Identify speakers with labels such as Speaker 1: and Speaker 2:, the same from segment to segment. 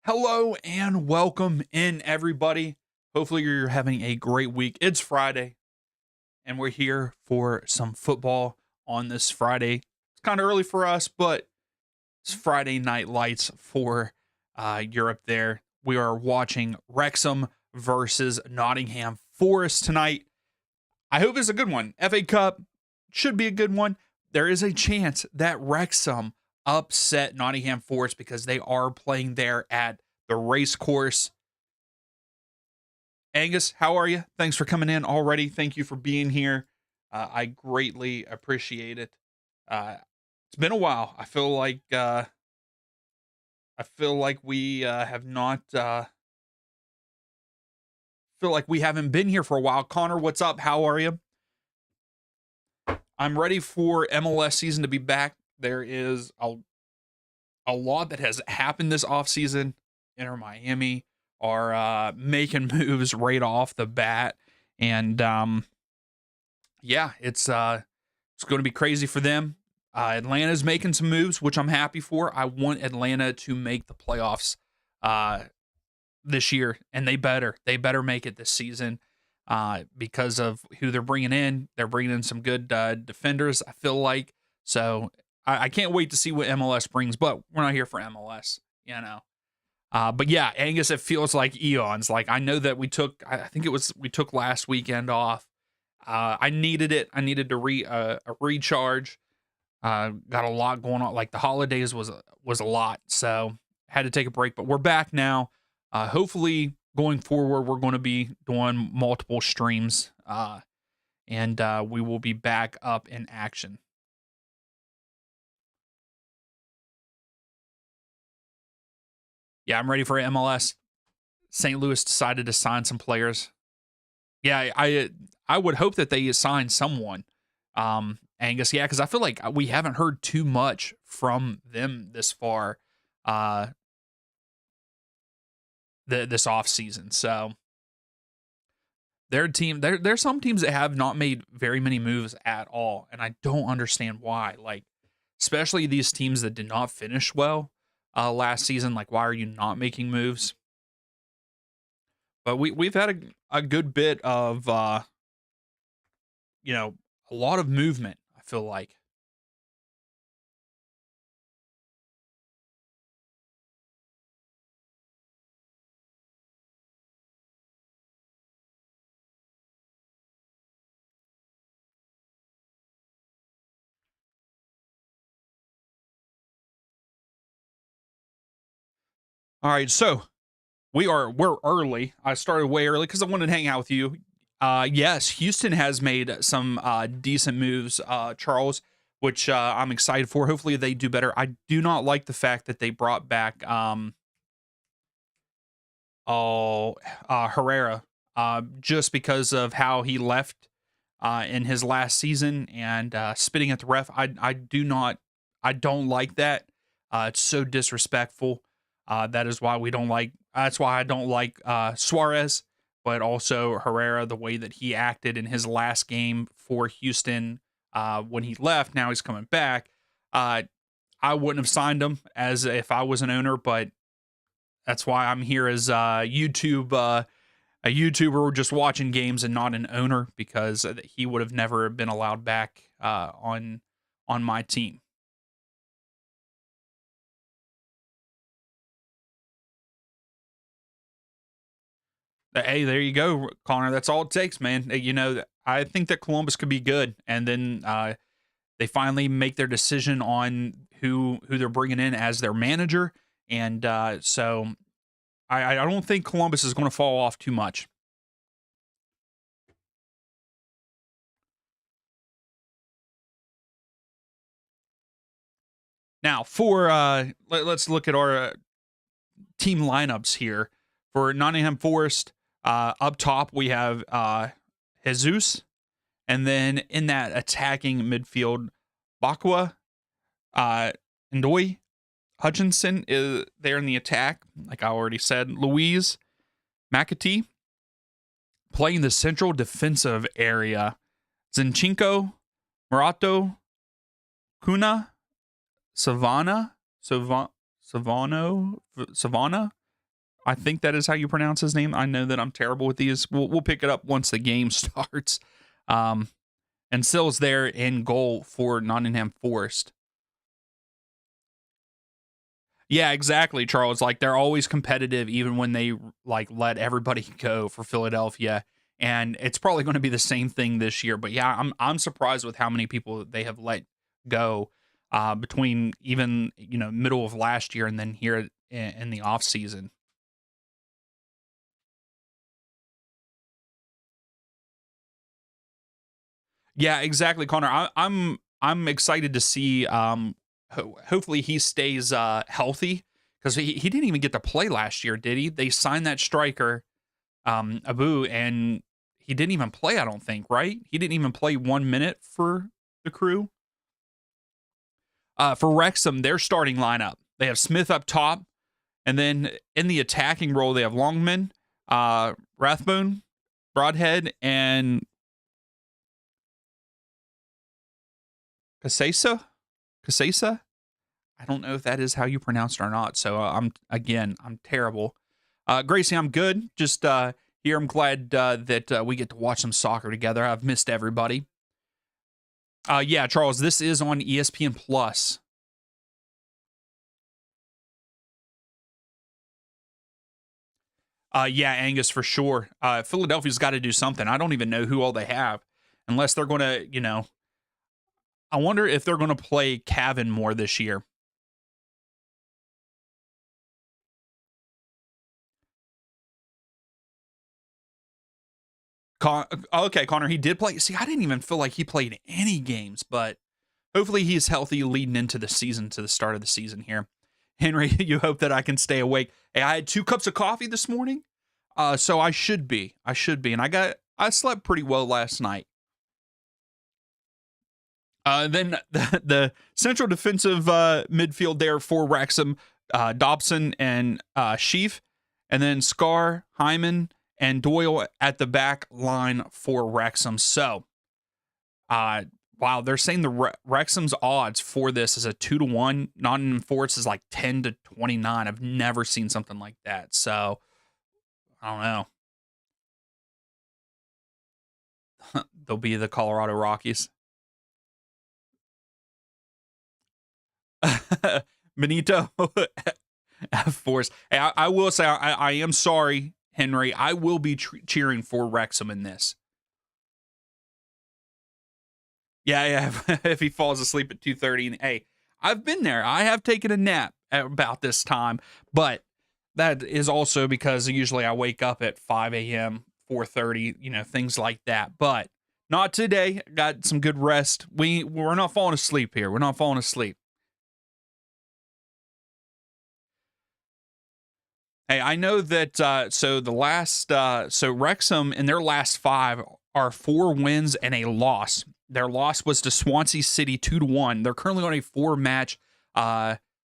Speaker 1: Hello and welcome in, everybody. Hopefully, you're having a great week. It's Friday, and we're here for some football on this Friday. It's kind of early for us, but it's Friday night lights for Europe there. We are watching Wrexham versus Nottingham Forest tonight. I hope it's a good one. FA Cup should be a good one. There is a chance that Wrexham upset Nottingham Forest because they are playing there at the race course. Angus, how are you? Thanks for coming in already. Thank you for being here. I greatly appreciate it. It's been a while. I feel like we have not feel like we haven't been here for a while. Connor, what's up? How are you? I'm ready for MLS season to be back. There is a lot that has happened this offseason. Inter Miami are making moves right off the bat. And yeah, it's going to be crazy for them. Atlanta's making some moves, which I'm happy for. I want Atlanta to make the playoffs this year, and they better make it this season because of who they're bringing in. They're bringing in some good defenders, I feel like. So I can't wait to see what MLS brings, but we're not here for MLS, you know. But yeah, Angus, it feels like eons. Like, I know that we took last weekend off. I needed it. I needed to a recharge. Got a lot going on. Like, the holidays was a lot, so had to take a break. But we're back now. Hopefully, going forward, we're going to be doing multiple streams, and we will be back up in action. Yeah, I'm ready for MLS. St. Louis decided to sign some players. Yeah, I would hope that they sign someone. Angus, yeah, because I feel like we haven't heard too much from them this far. This off season. So their team, there's some teams that have not made very many moves at all, and I don't understand why. Like, especially these teams that did not finish well last season. Like, why are you not making moves? But we've had a good bit of a lot of movement, I feel like. All right, so we're early. I started way early because I wanted to hang out with you. Yes, Houston has made some decent moves, Charles, which I'm excited for. Hopefully they do better. I do not like the fact that they brought back Herrera just because of how he left in his last season and spitting at the ref. I don't like that. It's so disrespectful. That is why we don't like. That's why I don't like Suarez, but also Herrera, the way that he acted in his last game for Houston when he left. Now he's coming back. I wouldn't have signed him as if I was an owner, but that's why I'm here as a YouTuber just watching games and not an owner, because he would have never been allowed back on my team. Hey, there you go, Connor. That's all it takes, man. I think that Columbus could be good, and then they finally make their decision on who they're bringing in as their manager, and so I don't think Columbus is going to fall off too much. Now, for let's look at our team lineups here for Nottingham Forest. Up top, we have Jesus, and then in that attacking midfield, Bakwa, Ndoye, Hutchinson is there in the attack, like I already said. Louise, McAtee, playing the central defensive area. Zinchenko, Murato, Kuna, Savannah, I think that is how you pronounce his name. I know that I'm terrible with these. We'll pick it up once the game starts. Um, and Sills there in goal for Nottingham Forest. Yeah, exactly, Charles. Like they're always competitive, even when they like let everybody go for Philadelphia. And it's probably going to be the same thing this year. But yeah, I'm surprised with how many people they have let go between even middle of last year and then here in the off season. Yeah, exactly, Connor. I'm excited to see. Hopefully he stays healthy because he didn't even get to play last year, did he? They signed that striker, Abu, and he didn't even play. I don't think, right? He didn't even play 1 minute for the Crew. For Wrexham, their starting lineup, they have Smith up top, and then in the attacking role they have Longman, Rathbone, Broadhead, and Casesa. Casesa. I don't know if that is how you pronounce it or not. So I'm terrible. Gracie, I'm good. Just here, I'm glad that we get to watch some soccer together. I've missed everybody. Yeah, Charles, this is on ESPN Plus. Yeah, Angus, for sure. Philadelphia's got to do something. I don't even know who all they have, unless they're going to, I wonder if they're going to play Cavan more this year. Okay, Connor, he did play. See, I didn't even feel like he played any games, but hopefully he's healthy leading into the season, to the start of the season here. Henry, you hope that I can stay awake. Hey, I had 2 cups of coffee this morning, so I should be. And I slept pretty well last night. Then the central defensive midfield there for Wrexham, Dobson and Sheaf, and then Scar, Hyman, and Doyle at the back line for Wrexham. So, wow, they're saying the Wrexham's odds for this is a 2-1. Nottingham Forest is like 10-29. I've never seen something like that. So, I don't know. They'll be the Colorado Rockies. Benito Force. Hey, I will say I am sorry, Henry. I will be cheering for Wrexham in this. Yeah. If he falls asleep at 2:30, hey, I've been there. I have taken a nap at about this time, but that is also because usually I wake up at 5 a.m., 4:30, things like that. But not today. Got some good rest. We're not falling asleep here. We're not falling asleep. Hey, I know that. So Wrexham in their last 5 are 4 wins and a loss. Their loss was to Swansea City 2-1. They're currently on a 4-match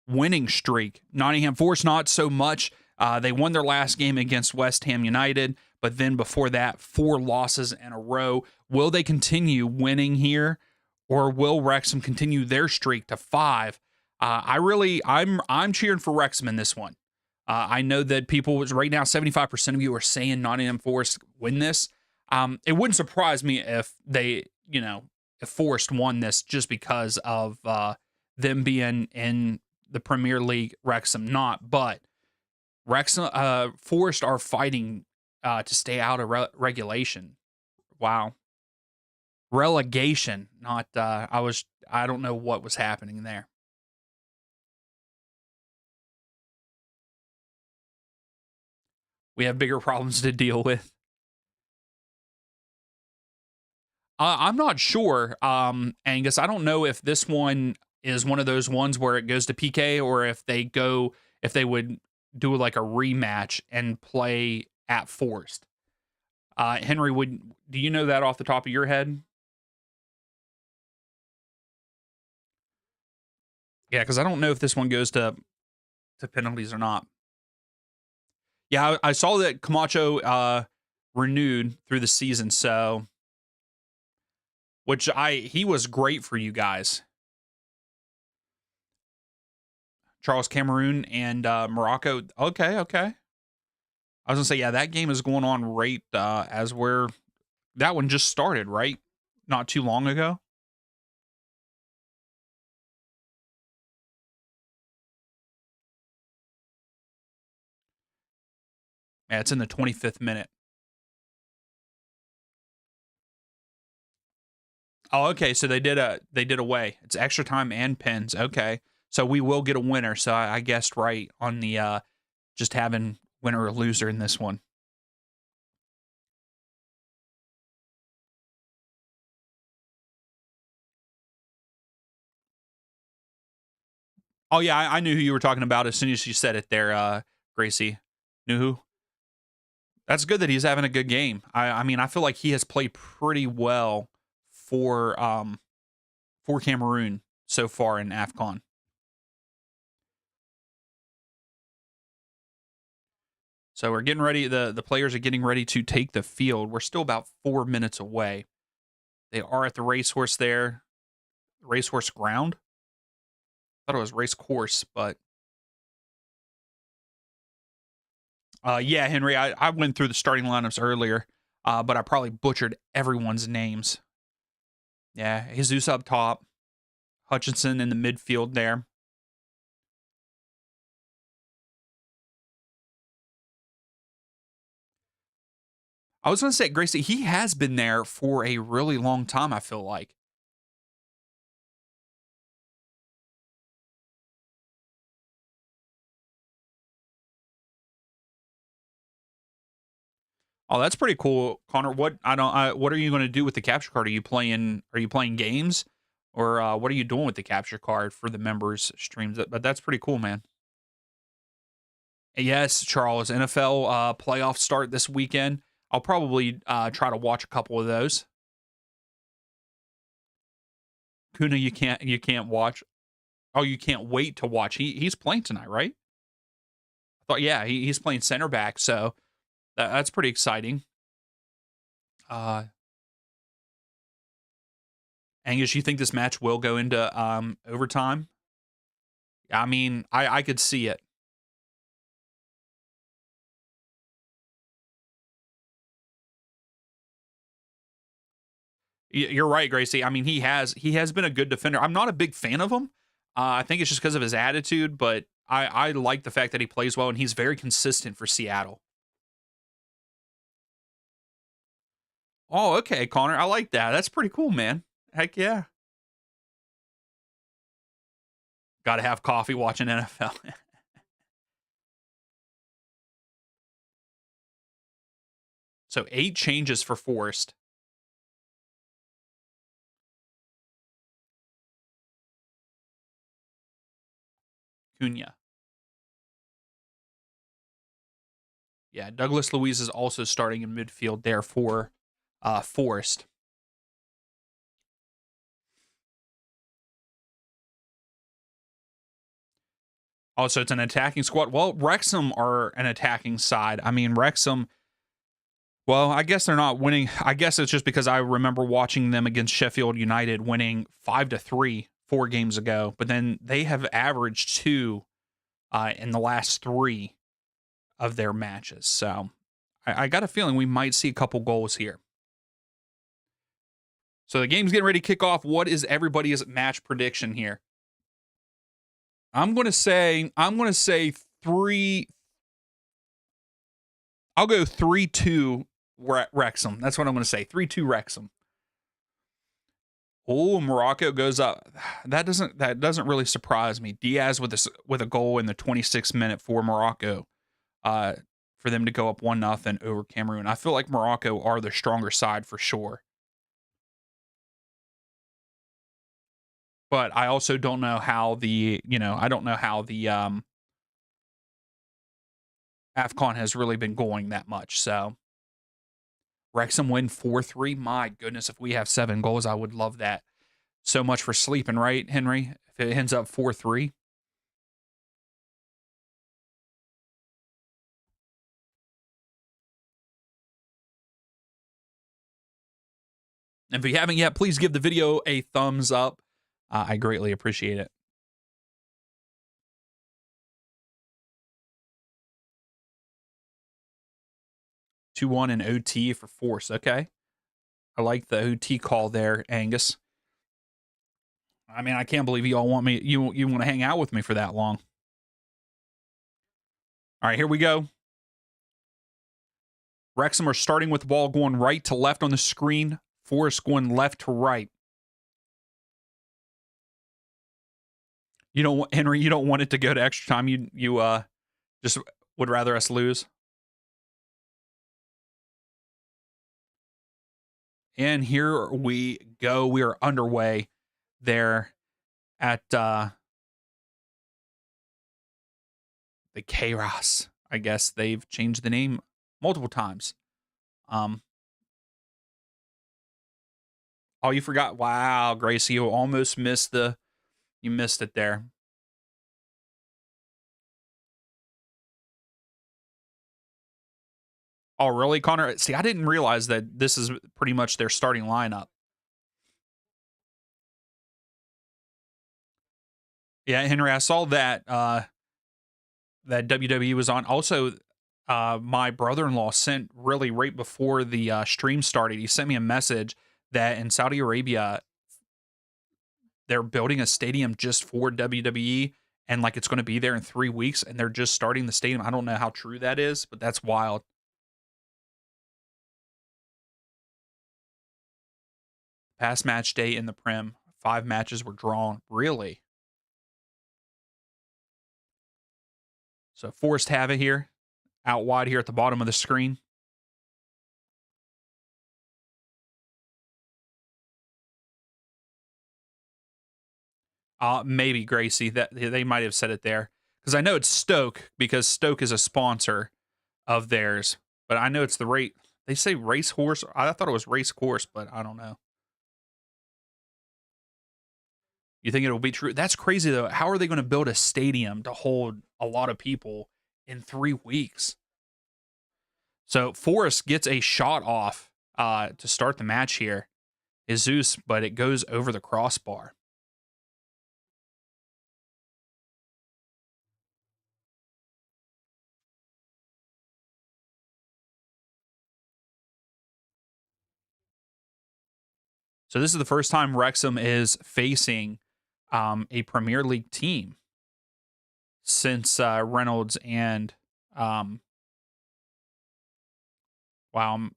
Speaker 1: winning streak. Nottingham Forest not so much. They won their last game against West Ham United, but then before that, 4 losses in a row. Will they continue winning here, or will Wrexham continue their streak to 5? I'm cheering for Wrexham in this one. I know that people right now, 75% of you are saying Nottingham Forest win this. It wouldn't surprise me if if Forest won this just because of them being in the Premier League, Wrexham not. But Wrexham, Forest are fighting to stay out of regulation. Wow, relegation. Not. I don't know what was happening there. We have bigger problems to deal with. I'm not sure, Angus. I don't know if this one is one of those ones where it goes to PK, or if they would do like a rematch and play at Forest. Henry, do you know that off the top of your head? Yeah, because I don't know if this one goes to penalties or not. Yeah, I saw that Camacho renewed through the season, so he was great for you guys. Charles Cameroon and Morocco. Okay. I was gonna say, yeah, that game is going on right as where that one just started, right? Not too long ago. Yeah, it's in the 25th minute. Oh, okay. So they did away. It's extra time and pins. Okay. So we will get a winner. So I guessed right on the just having winner or loser in this one. Oh yeah, I knew who you were talking about as soon as you said it there, Gracie. Knew who? That's good that he's having a good game. I mean, I feel like he has played pretty well for Cameroon so far in AFCON. So we're getting ready. The players are getting ready to take the field. We're still about 4 minutes away. They are at the racehorse there, racehorse ground. I thought it was race course, but yeah, Henry, I went through the starting lineups earlier, but I probably butchered everyone's names. Yeah, Jesus up top, Hutchinson in the midfield there. I was going to say, Gracie, he has been there for a really long time, I feel like. Oh, that's pretty cool, Connor. What are you going to do with the capture card? Are you playing games or what are you doing with the capture card for the members streams? But that's pretty cool, man. Yes, Charles, NFL playoffs start this weekend. I'll probably try to watch a couple of those. Kuna, you can't watch. Oh, you can't wait to watch. He's playing tonight, right? I thought yeah, he's playing center back, so that's pretty exciting. Uh, Angus, you think this match will go into overtime? I mean, I could see it. You're right, Gracie. I mean, he has been a good defender. I'm not a big fan of him. I think it's just because of his attitude, but I like the fact that he plays well and he's very consistent for Seattle. Oh, okay, Connor. I like that. That's pretty cool, man. Heck yeah. Got to have coffee watching NFL. So 8 changes for Forrest. Cunha. Yeah, Douglas Luiz is also starting in midfield there for Forrest. Also, it's an attacking squad. Well, Wrexham are an attacking side. I mean, Wrexham, well, I guess they're not winning. I guess it's just because I remember watching them against Sheffield United winning 5-3 4 games ago, but then they have averaged two in the last three of their matches. So I got a feeling we might see a couple goals here. So the game's getting ready to kick off. What is everybody's match prediction here? I'm gonna say three. I'll go 3-2 Wrexham. That's what I'm gonna say. 3-2 Wrexham. Oh, Morocco goes up. That doesn't really surprise me. Diaz with a goal in the 26th minute for Morocco. Uh, for them to go up 1-0 over Cameroon. I feel like Morocco are the stronger side for sure. But I also don't know how I don't know how the AFCON has really been going that much. So Wrexham win 4-3. My goodness, if we have 7 goals, I would love that so much for sleeping, right, Henry? If it ends up 4-3. If you haven't yet, please give the video a thumbs up. I greatly appreciate it. 2-1 in OT for Force. Okay. I like the OT call there, Angus. I mean, I can't believe you all want me. You want to hang out with me for that long. All right, here we go. Wrexham are starting with the ball going right to left on the screen. Forrest going left to right. You don't want Henry. You don't want it to go to extra time. You just would rather us lose. And here we go. We are underway there at the Chaos. I guess they've changed the name multiple times. Oh, you forgot. Wow, Gracie, you almost missed you missed it there. Oh, really, Connor? See, I didn't realize that this is pretty much their starting lineup. Yeah, Henry, I saw that that WWE was on. Also, my brother-in-law sent really right before the stream started. He sent me a message that in Saudi Arabia they're building a stadium just for WWE, and like it's going to be there in 3 weeks, and they're just starting the stadium. I don't know how true that is, but that's wild. Past match day in the Prem, 5 matches were drawn. Really? So Forrest have it here, out wide here at the bottom of the screen. Maybe Gracie that they might have said it there because I know it's Stoke because Stoke is a sponsor of theirs, but I know it's the rate. They say race horse. I thought it was race course, but I don't know. You think it'll be true? That's crazy though. How are they going to build a stadium to hold a lot of people in 3 weeks? So Forrest gets a shot off to start the match here. Jesus, but it goes over the crossbar. So this is the first time Wrexham is facing a Premier League team since Reynolds and um, wow,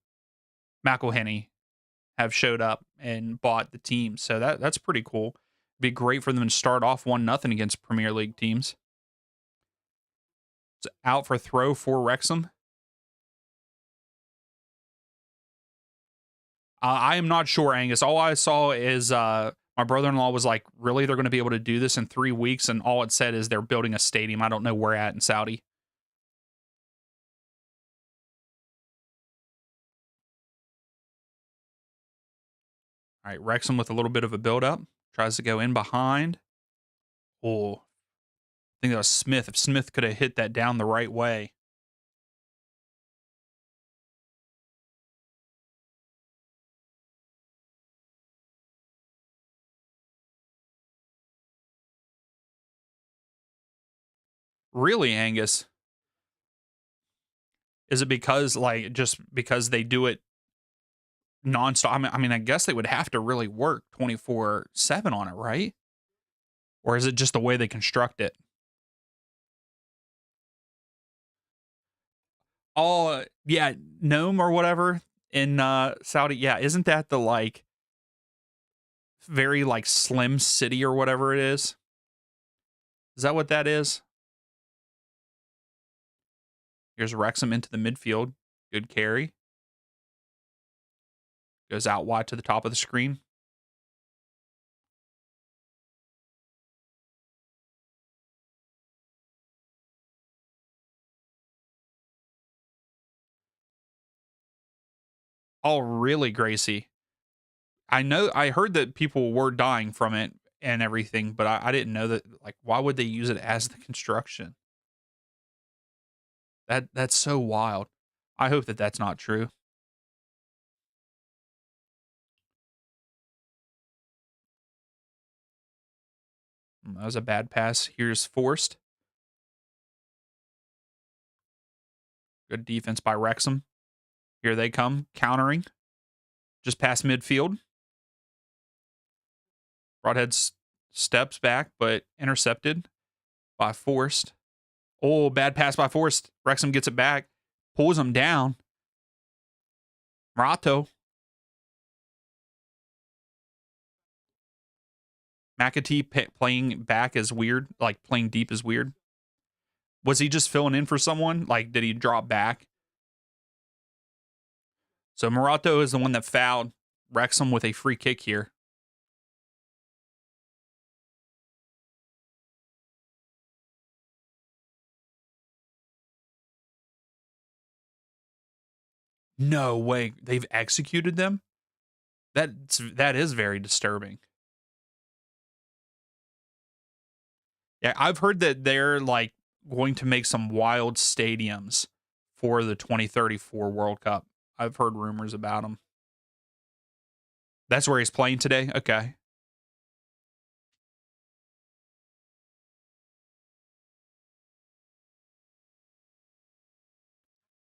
Speaker 1: McElhenney have showed up and bought the team. So that's pretty cool. Be great for them to start off 1-0 against Premier League teams. It's out for throw for Wrexham. I am not sure, Angus. All I saw is my brother-in-law was like, really, they're going to be able to do this in 3 weeks? And all it said is they're building a stadium. I don't know where at in Saudi. All right, Wrexham with a little bit of a build-up. Tries to go in behind. Oh, I think that was Smith. If Smith could have hit that down the right way. Really, Angus? Is it because, like, just because they do it nonstop? I guess they would have to really work 24/7 on it, right? Or is it just the way they construct it? Oh, yeah, Nome or whatever in Saudi. Yeah, isn't that the like very like slim city or whatever it is? Is that what that is? Here's Wrexham into the midfield. Good carry. Goes out wide to the top of the screen. Oh, really, Gracie? I heard that people were dying from it and everything, but I didn't know that. Like, why would they use it as the construction? That's so wild. I hope that that's not true. That was a bad pass. Here's Forced. Good defense by Wrexham. Here they come, countering just past midfield. Broadhead steps back, but intercepted by Forrest. Oh, bad pass by Forrest. Wrexham gets it back, pulls him down. Marato. McAtee playing back is weird. Like playing deep is weird. Was he just filling in for someone? Like, did he drop back? So Marato is the one that fouled Wrexham with a free kick here. No way. They've executed them? That is very disturbing. Yeah, I've heard that they're like going to make some wild stadiums for the 2034 World Cup. I've heard rumors about them. That's where he's playing today? Okay.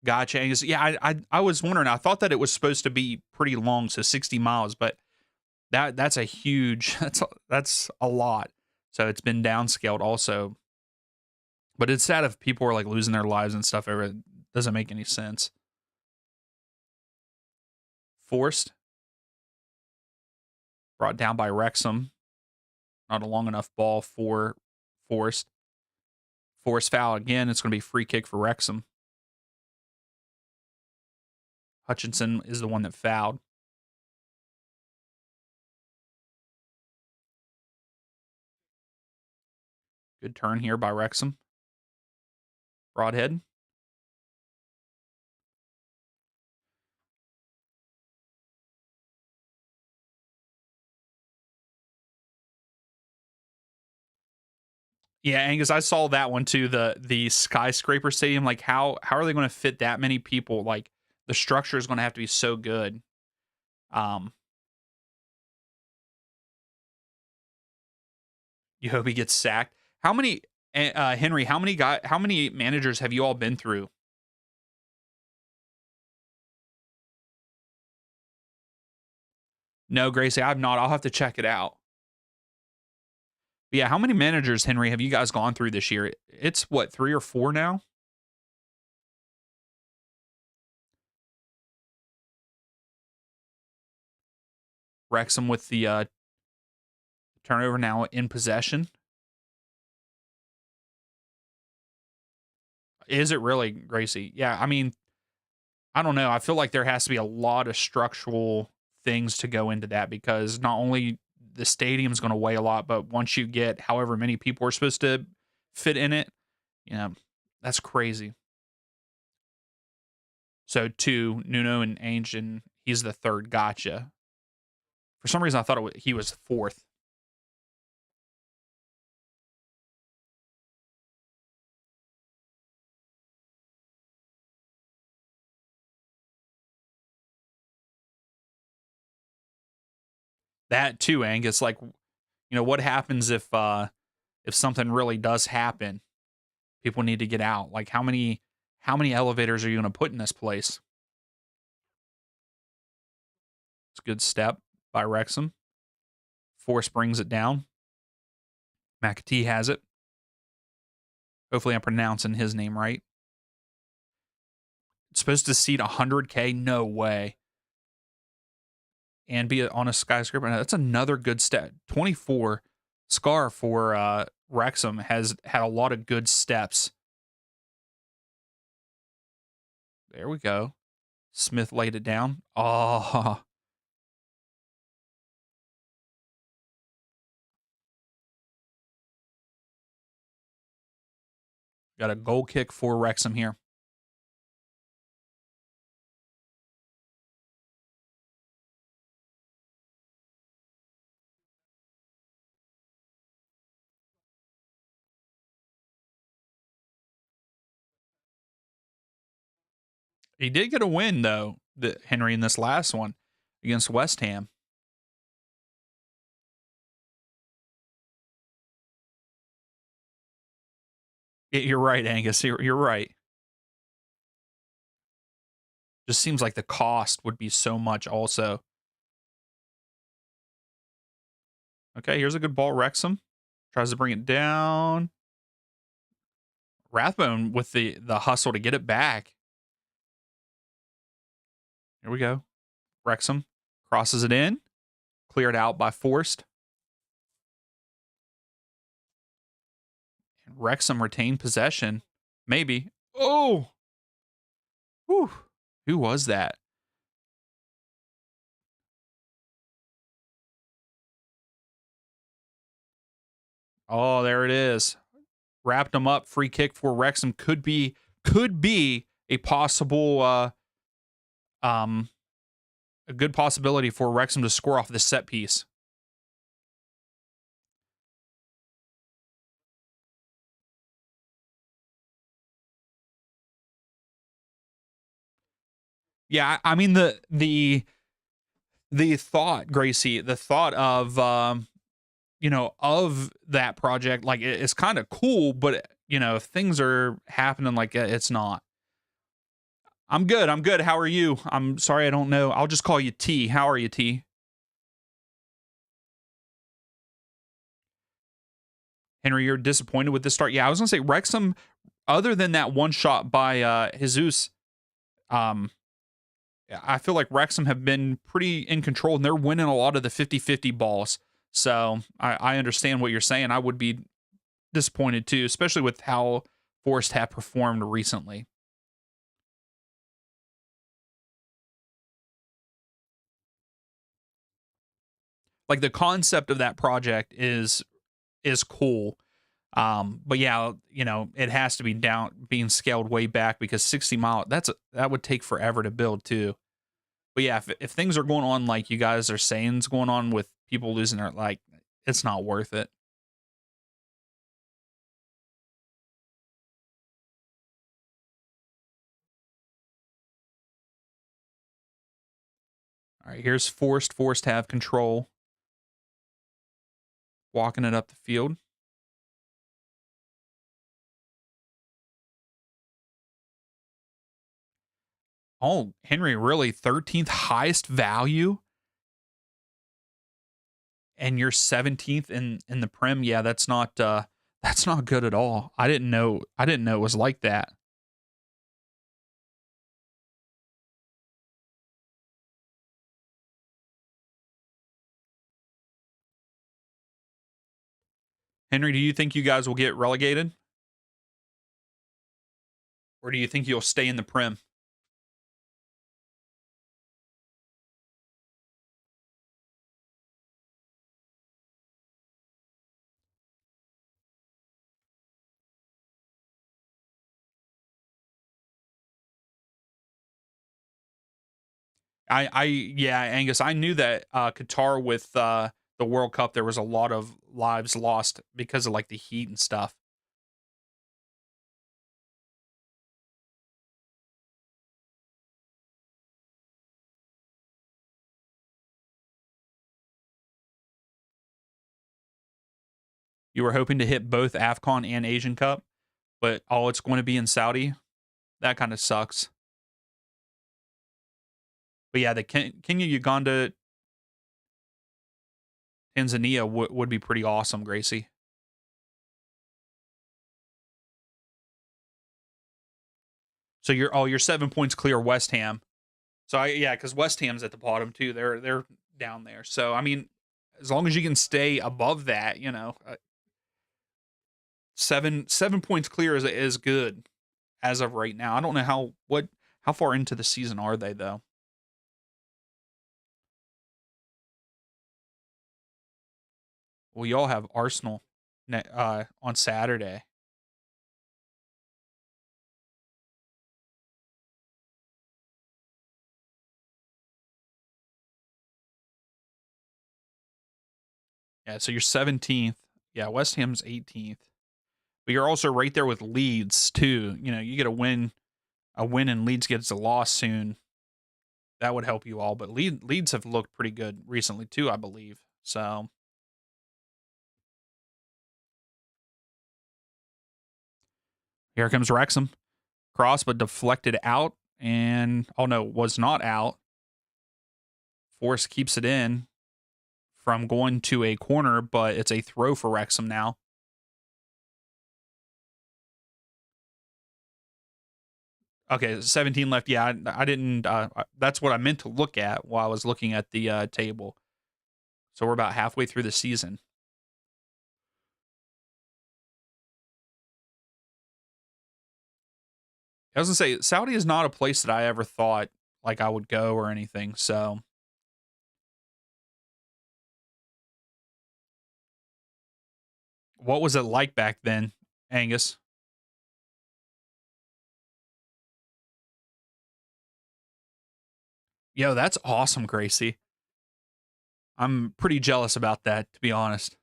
Speaker 1: Gotcha. Yeah, I was wondering. I thought that it was supposed to be pretty long, so 60 miles, but that's a huge that's a lot. So it's been downscaled also. But it's sad if people are like losing their lives and stuff. It doesn't make any sense. Forced, brought down by Wrexham. Not a long enough ball for Forced. Forced foul again. It's going to be free kick for Wrexham. Hutchinson is the one that fouled. Good turn here by Wrexham. Broadhead. Yeah, Angus, I saw that one too. The skyscraper stadium. Like how are they going to fit that many people? Like the structure is going to have to be so good. Um, you hope he gets sacked. How many, Henry? How many managers have you all been through? No, Gracie, I've not. I'll have to check it out. But yeah, how many managers, Henry, have you guys gone through this year? It's what, 3 or 4 now? Wrexham with the turnover now in possession. Is it really, Gracie? Yeah, I mean, I don't know. I feel like there has to be a lot of structural things to go into that because not only the stadium's going to weigh a lot, but once you get however many people are supposed to fit in it, you know, that's crazy. So two, Nuno and Ainge, and he's the third. Gotcha. For some reason, I thought he was fourth. That too, Angus. Like, what happens if something really does happen? People need to get out. Like, how many elevators are you going to put in this place? It's a good step by Wrexham. Force brings it down. McAtee has it. Hopefully, I'm pronouncing his name right. It's supposed to seat 100K. No way. And be on a skyscraper. That's another good step. 24 Scar for Wrexham has had a lot of good steps. There we go. Smith laid it down. Oh, got a goal kick for Wrexham here. He did get a win though, Henry, in this last one against West Ham. You're right, Angus. You're right. Just seems like the cost would be so much also. Okay, here's a good ball. Wrexham tries to bring it down. Rathbone with the hustle to get it back. Here we go. Wrexham crosses it in. Cleared out by Forrest. And Wrexham retained possession. Maybe. Oh! Whew. Who was that? Oh, there it is. Wrapped them up. Free kick for Wrexham could be a possible um a good possibility for Wrexham to score off this set piece. Yeah, I mean the thought, Gracie, the thought of of that project, like it's kind of cool, but if things are happening like it's not. I'm good. I'm good. How are you? I'm sorry, I don't know. I'll just call you T. How are you, T? Henry, you're disappointed with this start. Yeah, I was gonna say Wrexham, other than that one shot by Jesus, um, I feel like Wrexham have been pretty in control and they're winning a lot of the 50-50 balls. So I understand what you're saying. I would be disappointed too, especially with how Forest have performed recently. Like the concept of that project is cool. But yeah, it has to be being scaled way back because 60 mile that would take forever to build too. But yeah, if things are going on like you guys are saying is going on with people losing their like, it's not worth it. All right, here's Forced. Forced to have control, walking it up the field. Oh, Henry, really 13th highest value, and you're 17th in the Prem. Yeah, that's not good at all. I didn't know it was like that. Henry, do you think you guys will get relegated, or do you think you'll stay in the Prem? Yeah, Angus, I knew that Qatar with the World Cup, there was a lot of lives lost because of like the heat and stuff. You were hoping to hit both AFCON and Asian Cup, but it's going to be in Saudi. That kind of sucks. But yeah, the Kenya, Uganda, Tanzania would be pretty awesome, Gracie. So you're 7 points clear West Ham. So yeah, because West Ham's at the bottom too. They're down there. So I mean, as long as you can stay above that, 7 points clear is good as of right now. I don't know how far into the season are they though. We all have Arsenal on Saturday. Yeah, so you're 17th. Yeah, West Ham's 18th. But you're also right there with Leeds too. You get a win and Leeds gets a loss soon. That would help you all. But Leeds have looked pretty good recently too, I believe. So here comes Wrexham. Cross, but deflected out. And, oh no, was not out. Forrest keeps it in from going to a corner, but it's a throw for Wrexham now. Okay, 17 left. Yeah, I didn't. That's what I meant to look at while I was looking at the table. So we're about halfway through the season. I was gonna say Saudi is not a place that I ever thought like I would go or anything. So what was it like back then, Angus? Yo, that's awesome, Gracie. I'm pretty jealous about that, to be honest.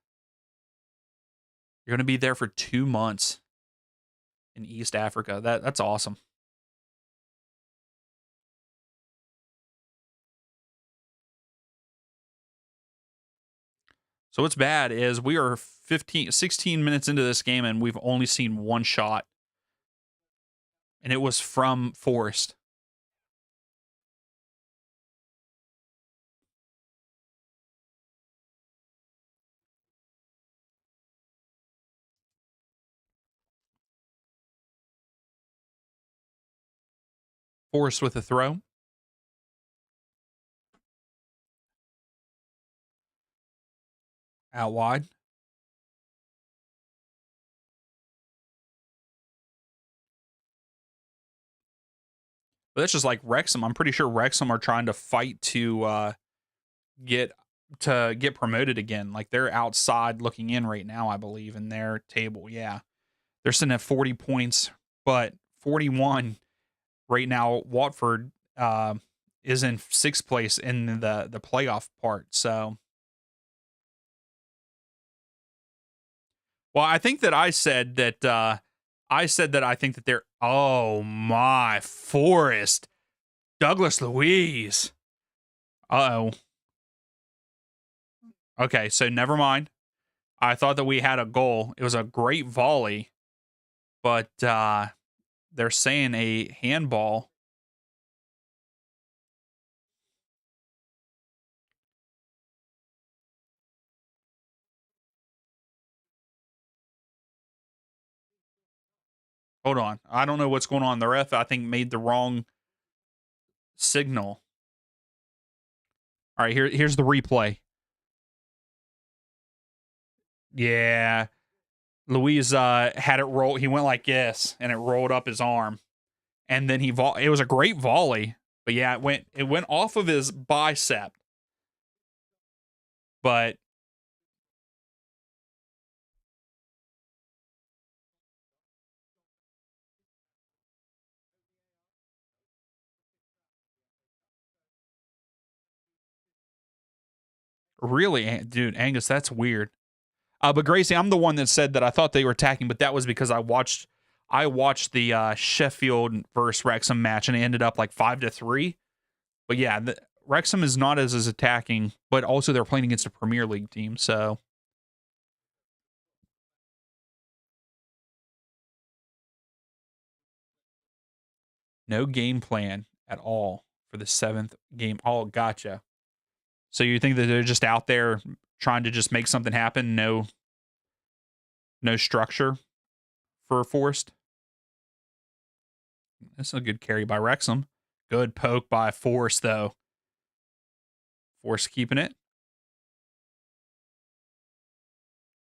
Speaker 1: You're gonna be there for 2 months in East Africa. That's awesome. So what's bad is we are 16 minutes into this game and we've only seen one shot, and it was from Forrest. Forrest with a throw out wide. But that's just like Wrexham. I'm pretty sure Wrexham are trying to fight get get promoted again. Like they're outside looking in right now, I believe, in their table. Yeah. They're sitting at 40 points, but 41 right now. Watford is in sixth place in the playoff part. So, well, I think that I said that I think that they're. Oh my, Forest, Douglas Louise. Uh oh. Okay, so never mind. I thought that we had a goal. It was a great volley, but they're saying a handball. Hold on. I don't know what's going on. The ref, I think, made the wrong signal. All right, here's the replay. Yeah. Louise had it roll. He went like this, and it rolled up his arm. And then it was a great volley. But yeah, it went off of his bicep. But really, dude, Angus, that's weird. But Gracie, I'm the one that said that I thought they were attacking, but that was because I watched the Sheffield versus Wrexham match, and it ended up like 5-3. But yeah, Wrexham is not as attacking, but also they're playing against a Premier League team, so no game plan at all for the seventh game. Oh, gotcha. So you think that they're just out there trying to just make something happen? No structure for Forest. That's a good carry by Wrexham. Good poke by Forest though. Forest keeping it.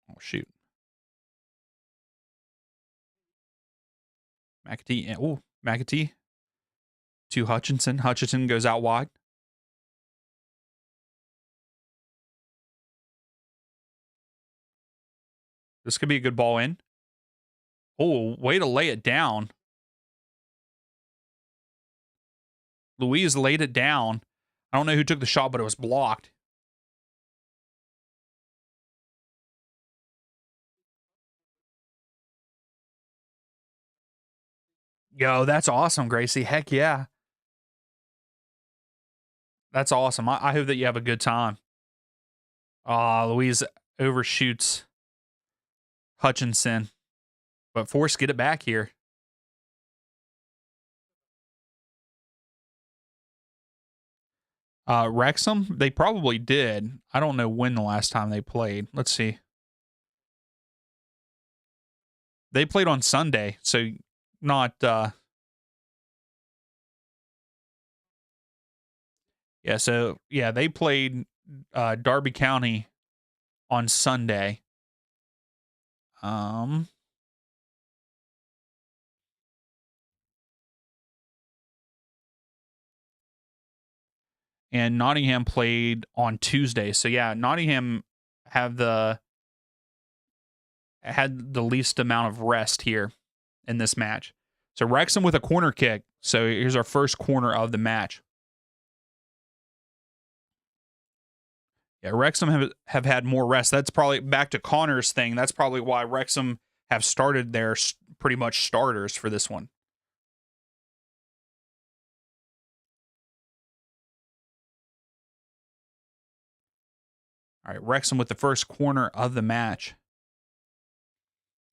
Speaker 1: Oh shoot. McAtee. Oh, McAtee to Hutchinson. Hutchinson goes out wide. This could be a good ball in. Oh, way to lay it down. Louise laid it down. I don't know who took the shot, but it was blocked. Yo, that's awesome, Gracie. Heck yeah. That's awesome. I hope that you have a good time. Louise overshoots Hutchinson, but Force get it back here. Wrexham, they probably did. I don't know when the last time they played. Let's see. They played on Sunday, so not yeah, so yeah, they played Derby County on Sunday. Um and Nottingham played on Tuesday. So yeah, Nottingham have the had the least amount of rest here in this match. So Wrexham with a corner kick. So here's our first corner of the match. Yeah, Wrexham have had more rest. That's probably back to Connor's thing. That's probably why Wrexham have started their pretty much starters for this one. All right, Wrexham with the first corner of the match.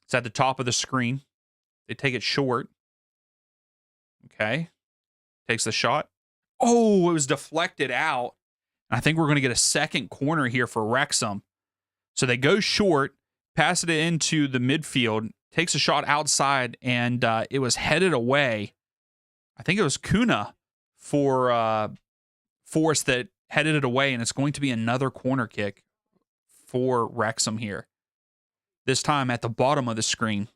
Speaker 1: It's at the top of the screen. They take it short. Okay. Takes the shot. Oh, it was deflected out. I think we're going to get a second corner here for Wrexham. So they go short, pass it into the midfield, takes a shot outside, and it was headed away. I think it was Kuna for Force that headed it away, and it's going to be another corner kick for Wrexham here. This time at the bottom of the screen.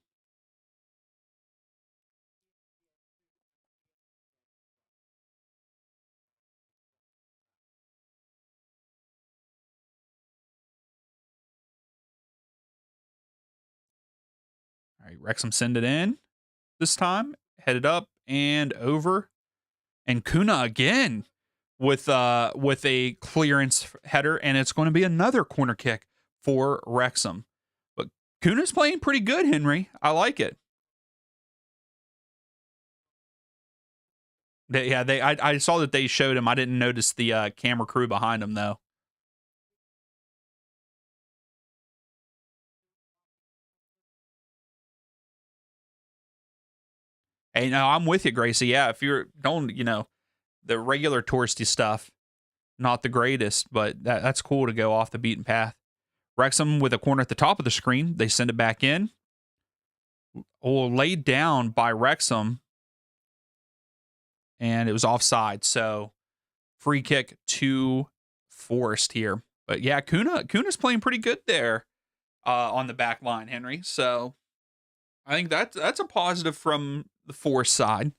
Speaker 1: All right, Wrexham send it in this time, headed up and over, and Kuna again with a clearance header, and it's going to be another corner kick for Wrexham. But Kuna's playing pretty good, Henry. I like it. I saw that they showed him. I didn't notice the camera crew behind him though. Hey, no, I'm with you, Gracie. Yeah, if you're don't, the regular touristy stuff, not the greatest, but that's cool to go off the beaten path. Wrexham with a corner at the top of the screen. They send it back in. Oh, laid down by Wrexham, and it was offside. So free kick to Forest here. But yeah, Kuna's playing pretty good there on the back line, Henry. So I think that's a positive from the Forest side.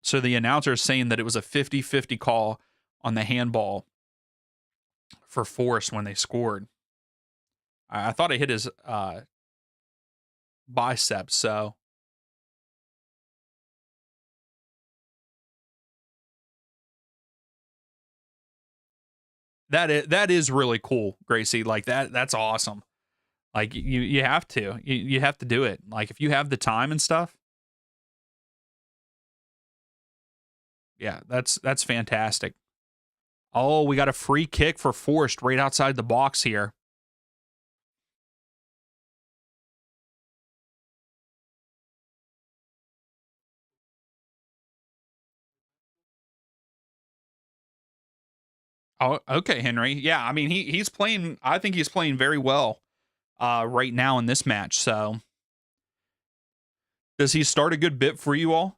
Speaker 1: So the announcer is saying that it was a 50-50 call on the handball for Forest when they scored. I thought it hit his bicep, so that is really cool, Gracie. Like that's awesome. Like you have to. You have to do it. Like if you have the time and stuff. Yeah, that's fantastic. Oh, we got a free kick for Forest right outside the box here. Oh, okay, Henry. Yeah, I mean he's playing. I think he's playing very well right now in this match. So does he start a good bit for you all?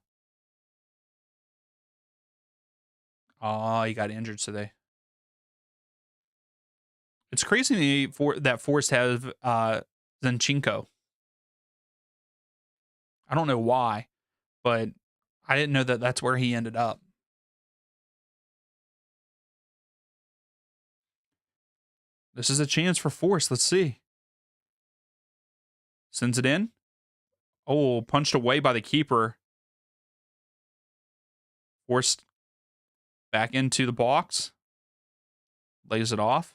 Speaker 1: Oh, he got injured today. It's crazy to me for that Forest have Zinchenko. I don't know why, but I didn't know that that's where he ended up. This is a chance for Forest. Let's see. Sends it in. Oh, punched away by the keeper. Forced back into the box. Lays it off.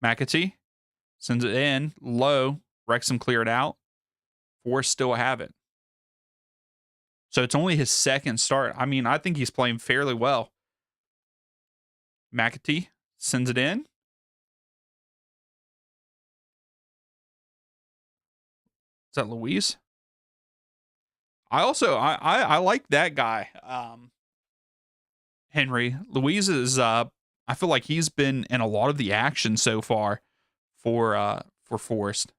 Speaker 1: McAtee sends it in low. Wrexham cleared out. Forest still have it. So it's only his second start. I mean, I think he's playing fairly well. McAtee sends it in. Is that Louise? I like that guy. Henry. Louise is I feel like he's been in a lot of the action so far for Forest.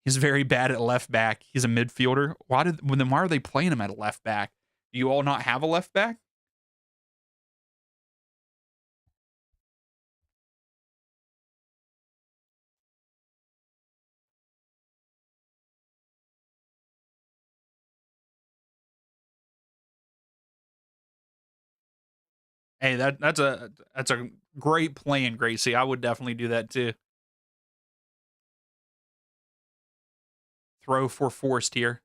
Speaker 1: He's very bad at left back. He's a midfielder. Why are they playing him at a left back? Do you all not have a left back? Hey, that's a great plan, Gracie. I would definitely do that too. Throw for Forest here.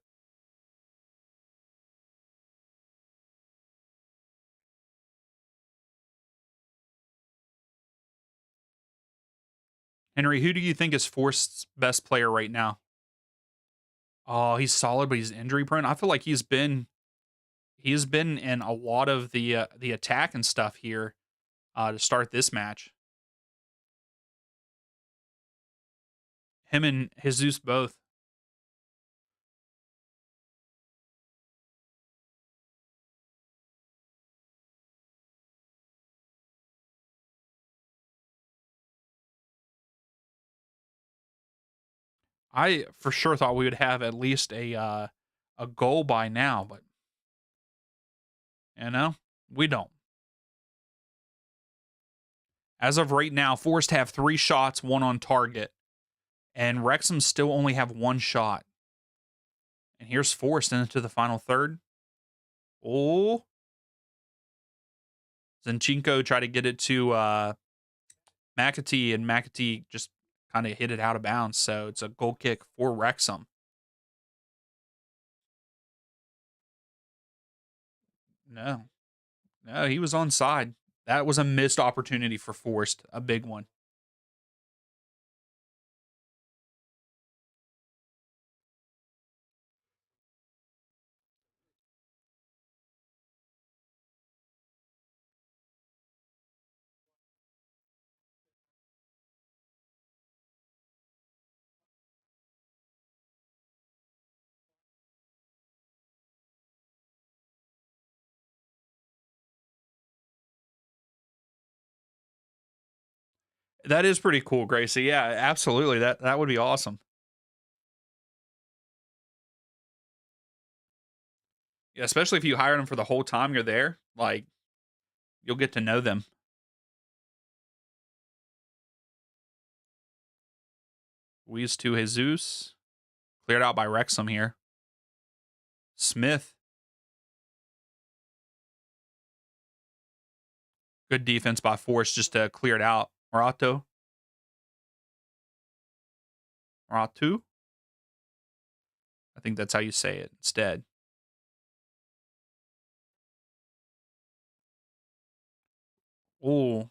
Speaker 1: Henry, who do you think is Forest's best player right now? Oh, he's solid, but he's injury prone. I feel like he's been in a lot of the attack and stuff here to start this match. Him and Jesus both. I for sure thought we would have at least a goal by now, but we don't. As of right now, Forest have 3 shots, 1 on target, and Wrexham still only have 1 shot. And here's Forest into the final third. Oh, Zinchenko tried to get it to McAtee, and McAtee just kind of hit it out of bounds. So it's a goal kick for Wrexham. No, he was onside. That was a missed opportunity for Forest, a big one. That is pretty cool, Gracie. Yeah, absolutely. That would be awesome. Yeah, especially if you hire them for the whole time you're there. Like, you'll get to know them. Luis to Jesus. Cleared out by Wrexham here. Smith. Good defense by Force just to clear it out. Moratu. I think that's how you say it instead. Oh.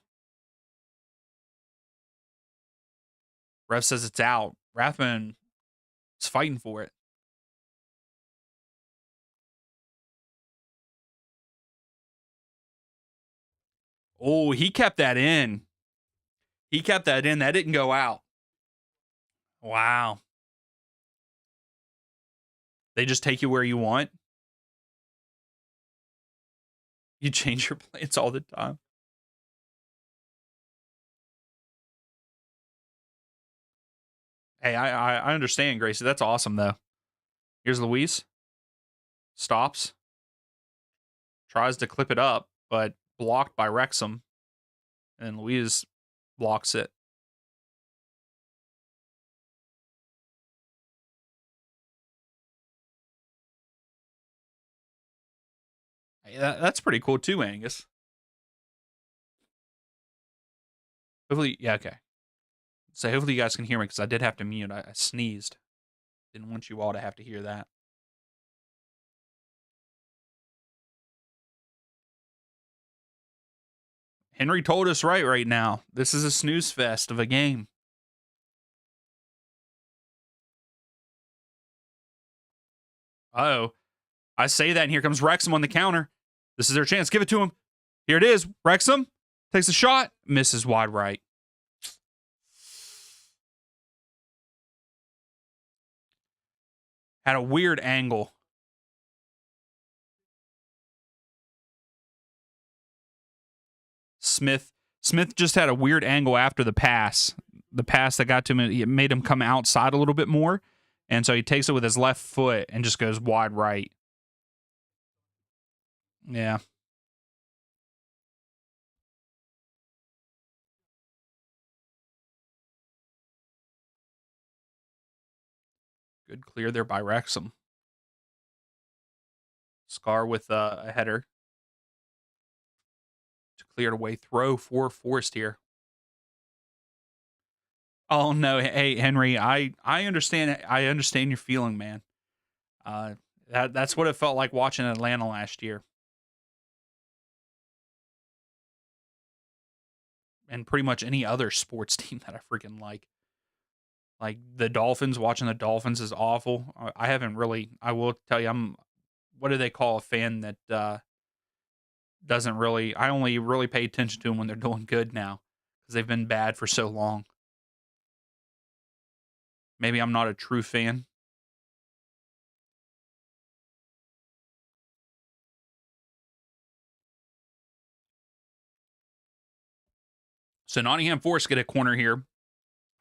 Speaker 1: Ref says it's out. Rathman is fighting for it. Oh, he kept that in. That didn't go out. Wow. They just take you where you want. You change your plans all the time. Hey, I understand, Gracie. That's awesome, though. Here's Luis. Stops. Tries to clip it up, but blocked by Wrexham. And Luis blocks it. Hey, that's pretty cool, too, Angus. Hopefully, yeah, okay. So hopefully you guys can hear me because I did have to mute. I sneezed. Didn't want you all to have to hear that. Henry told us right now. This is a snooze fest of a game. Oh, I say that, and here comes Wrexham on the counter. This is their chance. Give it to him. Here it is. Wrexham takes a shot, misses wide right. Had a weird angle. Smith Smith just had a weird angle after the pass. The pass that got to him, it made him come outside a little bit more. And so he takes it with his left foot and just goes wide right. Yeah. Good clear there by Wrexham. Scar with a header to clear away throw for Forest here. Oh no, hey Henry, I understand your feeling, man. Uh, that's what it felt like watching Atlanta last year, and pretty much any other sports team that I freaking like. Like the Dolphins, watching the Dolphins is awful. I haven't really. I will tell you, I'm. What do they call a fan that doesn't really? I only really pay attention to them when they're doing good now because they've been bad for so long. Maybe I'm not a true fan. So Nottingham Forest get a corner here.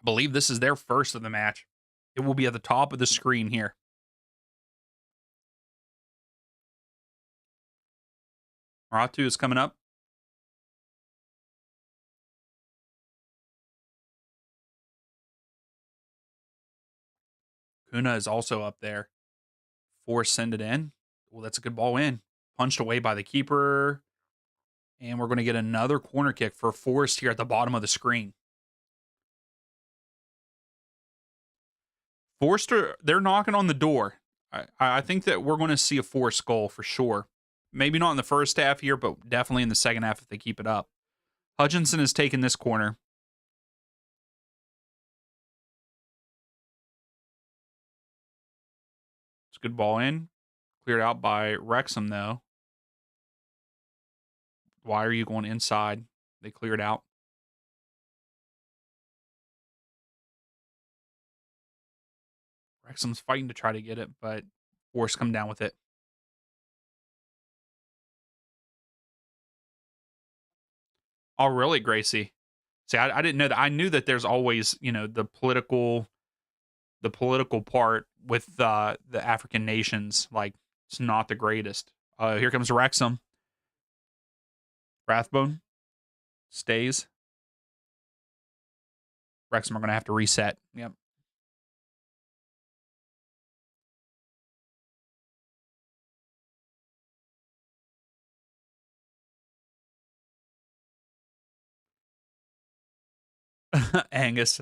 Speaker 1: I believe this is their first of the match. It will be at the top of the screen here. Maratu is coming up. Kuna is also up there. Force send it in. Well, that's a good ball in. Punched away by the keeper. And we're going to get another corner kick for Forest here at the bottom of the screen. Forster, they're knocking on the door. I think that we're going to see a Forest goal for sure. Maybe not in the first half here, but definitely in the second half if they keep it up. Hutchinson has taken this corner. It's a good ball in. Cleared out by Wrexham, though. Why are you going inside? They cleared out. Wrexham's fighting to try to get it, but Forest come down with it. Oh, really, Gracie? See, I didn't know that. I knew that there's always, the political part with the African nations. Like, it's not the greatest. Here comes Wrexham. Rathbone stays. Wrexham are going to have to reset. Yep. Angus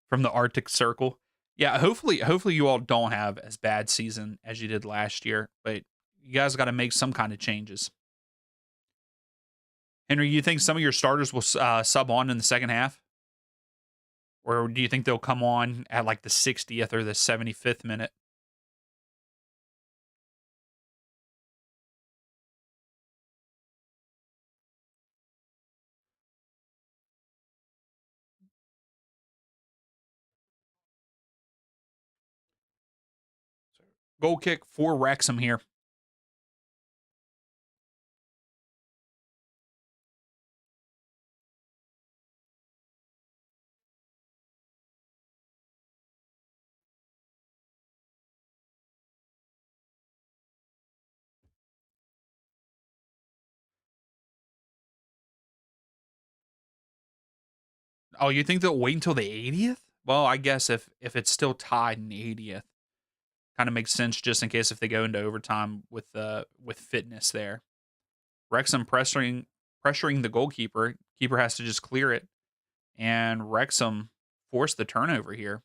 Speaker 1: from the Arctic Circle. Yeah, hopefully you all don't have as bad season as you did last year, but you guys got to make some kind of changes. Henry, you think some of your starters will sub on in the second half? Or do you think they'll come on at like the 60th or the 75th minute? Goal kick for Wrexham here. Oh, you think they'll wait until the 80th? Well, I guess if it's still tied in the 80th, kind of makes sense just in case if they go into overtime with fitness there. Wrexham pressuring the goalkeeper. Keeper has to just clear it, and Wrexham forced the turnover here.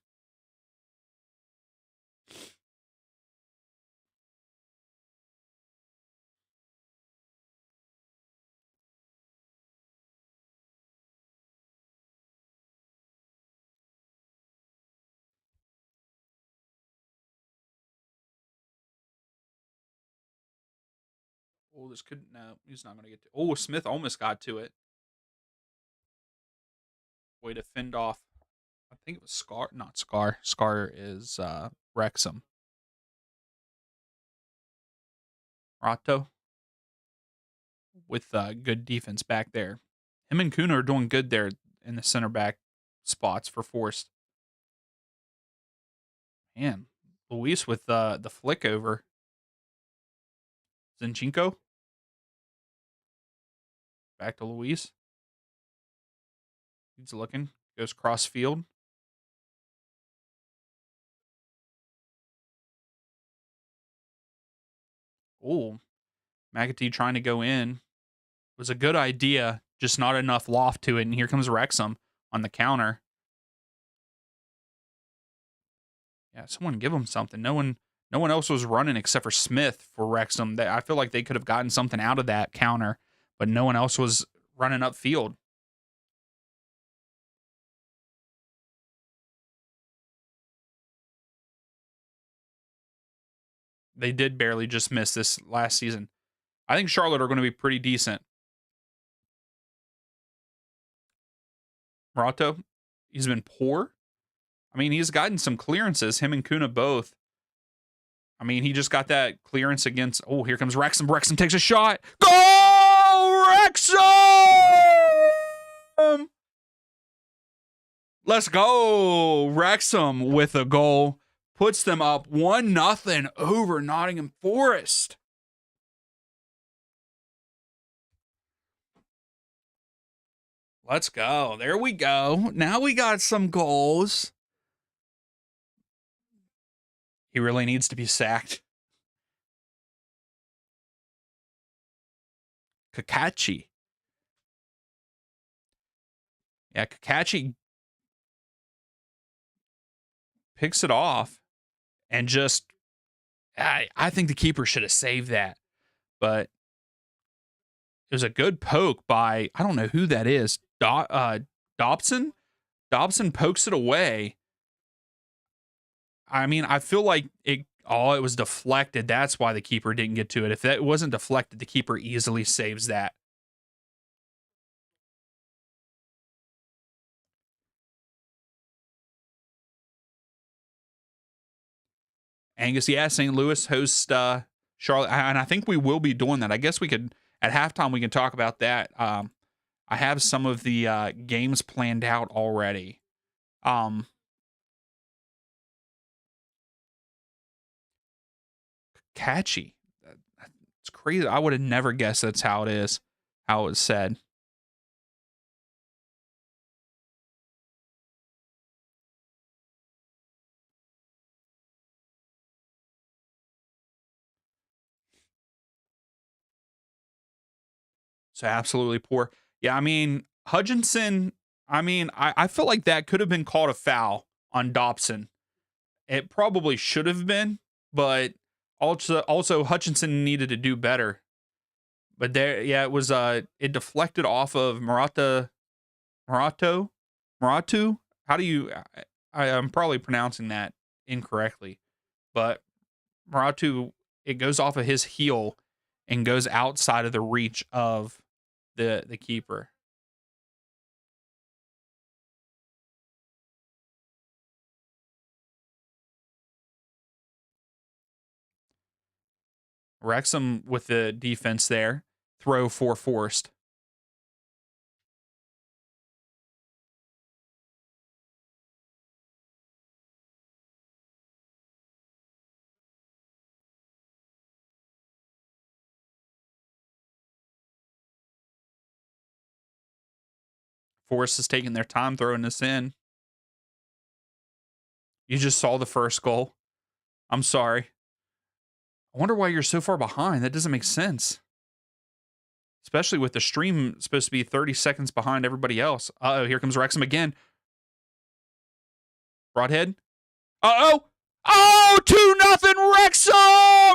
Speaker 1: Oh, this could no. He's not going to get to. Oh, Smith almost got to it. Way to fend off. I think it was Scar. Not Scar. Scar is Wrexham. Rato with good defense back there. Him and Kuna are doing good there in the center back spots for Forest. Man, Luis with the flick over. Zinchenko. Back to Luis. He's looking. Goes cross field. Oh, McAtee trying to go in. Was a good idea, just not enough loft to it. And here comes Wrexham on the counter. Yeah, someone give him something. No one else was running except for Smith for Wrexham. I feel like they could have gotten something out of that counter, but no one else was running upfield. They did barely just miss this last season. I think Charlotte are going to be pretty decent. Marato, he's been poor. I mean, he's gotten some clearances, him and Kuna both. I mean, he just got that clearance against. Oh, here comes Wrexham. Wrexham takes a shot. Go, Wrexham! Let's go. Wrexham with a goal. Puts them up 1-0 over Nottingham Forest. Let's go. There we go. Now we got some goals. He really needs to be sacked. Kakachi. Yeah, Kakachi picks it off and just, I think the keeper should have saved that. But it was a good poke by, I don't know who that is, Dobson? Dobson pokes it away. I mean, I feel like it was deflected. That's why the keeper didn't get to it. If that wasn't deflected, the keeper easily saves that. Angus, yeah, St. Louis hosts Charlotte, and I think we will be doing that. I guess we could, at halftime, we can talk about that. I have some of the games planned out already. Catchy. It's crazy. I would have never guessed that's how it is, how it was said. So absolutely poor. Yeah, I mean, Hutchinson, I feel like that could have been called a foul on Dobson. It probably should have been, but also Hutchinson needed to do better. But there, yeah, it was it deflected off of Maratu. How do you? I'm probably pronouncing that incorrectly, but Maratu, it goes off of his heel and goes outside of the reach of the keeper. Wrexham with the defense there. Throw for Forest. Forest is taking their time throwing this in. You just saw the first goal. I'm sorry. I wonder why you're so far behind. That doesn't make sense. Especially with the stream supposed to be 30 seconds behind everybody else. Uh-oh, here comes Wrexham again. Broadhead. Uh-oh. Oh, 2-0 Wrexham!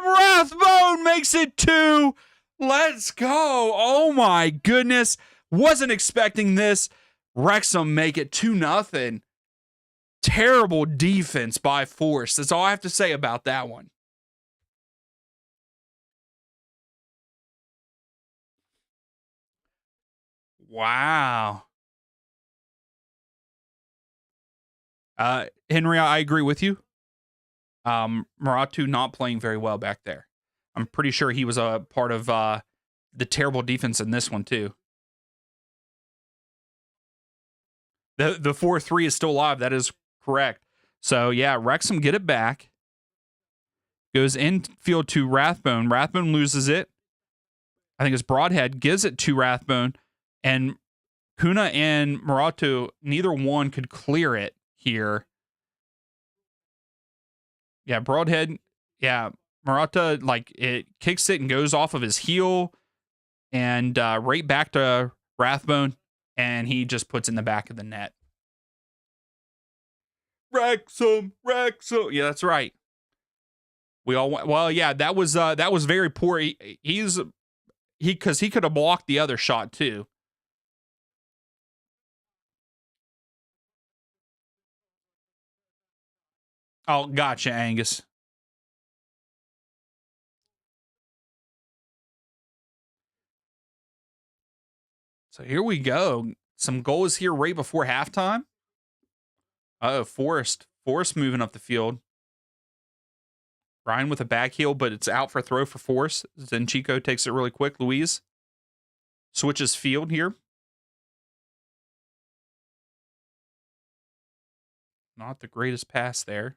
Speaker 1: Rathbone makes it 2. Let's go. Oh, my goodness. Wasn't expecting this. Wrexham make it 2-0. Terrible defense by Force. That's all I have to say about that one. Wow. Henry, I agree with you. Muratu not playing very well back there. I'm pretty sure he was a part of the terrible defense in this one too. The 4-3 is still alive. That is correct. So yeah, Wrexham get it back. Goes infield to Rathbone. Rathbone loses it. I think it's Broadhead gives it to Rathbone, and Kuna and Muratu, neither one could clear it here. Yeah, Broadhead. Yeah, Murata like it kicks it and goes off of his heel, and right back to Rathbone, and he just puts it in the back of the net. Wrexham, Wrexham. Yeah, that's right. We all went, well, yeah, that was very poor. He because he could have blocked the other shot too. Oh, gotcha, Angus. So here we go. Some goals here right before halftime. Oh, Forrest moving up the field. Ryan with a back heel, but it's out for throw for Forrest. Then Chico takes it really quick. Louise switches field here. Not the greatest pass there.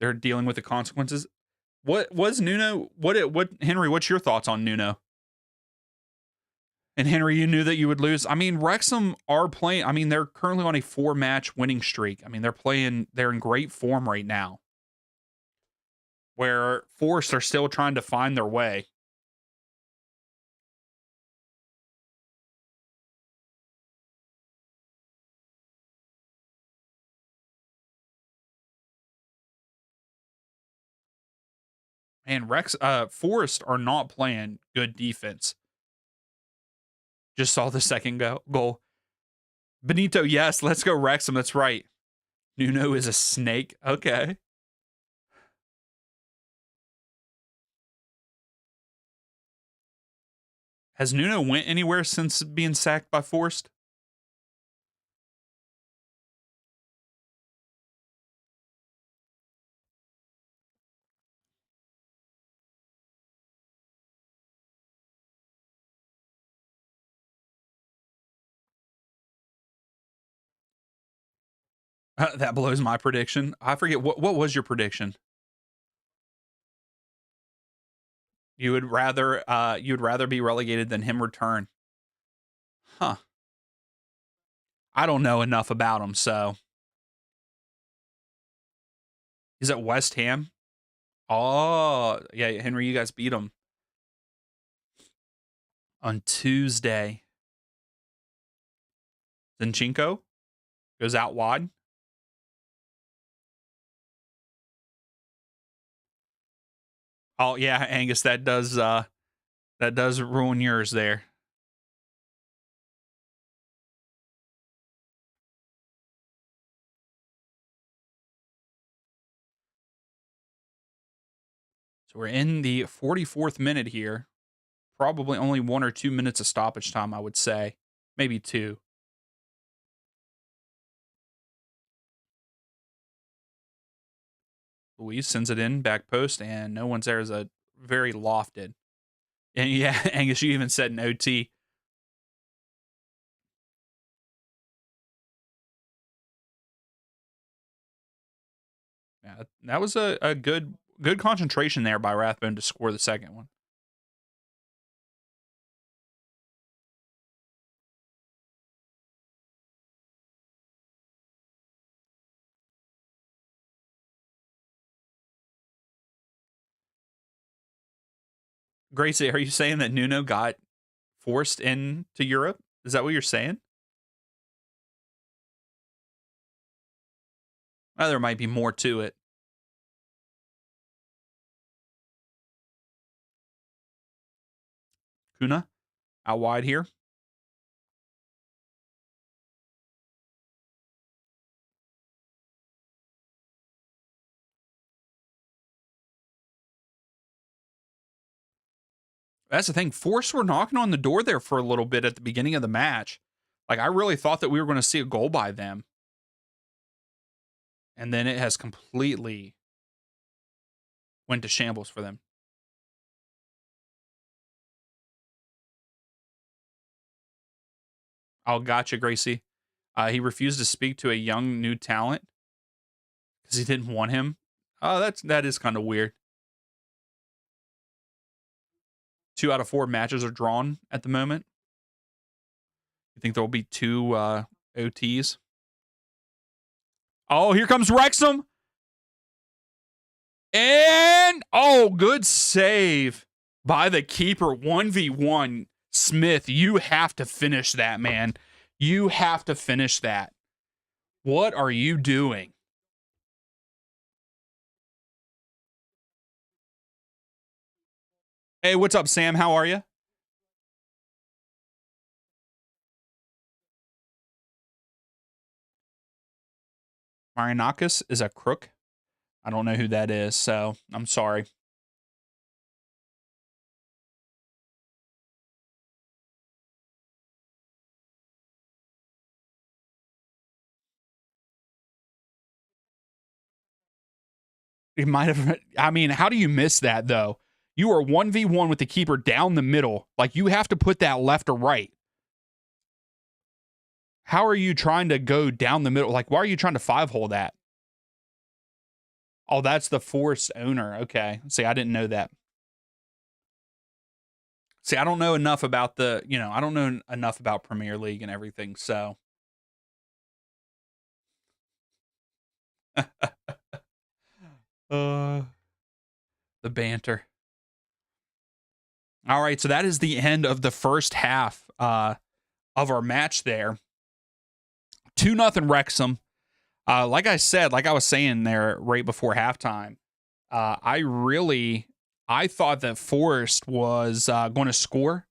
Speaker 1: They're dealing with the consequences. What was Nuno? What Henry? What's your thoughts on Nuno? And Henry, you knew that you would lose. I mean, Wrexham are playing. I mean, they're currently on a 4-match winning streak. I mean, they're playing. They're in great form right now. Where Forest are still trying to find their way. And Forest are not playing good defense. Just saw the second goal. Benito, yes, let's go Wrexham. That's right. Nuno is a snake. Okay. Has Nuno went anywhere since being sacked by Forrest? That blows my prediction. I forget what was your prediction. You would rather be relegated than him return. Huh. I don't know enough about him, so he's at West Ham. Oh, yeah, Henry, you guys beat him on Tuesday. Zinchenko goes out wide. Oh yeah, Angus, that does ruin yours there. So we're in the 44th minute here. Probably only 1 or 2 minutes of stoppage time, I would say. Maybe two. Luis sends it in, back post, and no one's there. Is a very lofted. And yeah, Angus, you even said an OT. Yeah, that was a good concentration there by Rathbone to score the second one. Gracie, are you saying that Nuno got forced into Europe? Is that what you're saying? Well, there might be more to it. Kuna out wide here. That's the thing. Force were knocking on the door there for a little bit at the beginning of the match. Like, I really thought that we were going to see a goal by them. And then it has completely went to shambles for them. Oh, gotcha, Gracie. He refused to speak to a young new talent because he didn't want him. Oh, that is kind of weird. 2 out of 4 matches are drawn at the moment. You think there will be 2 OTs? Oh, here comes Wrexham. And, oh, good save by the keeper. 1v1. Smith, you have to finish that, man. You have to finish that. What are you doing? Hey, what's up, Sam? How are you? Marianakis is a crook. I don't know who that is, so I'm sorry. He might have. I mean, how do you miss that, though? You are 1v1 with the keeper down the middle. Like, you have to put that left or right. How are you trying to go down the middle? Like, why are you trying to 5-hole that? Oh, that's the Force owner. Okay. See, I didn't know that. See, I don't know enough about I don't know enough about Premier League and everything, so. The banter. All right, so that is the end of the first half of our match there. 2-0 Wrexham. Like I said, like I was saying there right before halftime, I thought that Forrest was going to score.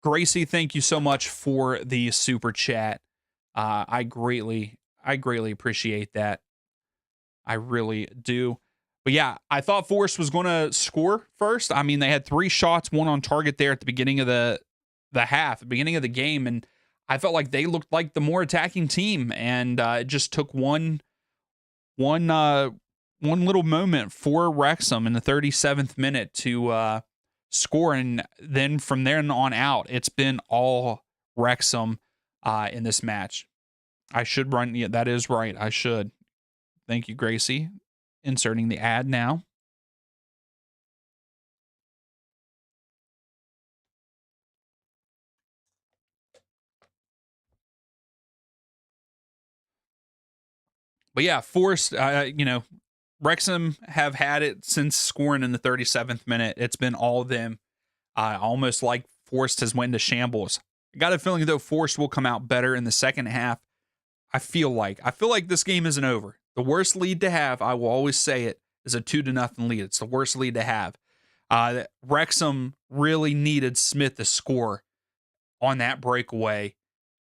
Speaker 1: Gracie, thank you so much for the super chat. I greatly appreciate that. I really do. But yeah, I thought Forrest was going to score first. I mean, they had 3 shots, 1 on target there at the beginning of the half, the beginning of the game, and I felt like they looked like the more attacking team, and it just took one little moment for Wrexham in the 37th minute to score, and then from there on out, it's been all Wrexham in this match. I should run. Yeah, that is right. I should. Thank you, Gracie. Inserting the ad now. But yeah, Forrest, Wrexham have had it since scoring in the 37th minute. It's been all of them. Almost like Forrest has went into shambles. I got a feeling, though, Forrest will come out better in the second half. I feel like this game isn't over. The worst lead to have, I will always say it, is a 2-0 lead. It's the worst lead to have. Wrexham really needed Smith to score on that breakaway,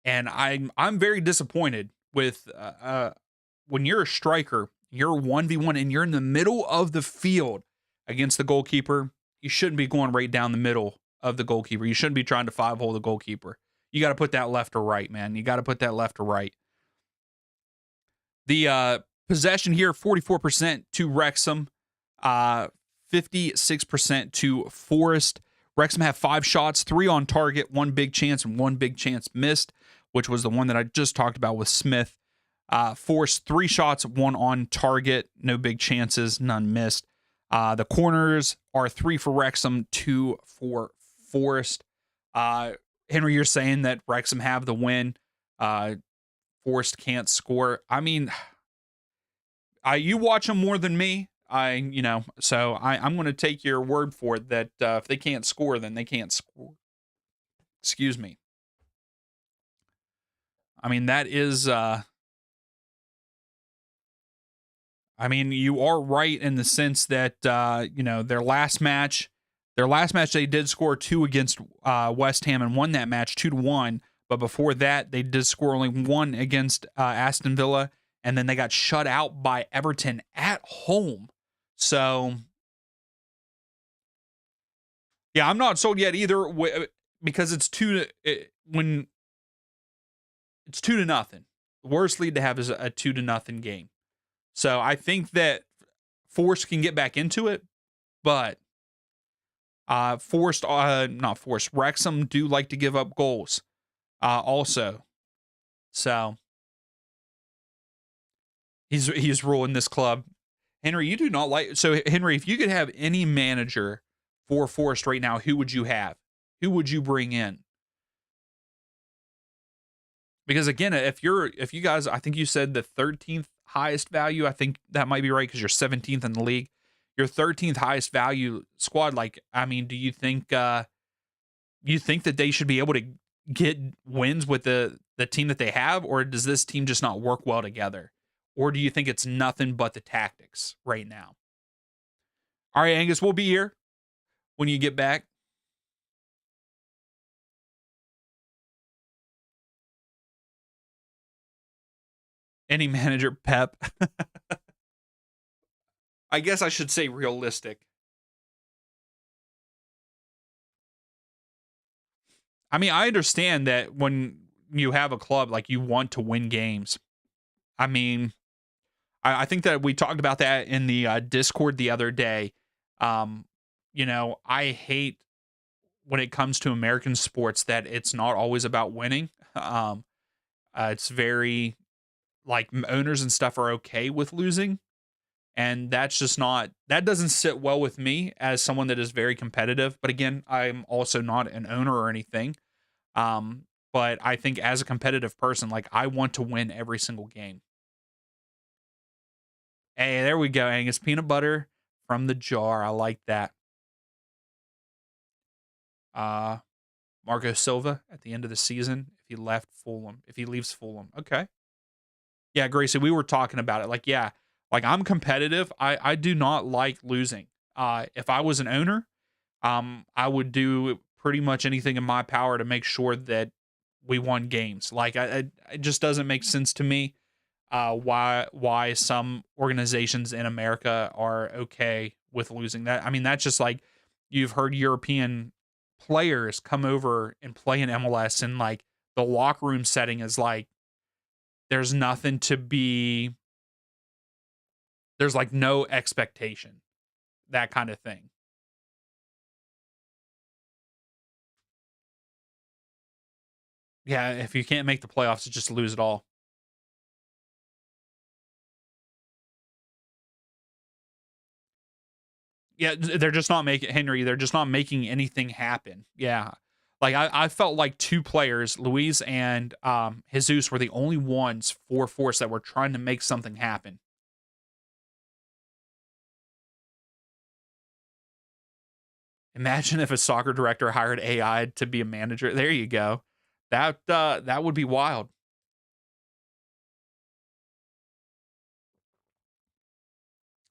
Speaker 1: and I'm very disappointed with when you're a striker, you're 1v1 and you're in the middle of the field against the goalkeeper. You shouldn't be going right down the middle of the goalkeeper. You shouldn't be trying to 5-hole the goalkeeper. You got to put that left or right, man. You got to put that left or right. The possession here, 44% to Wrexham, 56% to Forest. Wrexham have 5 shots, 3 on target, 1 big chance, and 1 big chance missed, which was the one that I just talked about with Smith. Forest, 3 shots, 1 on target, no big chances, none missed. The corners are 3 for Wrexham, 2 for Forest. Henry, you're saying that Wrexham have the win. Forest can't score. I mean, you watch them more than me. So I'm going to take your word for it that if they can't score, then they can't score. Excuse me. I mean, that is. I mean, you are right in the sense that their last match they did score 2 against West Ham and won that match 2-1. But before that, they did score only 1 against Aston Villa, and then they got shut out by Everton at home. So Yeah, I'm not sold yet either because when it's 2-0. The worst lead to have is a 2-0 game. So I think that Force can get back into it, but not Forced. Wrexham do like to give up goals, also. So he's ruling this club. Henry, you do not like. So Henry, if you could have any manager for Forest right now, who would you have? Who would you bring in? Because again, if you guys, I think you said the 13th highest value. I think that might be right because you're 17th in the league. Your 13th highest value squad. Like, I mean, do you think that they should be able to get wins with the team that they have, or does this team just not work well together? Or do you think it's nothing but the tactics right now? All right, Angus, we'll be here when you get back. Any manager, Pep. I guess I should say realistic. I mean, I understand that when you have a club, like you want to win games. I mean, I think that we talked about that in the Discord the other day. Um, I hate when it comes to American sports that it's not always about winning. It's very like owners and stuff are okay with losing, and that's just not that doesn't sit well with me as someone that is very competitive. But again, I'm also not an owner or anything. Um, but I think as a competitive person, like I want to win every single game. Hey, there we go, Angus. Peanut butter from the jar. I like that. Uh Marco Silva at the end of the season if he left Fulham, if he leaves Fulham. Okay. Yeah, Gracie, we were talking about it. Like, yeah, like I'm competitive. I do not like losing. If I was an owner, I would do pretty much anything in my power to make sure that we won games. Like, it just doesn't make sense to me. Why some organizations in America are okay with losing that. I mean, that's just like you've heard European players come over and play in MLS, and like the locker room setting is like there's nothing to be there's like no expectation, that kind of thing. Yeah, if you can't make the playoffs, just lose it all. Yeah, they're just not making Henry. They're just not making anything happen. Yeah, like I felt like two players, Luis and Jesus, were the only ones for Force that were trying to make something happen. Imagine if a soccer director hired AI to be a manager. There you go. That would be wild.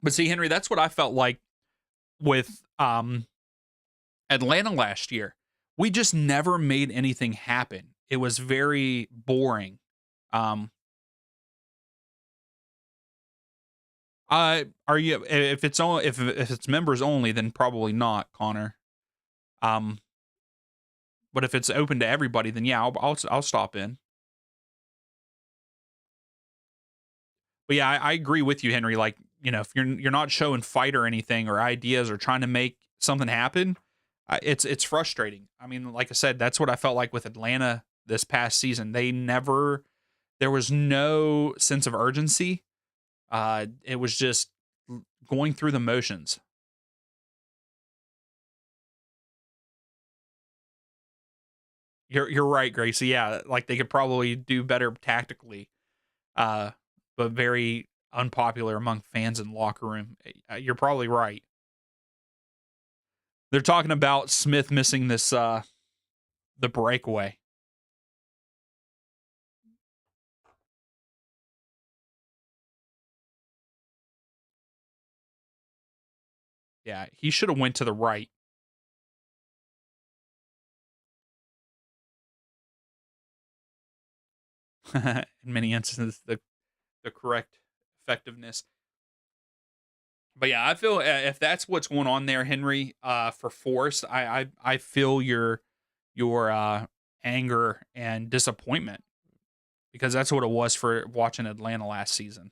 Speaker 1: But see, Henry, that's what I felt like with Atlanta last year. We just never made anything happen. It was very boring. Um, are you if it's members only, then probably not, Connor. Um, but if it's open to everybody, then yeah, I'll stop in. But yeah, I agree with you, Henry. Like if you're not showing fight or anything or ideas or trying to make something happen, it's frustrating. I mean, like I said, that's what I felt like with Atlanta this past season. There was no sense of urgency. It was just going through the motions. You're right, Gracie. Yeah, like they could probably do better tactically, uh, but very unpopular among fans in locker room. You're probably right. They're talking about Smith missing this the breakaway. Yeah, he should have went to the right. In many instances, the correct effectiveness. But yeah, I feel if that's what's going on there, Henry, for Forest, I feel your anger and disappointment because that's what it was for watching Atlanta last season.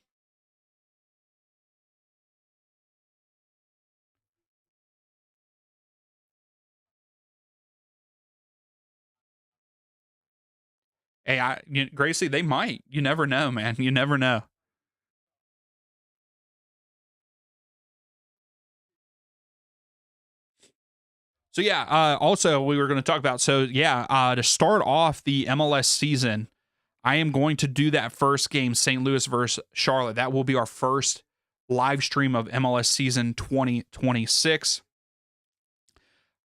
Speaker 1: Hey, Gracie, they might. You never know, man. You never know. So yeah, also we were going to talk about to start off the MLS season, I am going to do that first game, St. Louis versus Charlotte. That will be our first live stream of MLS season 2026.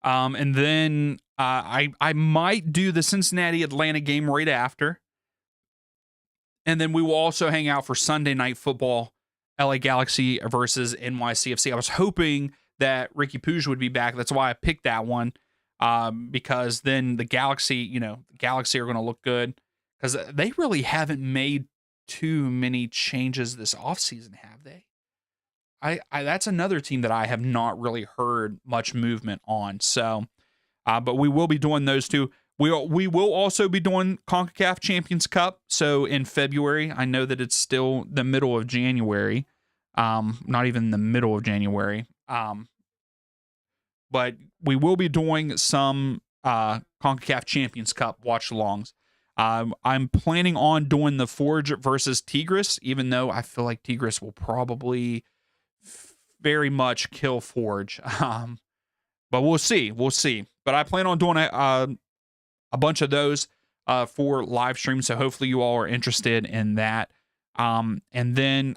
Speaker 1: And then I might do the Cincinnati Atlanta game right after. And then we will also hang out for Sunday night football, LA Galaxy versus NYCFC. I was hoping that Ricky Puig would be back. That's why I picked that one. Because then the Galaxy are going to look good because they really haven't made too many changes this offseason, have they? I that's another team that I have not really heard much movement on. So, but we will be doing those two. We will also be doing CONCACAF Champions Cup. So in February, I know that it's still the middle of January, not even the middle of January. But we will be doing some CONCACAF Champions Cup watch-alongs. I'm planning on doing the Forge versus Tigres, even though I feel like Tigres will probably very much kill Forge. But we'll see. We'll see. But I plan on doing a bunch of those for live streams, so hopefully you all are interested in that. And then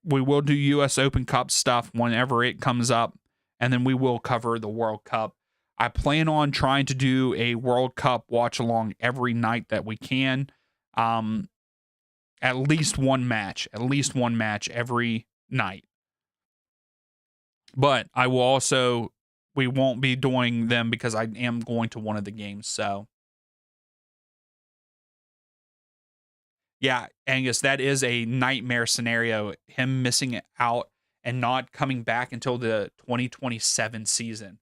Speaker 1: we will do U.S. Open Cup stuff whenever it comes up, and then we will cover the World Cup. I plan on trying to do a World Cup watch-along every night that we can. At least one match every night. But we won't be doing them because I am going to one of the games. So, yeah, Angus, that is a nightmare scenario. Him missing out and not coming back until the 2027 season,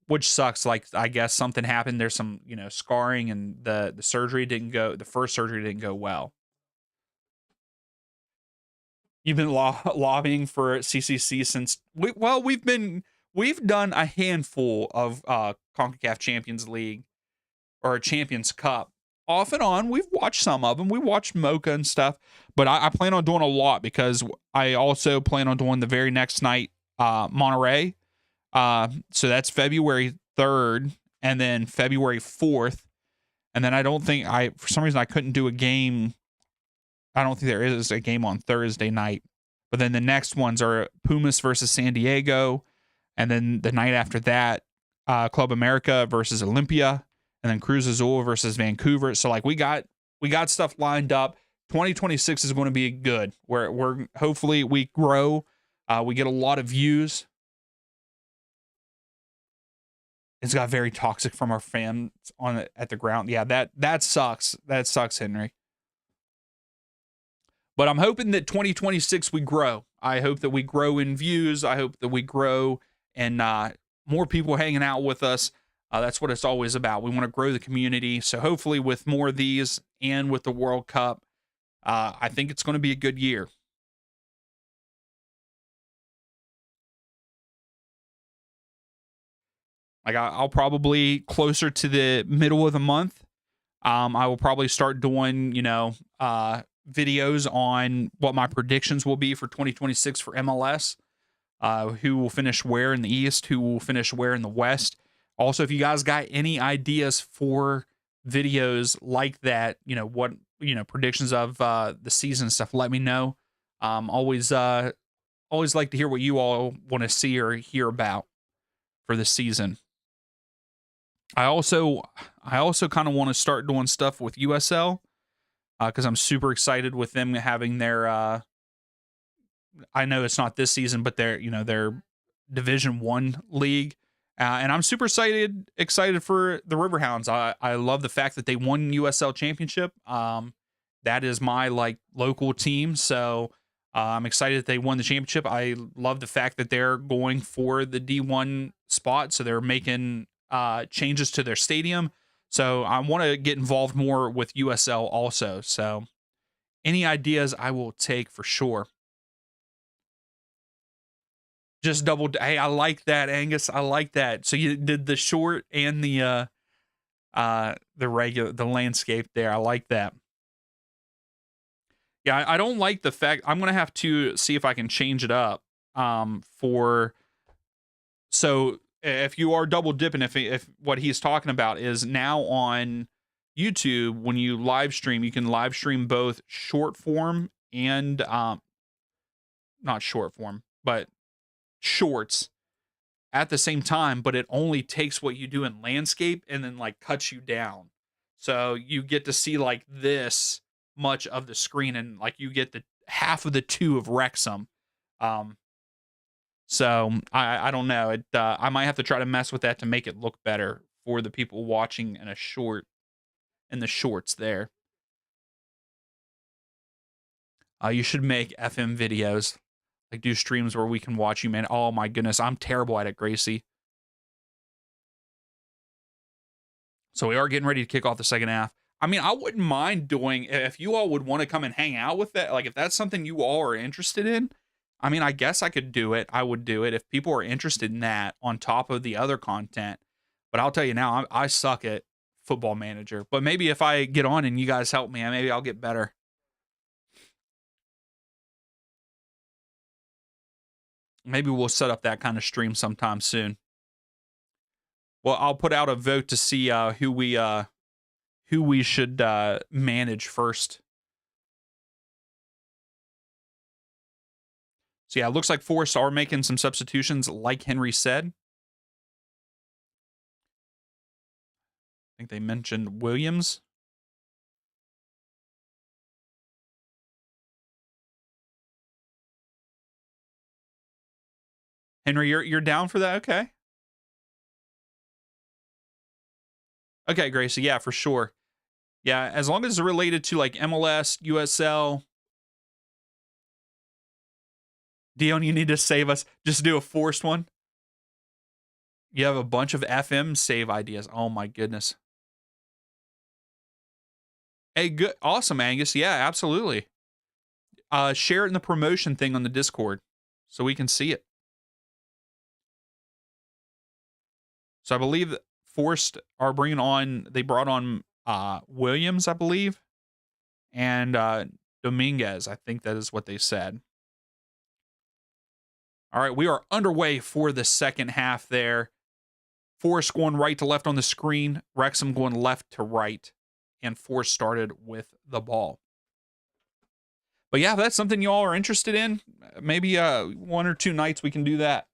Speaker 1: which sucks. Like, I guess something happened. There's some, scarring, and the surgery didn't go. The first surgery didn't go well. You've been lobbying for CCC since we've done a handful of CONCACAF Champions League or Champions Cup off and on. We've watched some of them. We watched Mocha and stuff, but I plan on doing a lot because I also plan on doing the very next night Monterey. So that's February 3rd and then February 4th. And then for some reason I couldn't do a game. I don't think there is a game on Thursday night. But then the next ones are Pumas versus San Diego. And then the night after that, Club America versus Olympia. And then Cruz Azul versus Vancouver. So like we got stuff lined up. 2026 is going to be good. We're hopefully we grow. We get a lot of views. It's got very toxic from our fans at the ground. Yeah, that sucks. That sucks, Henry. But I'm hoping that 2026 we grow. I hope that we grow in views. I hope that we grow and more people hanging out with us. That's what it's always about. We want to grow the community. So hopefully with more of these and with the World Cup, I think it's going to be a good year. Like I'll probably closer to the middle of the month. I will probably start doing, videos on what my predictions will be for 2026 for MLS. Who will finish where in the East, who will finish where in the West. Also, if you guys got any ideas for videos like that, predictions of the season and stuff, let me know. Always like to hear what you all want to see or hear about for the season. I also kind of want to start doing stuff with USL because I'm super excited with them having their. I know it's not this season, but their Division 1 league, and I'm super excited for the Riverhounds. I love the fact that they won USL championship. That is my local team, so I'm excited that they won the championship. I love the fact that they're going for the D1 spot, so they're making changes to their stadium. So I want to get involved more with USL also. So any ideas I will take for sure. Just double. Hey, I like that, Angus. I like that. So you did the short and the landscape there. I like that. Yeah, I don't like the fact I'm gonna have to see if I can change it up. For so if you are double dipping, if what he's talking about is now on YouTube, when you live stream, you can live stream both short form and not short form, but shorts at the same time, but it only takes what you do in landscape and then like cuts you down. So you get to see like this much of the screen and like you get the half of the two of Wrexham. Um, so I don't know. I might have to try to mess with that to make it look better for the people watching in a short in the shorts there. You should make FM videos, like do streams where we can watch you, man. Oh my goodness, I'm terrible at it, Gracie. So we are getting ready to kick off the second half. I mean, I wouldn't mind doing if you all would want to come and hang out with that. Like if that's something you all are interested in, I mean, I guess I could do it. I would do it if people are interested in that on top of the other content. But I'll tell you now, I suck at Football Manager. But maybe if I get on and you guys help me, maybe I'll get better. Maybe we'll set up that kind of stream sometime soon. Well, I'll put out a vote to see who we should manage first. So yeah, it looks like Forest are making some substitutions, like Henry said. I think they mentioned Williams. Henry, you're down for that? Okay. Okay, Gracie. Yeah, for sure. Yeah, as long as it's related to like MLS, USL. Dion, you need to save us. Just do a forced one. You have a bunch of FM save ideas. Oh my goodness. Hey, good, awesome, Angus. Yeah, absolutely. Share it in the promotion thing on the Discord so we can see it. So I believe that Forced are bringing on. They brought on Williams, I believe, and Dominguez. I think that is what they said. All right, we are underway for the second half there. Forrest going right to left on the screen, Wrexham going left to right, and Forrest started with the ball. But yeah, if that's something y'all are interested in, maybe one or two nights we can do that.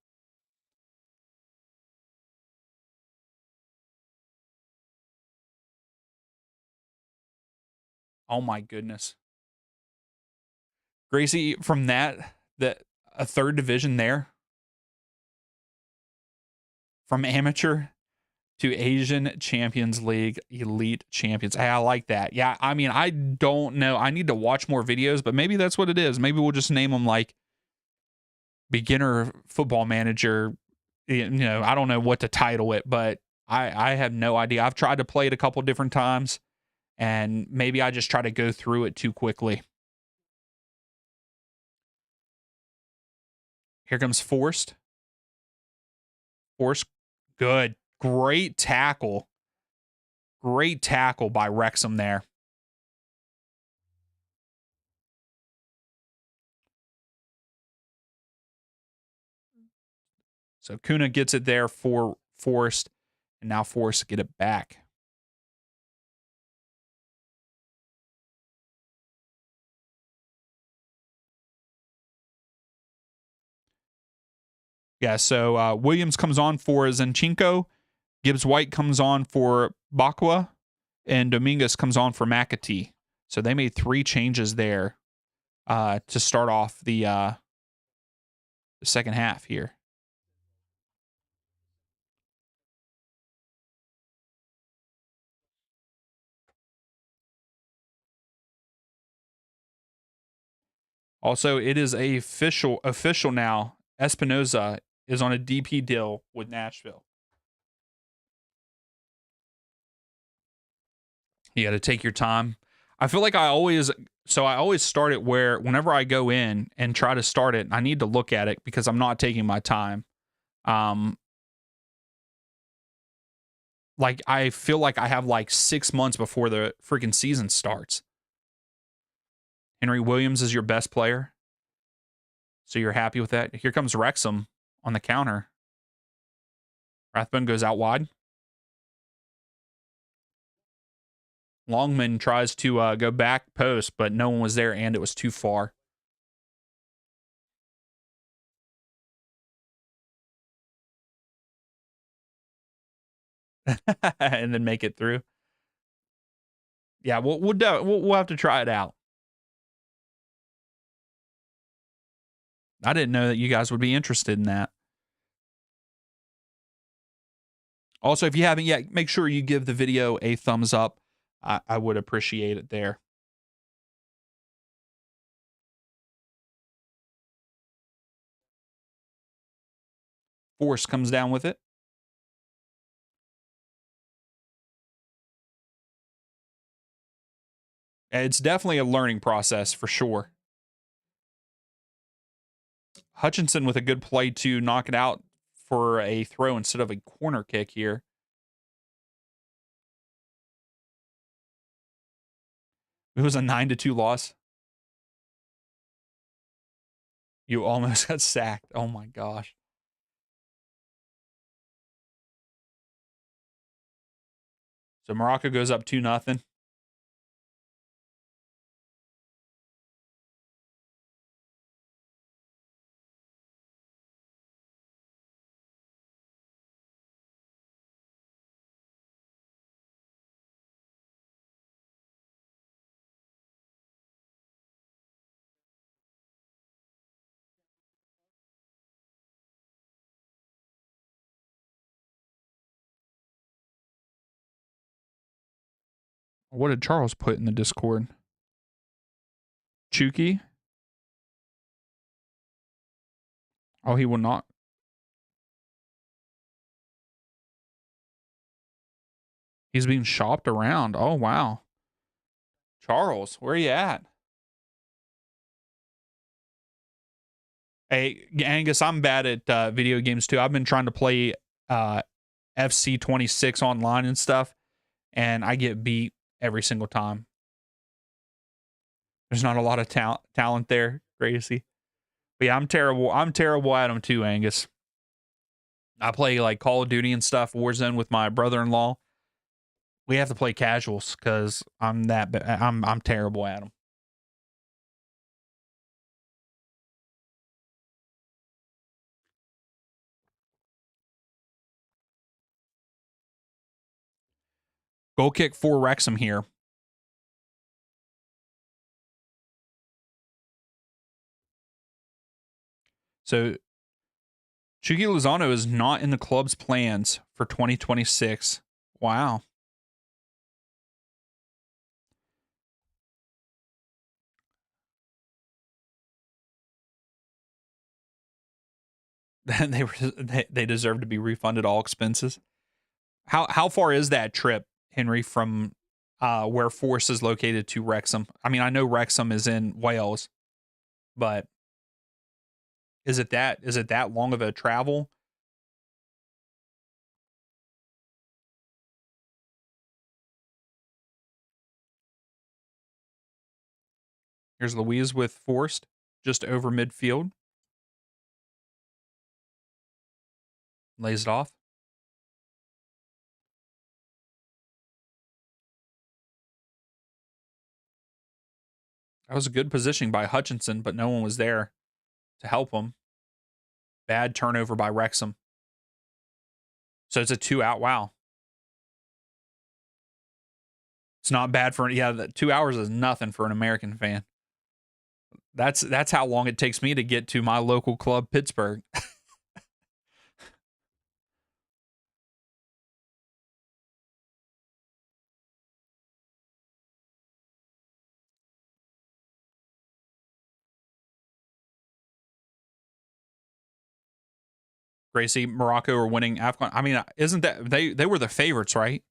Speaker 1: Oh my goodness. Gracie, from that a third division there, from amateur to Asian Champions League Elite Champions. Hey, I like that. Yeah, I mean, I don't know. I need to watch more videos, but maybe that's what it is. Maybe we'll just name them like beginner football manager. You know, I don't know what to title it, but I have no idea. I've tried to play it a couple different times, and maybe I just try to go through it too quickly. Here comes Forced. Forced, good. Great tackle. Great tackle by Wrexham there. So Kuna gets it there for Forrest, and now Forrest get it back. Yeah, so Williams comes on for Zinchenko, Gibbs White comes on for Bakwa, and Dominguez comes on for McAtee. So they made 3 changes there to start off the second half here. Also, it is a official now. Espinoza is on a DP deal with Nashville. You got to take your time. I feel like I always start it where whenever I go in and try to start it, I need to look at it because I'm not taking my time. Um, like I feel like I have like 6 months before the freaking season starts. Henry Williams is your best player. So you're happy with that? Here comes Wrexham on the counter. Rathbone goes out wide. Longman tries to go back post, but no one was there and it was too far. And then make it through. Yeah, we'll have to try it out. I didn't know that you guys would be interested in that. Also, if you haven't yet, make sure you give the video a thumbs up. I would appreciate it there. Force comes down with it. It's definitely a learning process for sure. Hutchinson with a good play to knock it out for a throw instead of a corner kick here. It was a 9-2 loss. You almost got sacked. Oh my gosh. So Morocco goes up 2-0. What did Charles put in the Discord? Chuki? Oh, he will not. He's being shopped around. Oh, wow. Charles, where are you at? Hey, Angus, I'm bad at video games too. I've been trying to play FC 26 online and stuff, and I get beat every single time. There's not a lot of talent there, Gracie. But yeah, I'm terrible. I'm terrible at them too, Angus. I play like Call of Duty and stuff, Warzone with my brother-in-law. We have to play casuals because I'm terrible at them. Goal kick for Wrexham here. So Chucky Lozano is not in the club's plans for 2026. Wow. They deserve to be refunded all expenses. How far is that trip, Henry, from where Force is located to Wrexham? I mean, I know Wrexham is in Wales, but is it that long of a travel? Here's Louise with Forced, just over midfield. Lays it off. That was a good positioning by Hutchinson, but no one was there to help him. Bad turnover by Wrexham. So it's a 2 out. Wow. It's not bad for, the 2 hours is nothing for an American fan. That's how long it takes me to get to my local club, Pittsburgh. Gracie, Morocco are winning AFCON. I mean, isn't that they were the favorites, right?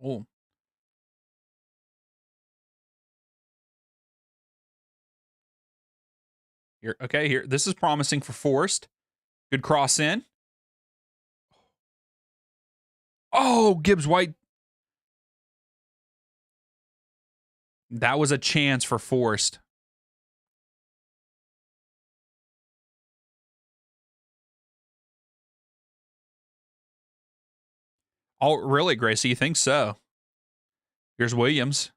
Speaker 1: Oh, here. Okay, here. This is promising for Forrest. Good cross in. Oh, Gibbs White. That was a chance for Forrest. Oh, really, Gracie? You think so? Here's Williams.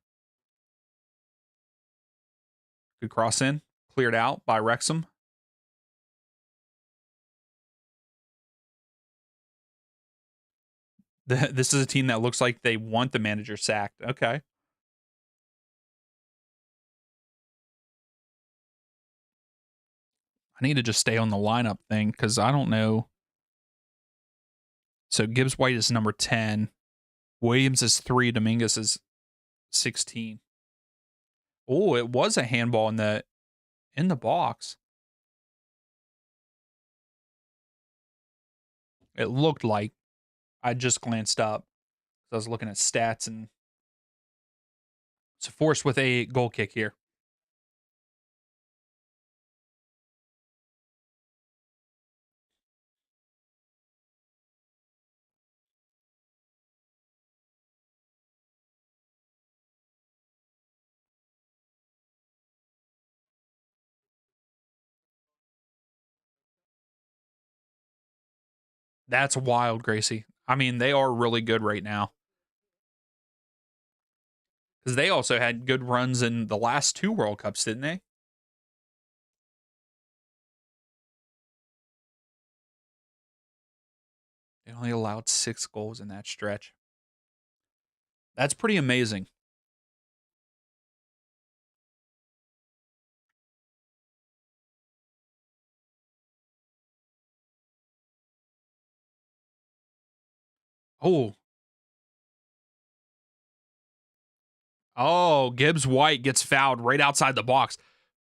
Speaker 1: Good cross in. Cleared out by Wrexham. This is a team that looks like they want the manager sacked. Okay. I need to just stay on the lineup thing because I don't know. So Gibbs White is number 10. Williams is 3. Dominguez is 16. Oh, it was a handball in the box. It looked like. I just glanced up. I was looking at stats and it's Forrest with a goal kick here. That's wild, Gracie. I mean, they are really good right now. Because they also had good runs in the last 2 World Cups, didn't they? They only allowed 6 goals in that stretch. That's pretty amazing. Oh. Oh, Gibbs White gets fouled right outside the box.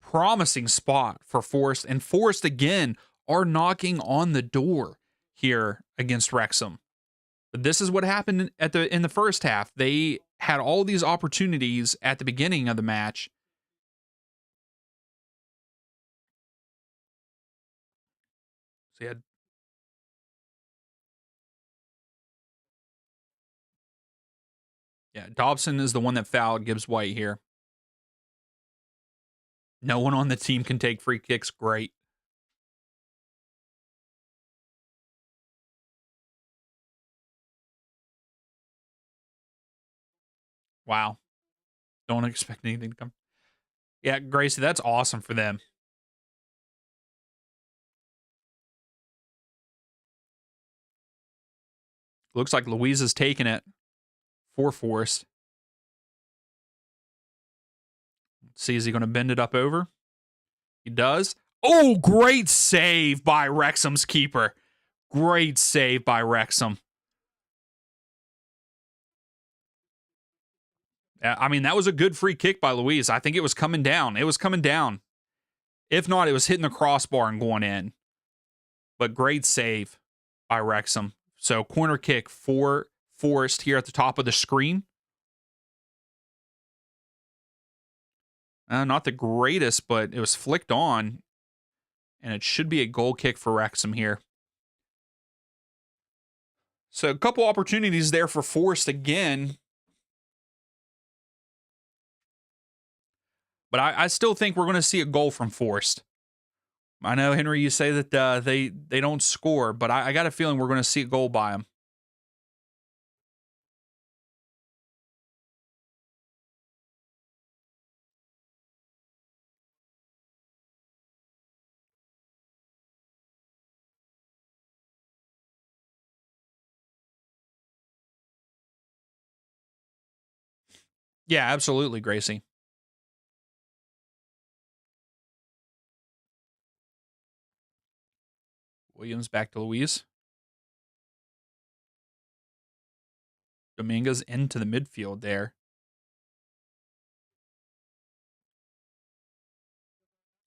Speaker 1: Promising spot for Forrest. And Forrest again are knocking on the door here against Wrexham. But this is what happened in the first half. They had all these opportunities at the beginning of the match. So you had Dobson is the one that fouled Gibbs White here. No one on the team can take free kicks. Great. Wow. Don't expect anything to come. Yeah, Gracie, that's awesome for them. Looks like Louise is taking it for Forrest. See, is he going to bend it up over? He does. Oh, great save by Wrexham's keeper. Great save by Wrexham. I mean, that was a good free kick by Louise. I think it was coming down. It was coming down. If not, it was hitting the crossbar and going in. But great save by Wrexham. So corner kick for Forrest here at the top of the screen. Not the greatest, but it was flicked on. And it should be a goal kick for Wrexham here. So a couple opportunities there for Forrest again. But I still think we're going to see a goal from Forrest. I know, Henry, you say that they don't score, but I got a feeling we're going to see a goal by him. Yeah, absolutely, Gracie. Williams back to Louise. Dominguez into the midfield there.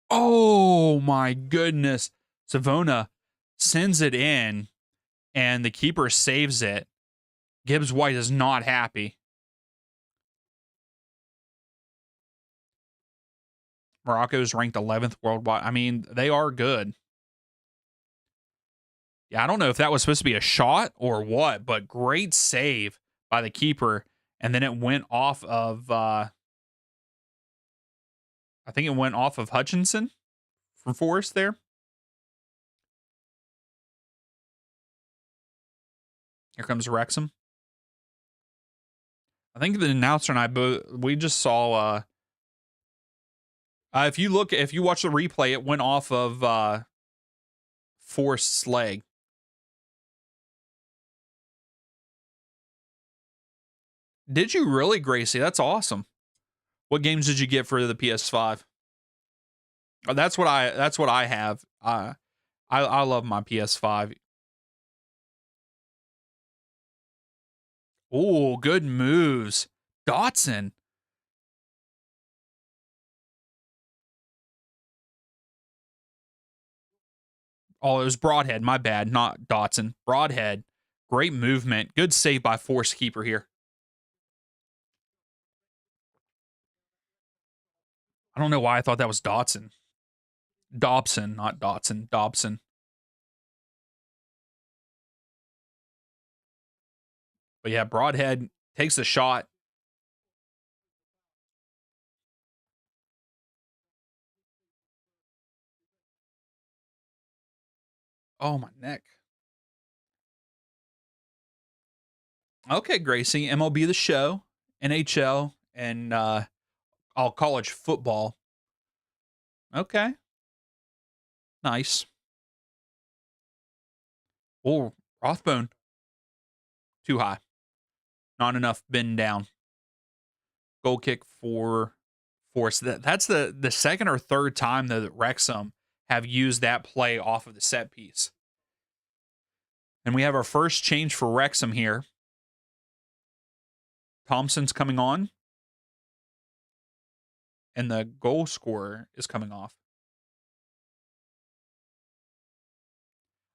Speaker 1: Oh my goodness. Savona sends it in and the keeper saves it. Gibbs White is not happy. Morocco's ranked 11th worldwide. I mean, they are good. Yeah, I don't know if that was supposed to be a shot or what, but great save by the keeper. And then it went off of, I think it went off of Hutchinson from Forest there. Here comes Wrexham. I think the announcer and I we just saw, if you watch the replay, it went off of Forest's leg. Did you really, Gracie? That's awesome. What games did you get for the PS5? Oh, that's what I have. I love my PS5. Oh, good moves. Dotson. Oh, it was Broadhead. My bad. Not Dotson. Broadhead. Great movement. Good save by Force Keeper here. I don't know why I thought that was Dotson. Dobson, not Dotson. Dobson. But yeah, Broadhead takes the shot. Oh, my neck. Okay, Gracie. MLB The Show, NHL, and all college football. Okay. Nice. Oh, Rothbone. Too high. Not enough bend down. Goal kick for Force. That's the second or third time that Wrexham have used that play off of the set piece. And we have our first change for Wrexham here. Thompson's coming on. And the goal scorer is coming off.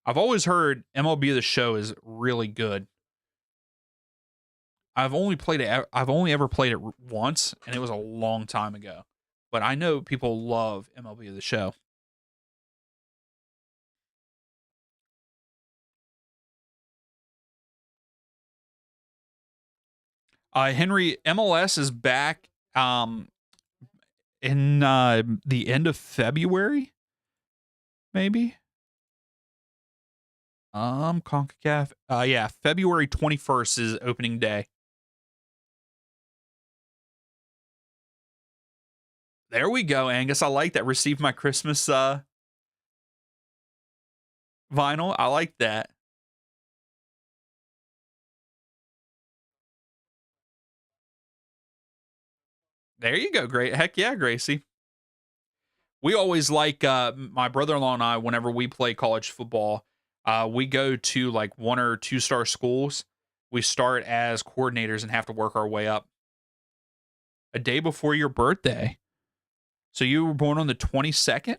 Speaker 1: I've always heard MLB The Show is really good. I've only ever played it once, and it was a long time ago. But I know people love MLB The Show. Henry, MLS is back in the end of February, maybe. CONCACAF. Yeah, February 21st is opening day. There we go, Angus. I like that. Received my Christmas vinyl. I like that. There you go, great. Heck yeah, Gracie. We always like my brother-in-law and I, whenever we play college football, we go to like 1 or 2 star schools. We start as coordinators and have to work our way up. A day before your birthday. So you were born on the 22nd?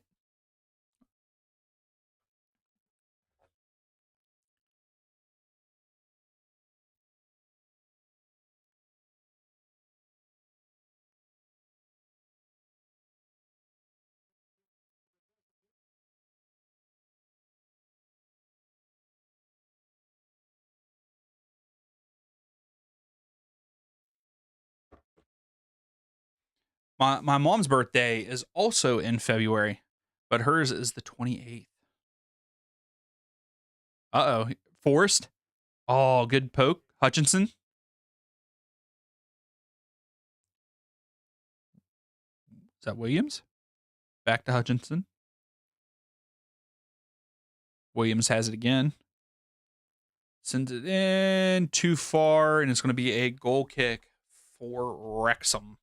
Speaker 1: My mom's birthday is also in February, but hers is the 28th. Uh-oh. Forrest. Oh, good poke. Hutchinson. Is that Williams? Back to Hutchinson. Williams has it again. Sends it in too far, and it's going to be a goal kick for Wrexham.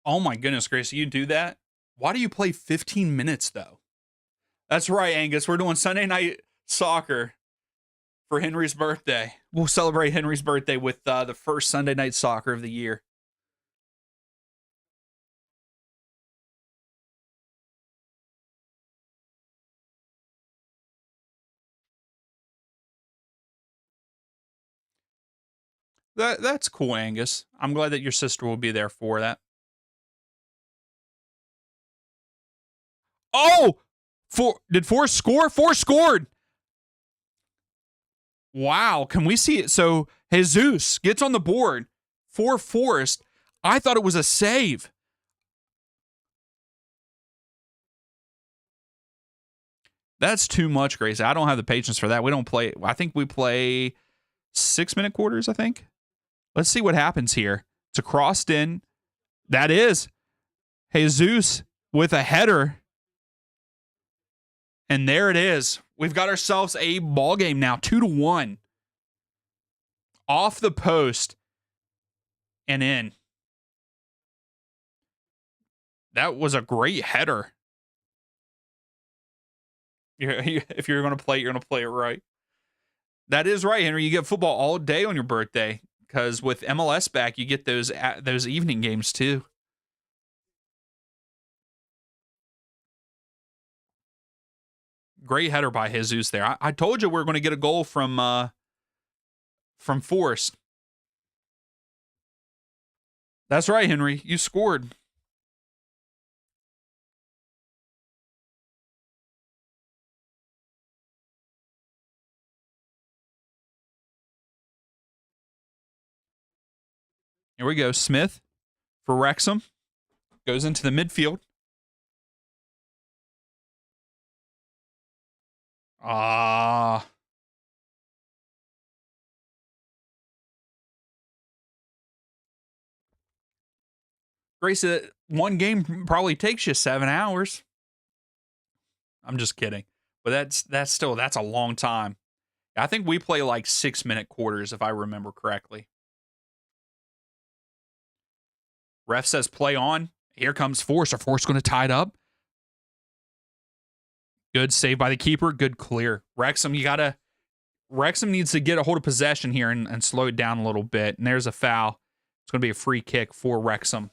Speaker 1: Oh my goodness, Grace, you do that? Why do you play 15 minutes though? That's right, Angus. We're doing Sunday night soccer for Henry's birthday. We'll celebrate Henry's birthday with the first Sunday night soccer of the year. That's cool, Angus. I'm glad that your sister will be there for that. Oh, did Forrest score? Forrest scored. Wow, can we see it? So Jesus gets on the board for Forrest. I thought it was a save. That's too much, Grace. I don't have the patience for that. We don't play. I think we play 6-minute quarters, I think. Let's see what happens here. It's a crossed in. That is Jesus with a header. And there it is. We've got ourselves a ball game now, 2-1. Off the post and in. That was a great header. If you're going to play it, you're going to play it right. That is right, Henry. You get football all day on your birthday because with MLS back, you get those evening games too. Great header by Jesus there. I told you we were going to get a goal from Forrest. That's right, Henry. You scored. Here we go. Smith for Wrexham goes into the midfield. Grace, one game probably takes you 7 hours. I'm just kidding. But that's a long time. I think we play like 6-minute quarters, if I remember correctly. Ref says play on. Here comes Force. Are Force going to tie it up? Good save by the keeper. Good clear. Wrexham needs to get a hold of possession here and slow it down a little bit. And there's a foul. It's going to be a free kick for Wrexham.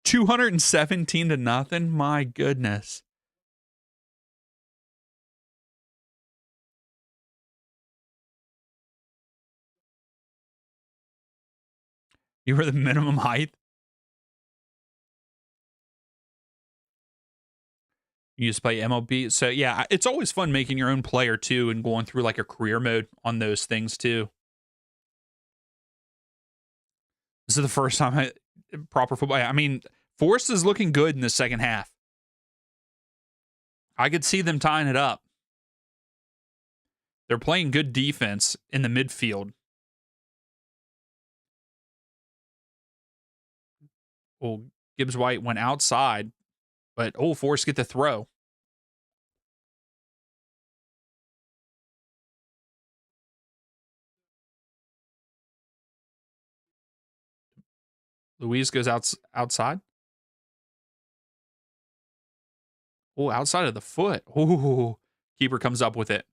Speaker 1: $217-0. My goodness. You were the minimum height. You just play MLB. So yeah, it's always fun making your own player too and going through like a career mode on those things too. This is the first time proper football. I mean, Forrest is looking good in the second half. I could see them tying it up. They're playing good defense in the midfield. Well, Gibbs White went outside, but Forrest get the throw. Louise goes outside. Oh, outside of the foot. Oh, keeper comes up with it.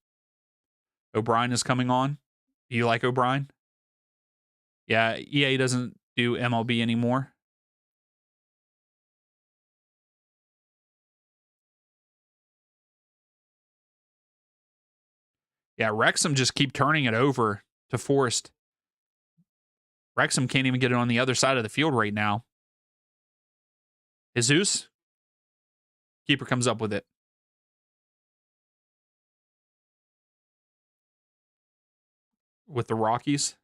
Speaker 1: O'Brien is coming on. Do you like O'Brien? Yeah, EA doesn't do MLB anymore. Yeah, Wrexham just keep turning it over to Forrest. Wrexham can't even get it on the other side of the field right now. Jesus. Keeper comes up with it. With the Rockies.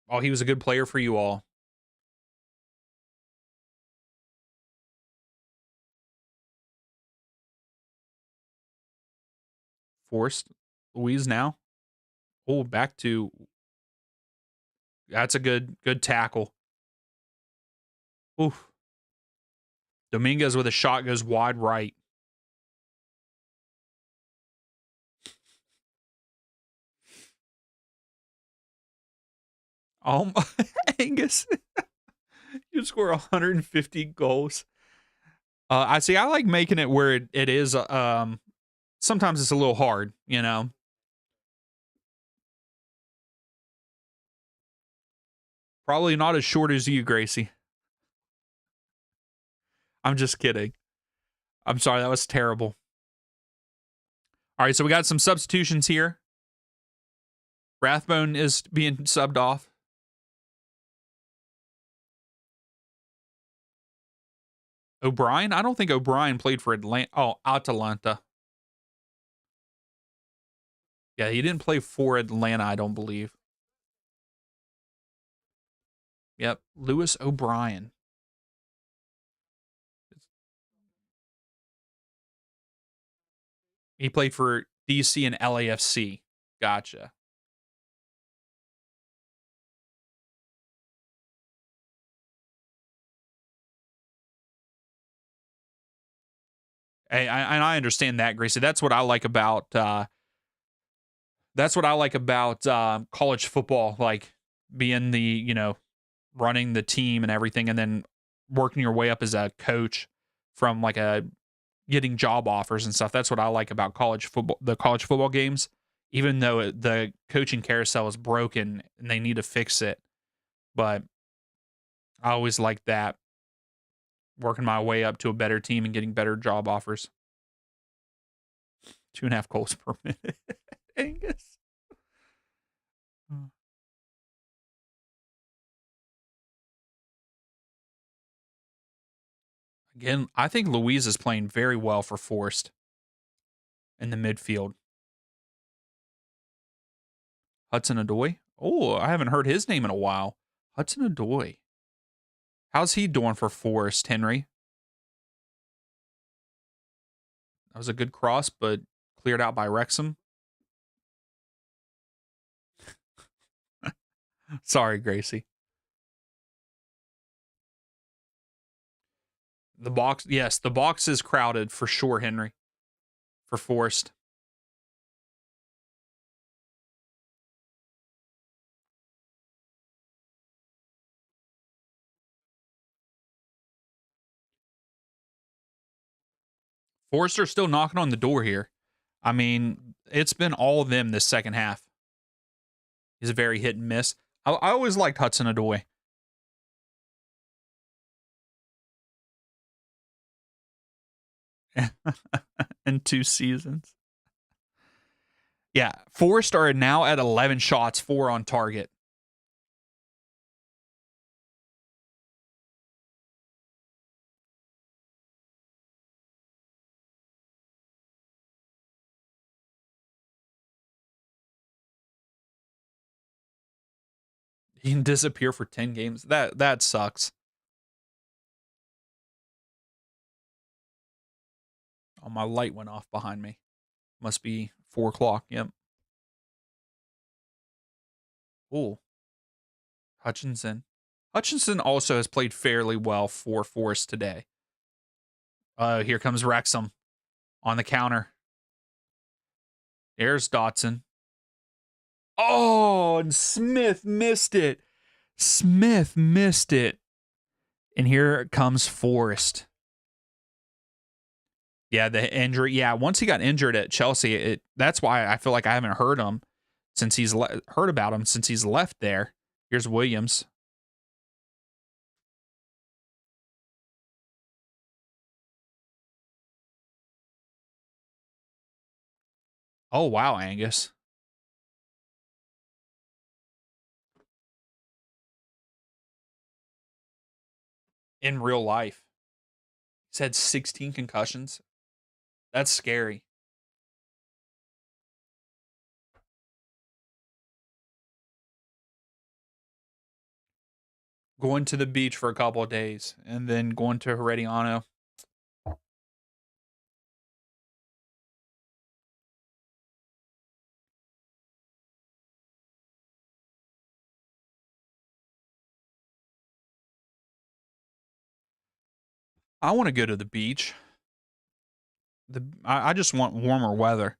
Speaker 1: Oh, he was a good player for you all. Forrest. Louise now. Oh, back to that's a good tackle. Oof. Dominguez with a shot goes wide right. Oh, Angus, you score 150 goals. I see. I like making it where it is. Sometimes it's a little hard, you know. Probably not as short as you, Gracie. I'm just kidding. I'm sorry. That was terrible. All right, so we got some substitutions here. Rathbone is being subbed off. O'Brien? I don't think O'Brien played for Atlanta. Oh, Atalanta. Yeah, he didn't play for Atlanta, I don't believe. Yep, Lewis O'Brien. He played for DC and LAFC. Gotcha. And I understand that, Gracie. That's what I like about college football, like being the, running the team and everything, and then working your way up as a coach from like a getting job offers and stuff. That's what I like about college football, the college football games, even though the coaching carousel is broken and they need to fix it. But I always like that, working my way up to a better team and getting better job offers. 2.5 goals per minute. Angus. Again, I think Louise is playing very well for Forest in the midfield. Hudson Odoi. Oh, I haven't heard his name in a while. Hudson Odoi. How's he doing for Forest, Henry? That was a good cross, but cleared out by Wrexham. Sorry, Gracie. The box, yes, the box is crowded for sure, Henry, for Forest. Forrester's still knocking on the door here. I mean, it's been all of them this second half. He's a very hit and miss. I always liked Hudson Odoi. In 2 seasons. Yeah, Forest are now at 11 shots, 4 on target. He can disappear for 10 games. That sucks. Oh, my light went off behind me. Must be 4 o'clock. Yep. Ooh. Hutchinson. Hutchinson also has played fairly well for Forest today. Here comes Wrexham on the counter. There's Dotson. Oh, and Smith missed it. Smith missed it. And here comes Forest. Yeah, the injury. Yeah, once he got injured at Chelsea, that's why I feel like I haven't heard him since heard about him since he's left there. Here's Williams. Oh wow, Angus. In real life, he's had 16 concussions. That's scary. Going to the beach for a couple of days and then going to Herediano. I want to go to the beach. I just want warmer weather.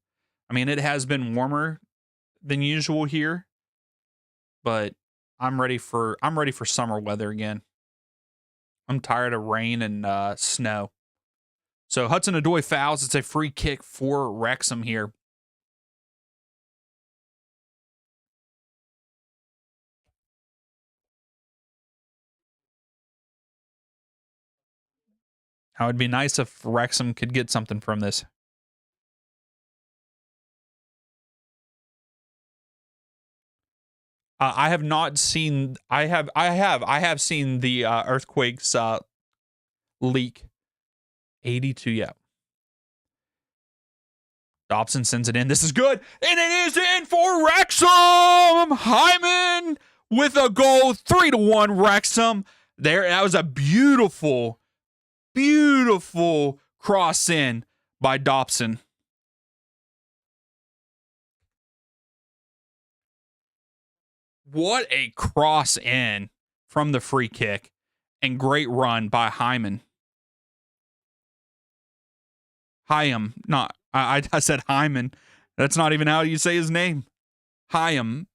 Speaker 1: I mean, it has been warmer than usual here, but I'm ready for summer weather again. I'm tired of rain and snow. So Hudson-Odoi fouls. It's a free kick for Wrexham here. Now it'd be nice if Wrexham could get something from this. I have not seen. I have seen the earthquakes leak. 82. Yeah. Dobson sends it in. This is good, and it is in for Wrexham. Hyman with a goal. 3-1 Wrexham. There, that was a beautiful, beautiful cross in by Dobson. What a cross in from the free kick, and great run by Hyman. Hyam, not I said Hyman. That's not even how you say his name. Hyam.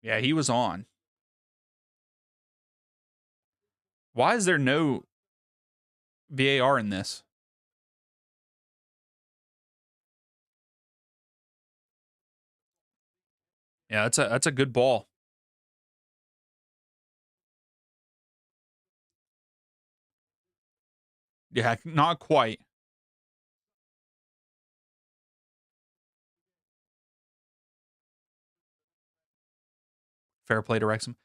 Speaker 1: Yeah, he was on. Why is there no VAR in this? Yeah, that's a good ball. Yeah, not quite. Fair play to Wrexham.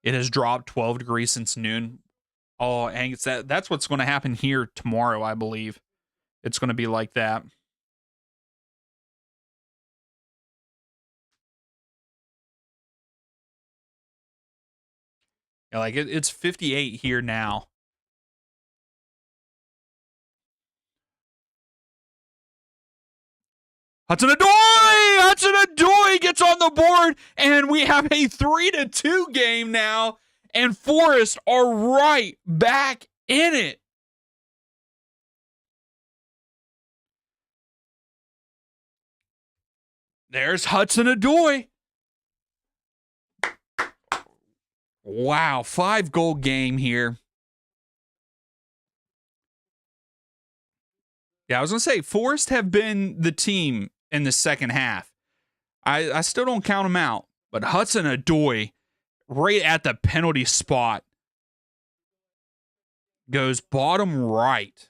Speaker 1: It has dropped 12 degrees since noon. Oh, Angus, that's what's going to happen here tomorrow, I believe. It's going to be like that. Yeah, like it's 58 here now. Hudson-Odoi gets on the board, and we have a 3-2 game now, and Forest are right back in it. There's Hudson-Odoi. Wow, 5-goal game here. Yeah, I was going to say, Forest have been the team in the second half. I still don't count them out, but Hudson-Odoi, right at the penalty spot, goes bottom right.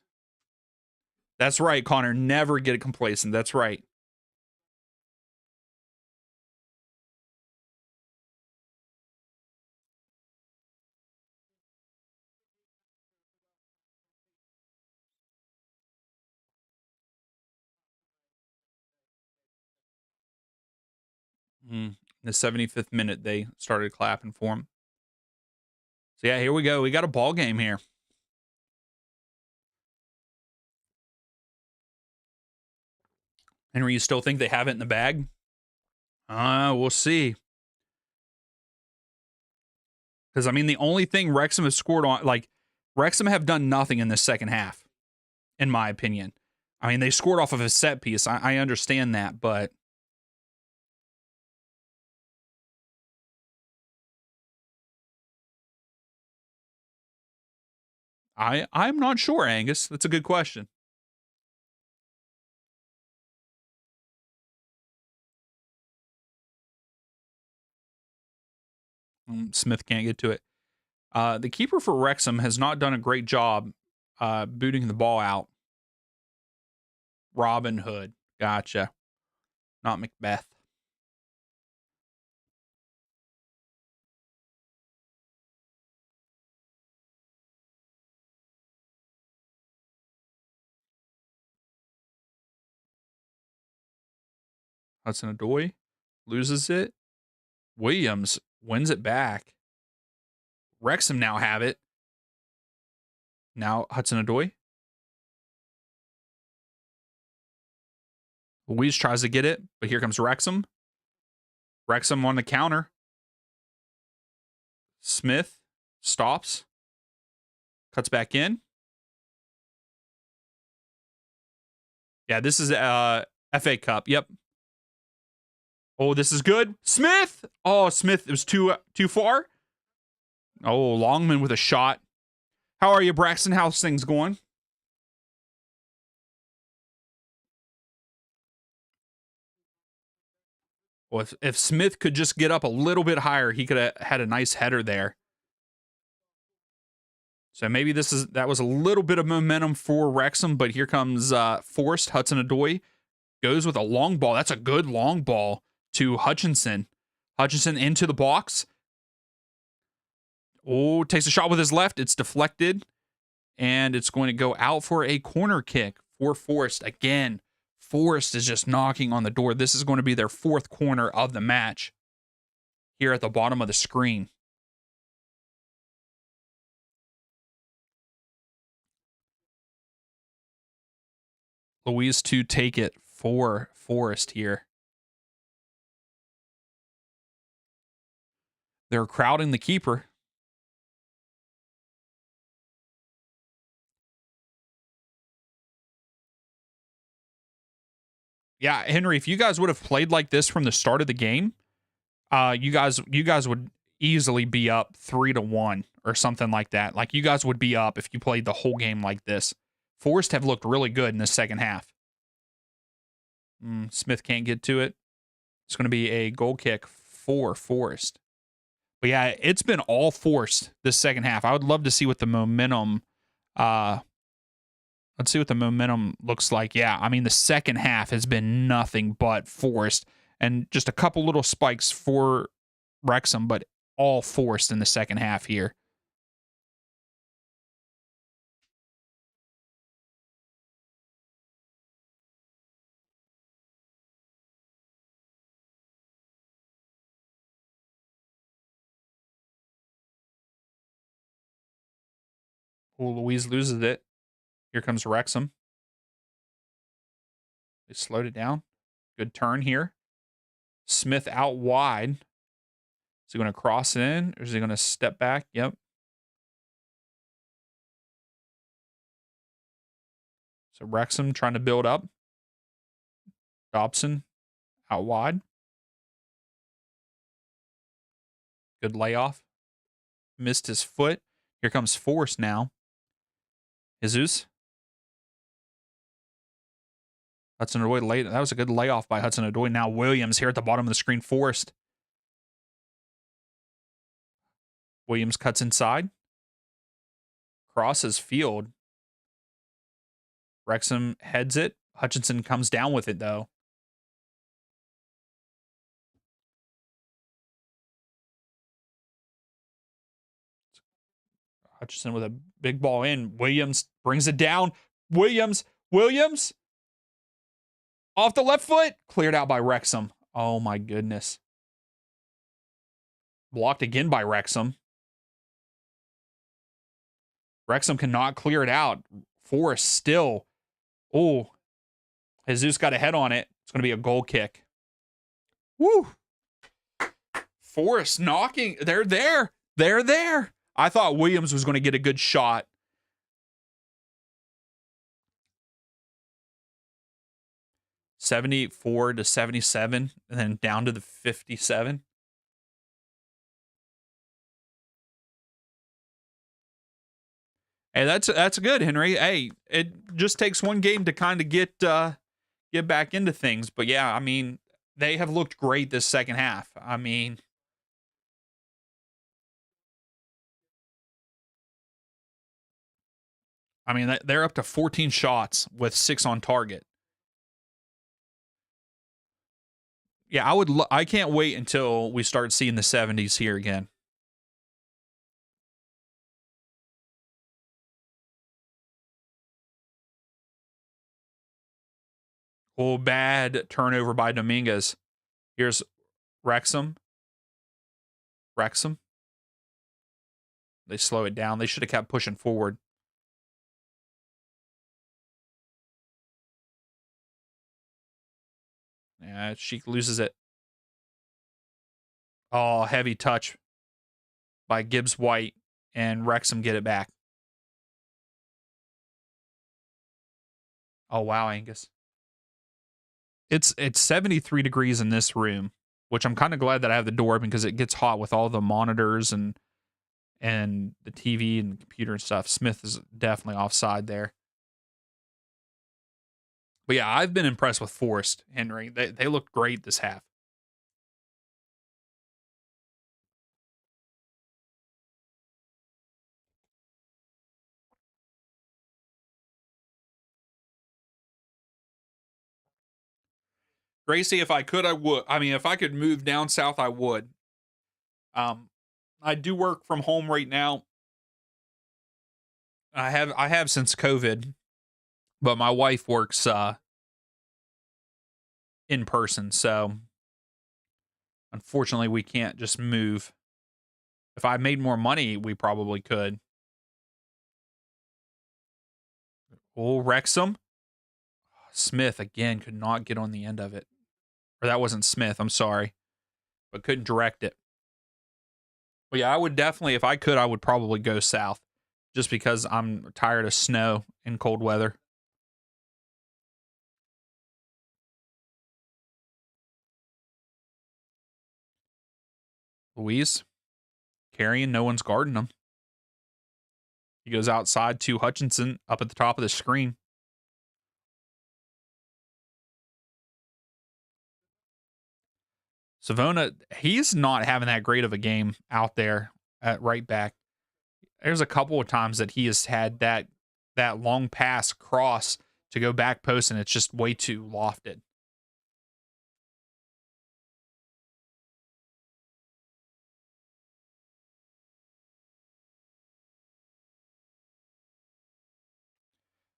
Speaker 1: That's right, Connor. Never get complacent. That's right. The 75th minute, they started clapping for him. So, yeah, here we go. We got a ball game here. Henry, you still think they have it in the bag? We'll see. Because, I mean, the only thing Wrexham has scored on, like, Wrexham have done nothing in the second half, in my opinion. I mean, they scored off of a set piece. I understand that, but I'm not sure, Angus. That's a good question. Smith can't get to it. The keeper for Wrexham has not done a great job booting the ball out. Robin Hood. Gotcha. Not Macbeth. Hudson-Odoi loses it. Williams wins it back. Wrexham now have it. Now Hudson-Odoi. Louise tries to get it, but here comes Wrexham. Wrexham on the counter. Smith stops. Cuts back in. Yeah, this is FA Cup. Yep. Oh, this is good. Smith. Oh, Smith. It was too far. Oh, Longman with a shot. How are you, Braxton? How's things going? Well, if Smith could just get up a little bit higher, he could have had a nice header there. So maybe that was a little bit of momentum for Wrexham, but here comes Forrest. Hudson-Odoi goes with a long ball. That's a good long ball to Hutchinson. Hutchinson into the box. Oh, takes a shot with his left. It's deflected, and it's going to go out for a corner kick for Forrest. Again, Forrest is just knocking on the door. This is going to be their fourth corner of the match here at the bottom of the screen. Louise to take it for Forrest here. They're crowding the keeper. Yeah, Henry, if you guys would have played like this from the start of the game, you guys would easily be up 3-1 or something like that. Like you guys would be up if you played the whole game like this. Forrest have looked really good in the second half. Smith can't get to it. It's going to be a goal kick for Forrest. But yeah, it's been all Forrest this second half. I would love to see what the momentum let's see what the momentum looks like. Yeah, I mean, the second half has been nothing but Forrest and just a couple little spikes for Wrexham, but all Forrest in the second half here. Oh, Louise loses it. Here comes Wrexham. They slowed it down. Good turn here. Smith out wide. Is he going to cross in or is he going to step back? Yep. So Wrexham trying to build up. Dobson out wide. Good layoff. Missed his foot. Here comes Forrest now. Jesus. Hudson-Odoi late. That was a good layoff by Hudson-Odoi. Now Williams here at the bottom of the screen. Forrest. Williams cuts inside. Crosses field. Wrexham heads it. Hutchinson comes down with it, though. Hutchinson with a big ball in. Williams brings it down. Williams off the left foot. Cleared out by Wrexham. Oh, my goodness. Blocked again by Wrexham. Wrexham cannot clear it out. Forrest still. Oh, Jesus got a head on it. It's going to be a goal kick. Woo. Forrest knocking. They're there. They're there. I thought Williams was going to get a good shot. $74 to $77, and then down to the 57. Hey, that's good, Henry. Hey, it just takes one game to kind of get back into things. But yeah, I mean, they have looked great this second half. I mean, they're up to 14 shots with 6 on target. Yeah, I can't wait until we start seeing the 70s here again. Oh, bad turnover by Dominguez. Here's Wrexham. They slow it down. They should have kept pushing forward. Yeah, she loses it. Oh, heavy touch by Gibbs White, and Wrexham get it back. Oh wow, Angus. It's 73 degrees in this room, which I'm kind of glad that I have the door open because it gets hot with all the monitors and the TV and the computer and stuff. Smith is definitely offside there. But yeah, I've been impressed with Forest, Henry. They looked great this half. Gracie, if I could, I would. I mean, if I could move down south, I would. Um, I do work from home right now. I have since COVID, but my wife works in person, so unfortunately we can't just move. If I made more money, we probably could. Oh, Wrexham. Smith again could not get on the end of it. Or that wasn't Smith, I'm sorry, but couldn't direct it. But yeah, I would definitely, if I could, I would probably go south just because I'm tired of snow and cold weather. Louise carrying, no one's guarding him. He goes outside to Hutchinson up at the top of the screen. Savona, he's not having that great of a game out there at right back. There's a couple of times that he has had that long pass cross to go back post, and it's just way too lofted.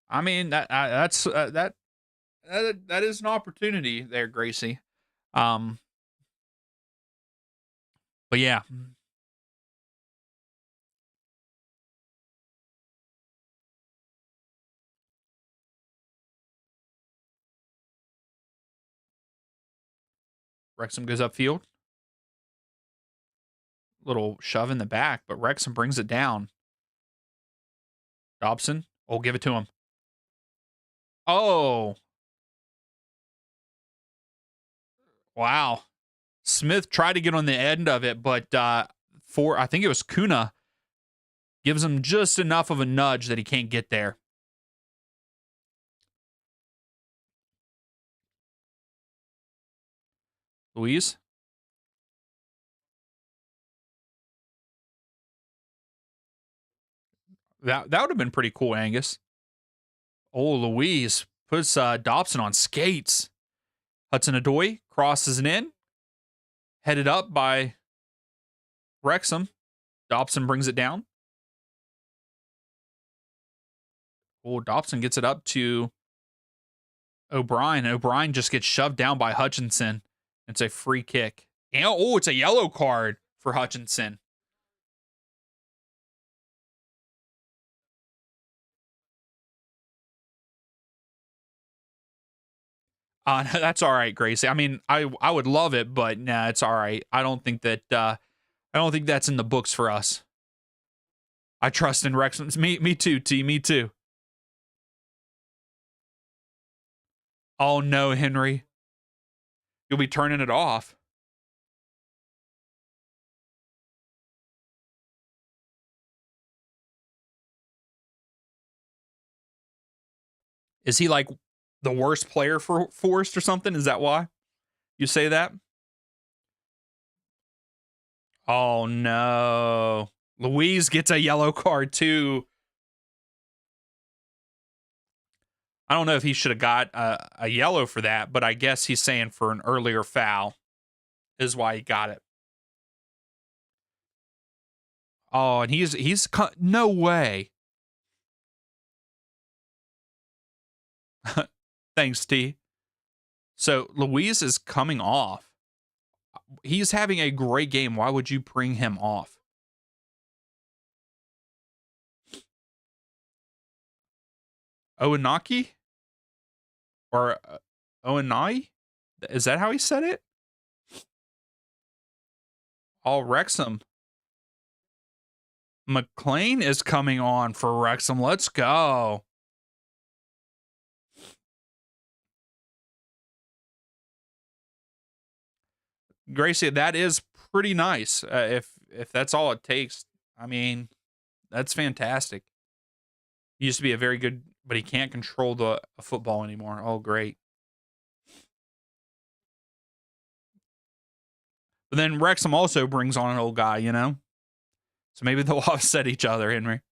Speaker 1: I mean that is an opportunity there, Gracie. Um, but yeah, Wrexham goes upfield, little shove in the back, but Wrexham brings it down. Dobson, oh, give it to him. Oh, wow. Smith tried to get on the end of it, but for I think it was Kuna gives him just enough of a nudge that he can't get there. Louise, that would have been pretty cool, Angus. Oh, Louise puts Dobson on skates. Hudson Odoi crosses it in, headed up by Wrexham. Dobson brings it down. Oh, Dobson gets it up to O'Brien. O'Brien just gets shoved down by Hutchinson. It's a free kick. And, oh, it's a yellow card for Hutchinson. That's all right, Gracie. I mean, I would love it, but nah, it's all right. I don't think that's in the books for us. I trust in Wrexham. Me too, T. Me too. Oh no, Henry. You'll be turning it off. Is he like the worst player for Forest or something? Is that why you say that? Oh no. Louise gets a yellow card too. I don't know if he should have got a yellow for that, but I guess he's saying for an earlier foul is why he got it. Oh, and no way. Thanks, T. So Louise is coming off. He's having a great game. Why would you bring him off? Owanaki or Owanai? Is that how he said it? Oh, Wrexham. McLean is coming on for Wrexham. Let's go. Gracie, that is pretty nice. If that's all it takes, I mean, that's fantastic. He used to be a very good, but he can't control the football anymore. Oh, great. But then Wrexham also brings on an old guy, you know? So maybe they'll offset each other, Henry.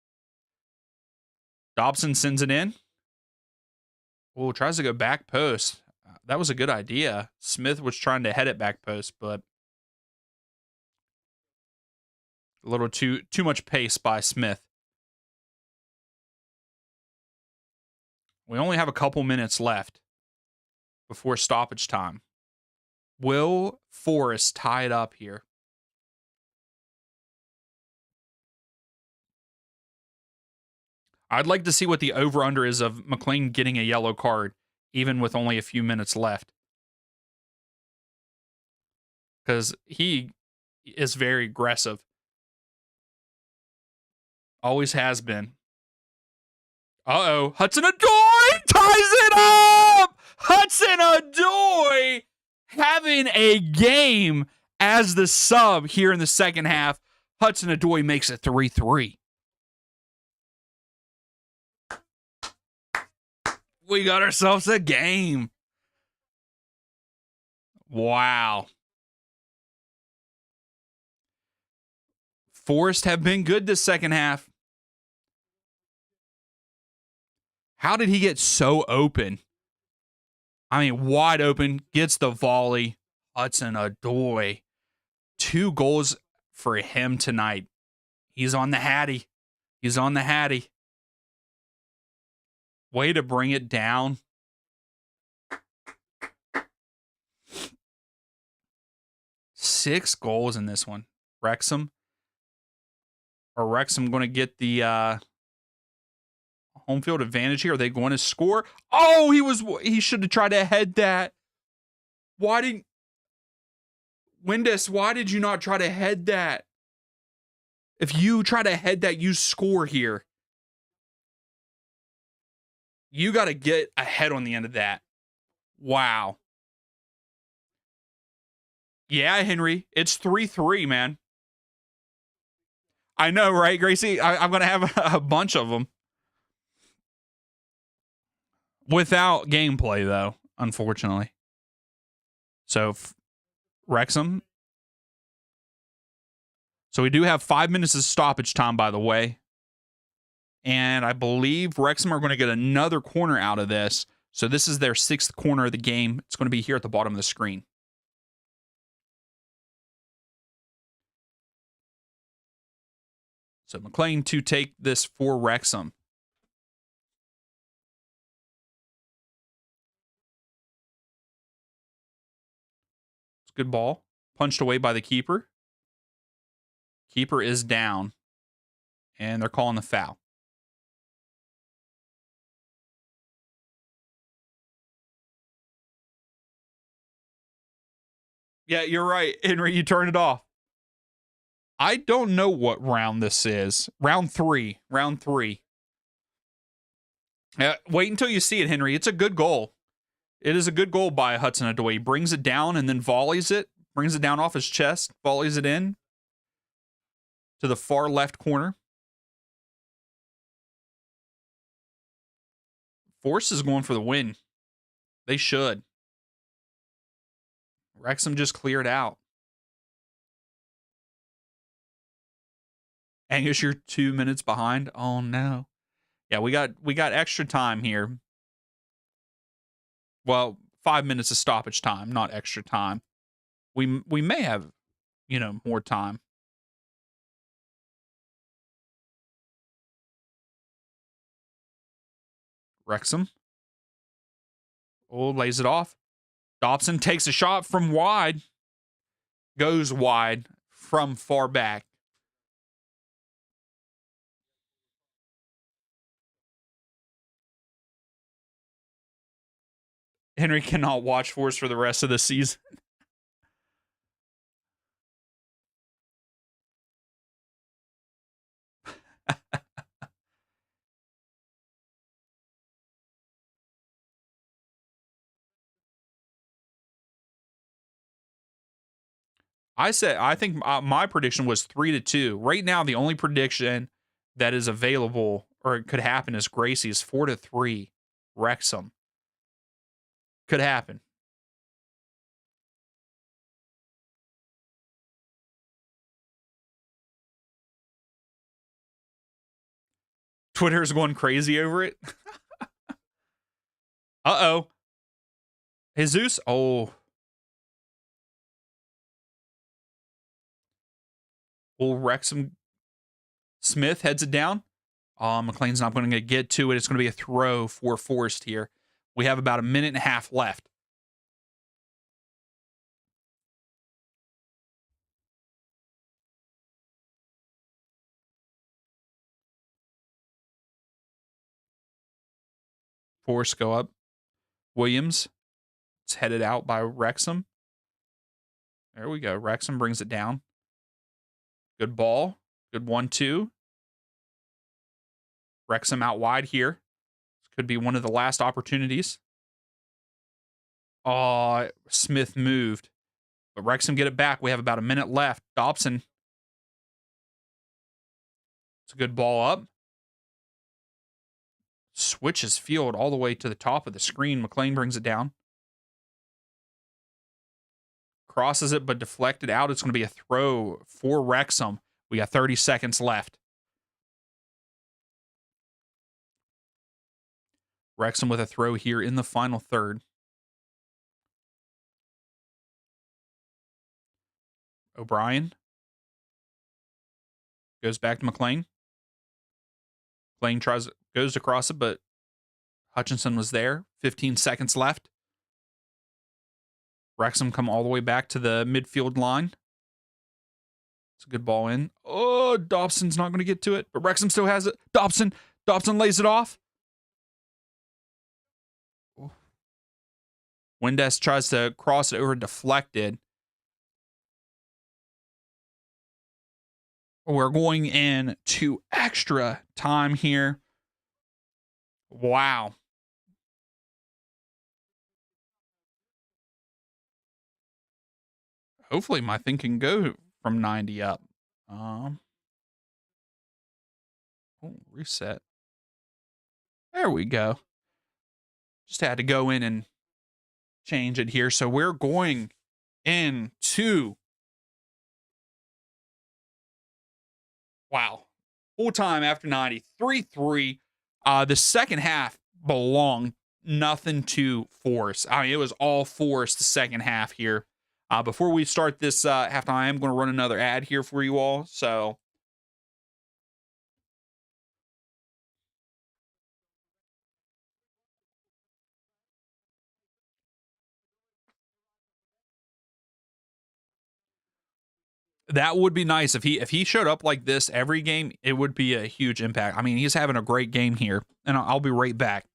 Speaker 1: Dobson sends it in. Oh, tries to go back post. That was a good idea. Smith was trying to head it back post, but a little too much pace by Smith. We only have a couple minutes left before stoppage time. Will Forrest tie it up here? I'd like to see what the over-under is of McLean getting a yellow card, even with only a few minutes left. Because he is very aggressive. Always has been. Uh-oh. Hudson-Odoi ties it up! Hudson-Odoi having a game as the sub here in the second half. Hudson-Odoi makes it 3-3. We got ourselves a game. Wow. Forrest have been good this second half. How did he get so open? I mean, wide open, gets the volley. Hudson-Odoi. 2 goals for him tonight. He's on the Hattie. He's on the Hattie. Way to bring it down. Six goals in this one. Wrexham. Are Wrexham going to get the home field advantage here? Are they going to score? Oh, he should have tried to head that. Why did you not try to head that? If you try to head that, you score here. You got to get ahead on the end of that. Wow. Yeah, Henry. It's 3-3, man. I know, right, Gracie? I'm going to have a bunch of them. Without gameplay, though, unfortunately. So, Wrexham. So we do have 5 minutes of stoppage time, by the way. And I believe Wrexham are going to get another corner out of this. So this is their 6th corner of the game. It's going to be here at the bottom of the screen. So McLean to take this for Wrexham. It's a good ball. Punched away by the keeper. Keeper is down. And they're calling the foul. Yeah, you're right, Henry. You turned it off. I don't know what round this is. Round 3. Round 3. Wait until you see it, Henry. It's a good goal. It is a good goal by Hudson-Odoi. He brings it down and then volleys it. Brings it down off his chest. Volleys it in to the far left corner. Force is going for the win. They should. Wrexham just cleared out. Angus, you're 2 minutes behind. Oh no. Yeah, we got extra time here. Well, 5 minutes of stoppage time, not extra time. We may have, more time. Wrexham. Oh, lays it off. Dobson takes a shot from wide. Goes wide from far back. Henry cannot watch Force for the rest of the season. I think my prediction was 3-2. Right now, the only prediction that is available or it could happen is Gracie's 4-3. Wrexham could happen. Twitter is going crazy over it. Uh-oh. Jesus. Oh. Will Wrexham Smith heads it down? McLean's not going to get to it. It's going to be a throw for Forest here. We have about a minute and a half left. Forest go up. Williams. It's headed out by Wrexham. There we go. Wrexham brings it down. Good ball. Good 1-2. Wrexham out wide here. This could be one of the last opportunities. Oh, Smith moved. But Wrexham get it back. We have about a minute left. Dobson. It's a good ball up. Switches field all the way to the top of the screen. McLean brings it down. Crosses it, but deflected out. It's going to be a throw for Wrexham. We got 30 seconds left. Wrexham with a throw here in the final third. O'Brien goes back to McLean. McLean goes to cross it, but Hutchinson was there. 15 seconds left. Wrexham come all the way back to the midfield line. It's a good ball in. Oh, Dobson's not going to get to it, but Wrexham still has it. Dobson lays it off. Windass tries to cross it over, deflected. We're going into extra time here. Wow. Hopefully my thing can go from 90 up. Reset. There we go. Just had to go in and change it here. So we're going into full time after 90, 3-3. The second half belonged nothing to Force. I mean, it was all Force the second half here. Before we start this halftime, I am going to run another ad here for you all. So that would be nice if he showed up like this every game. It would be a huge impact. I mean, he's having a great game here, and I'll be right back.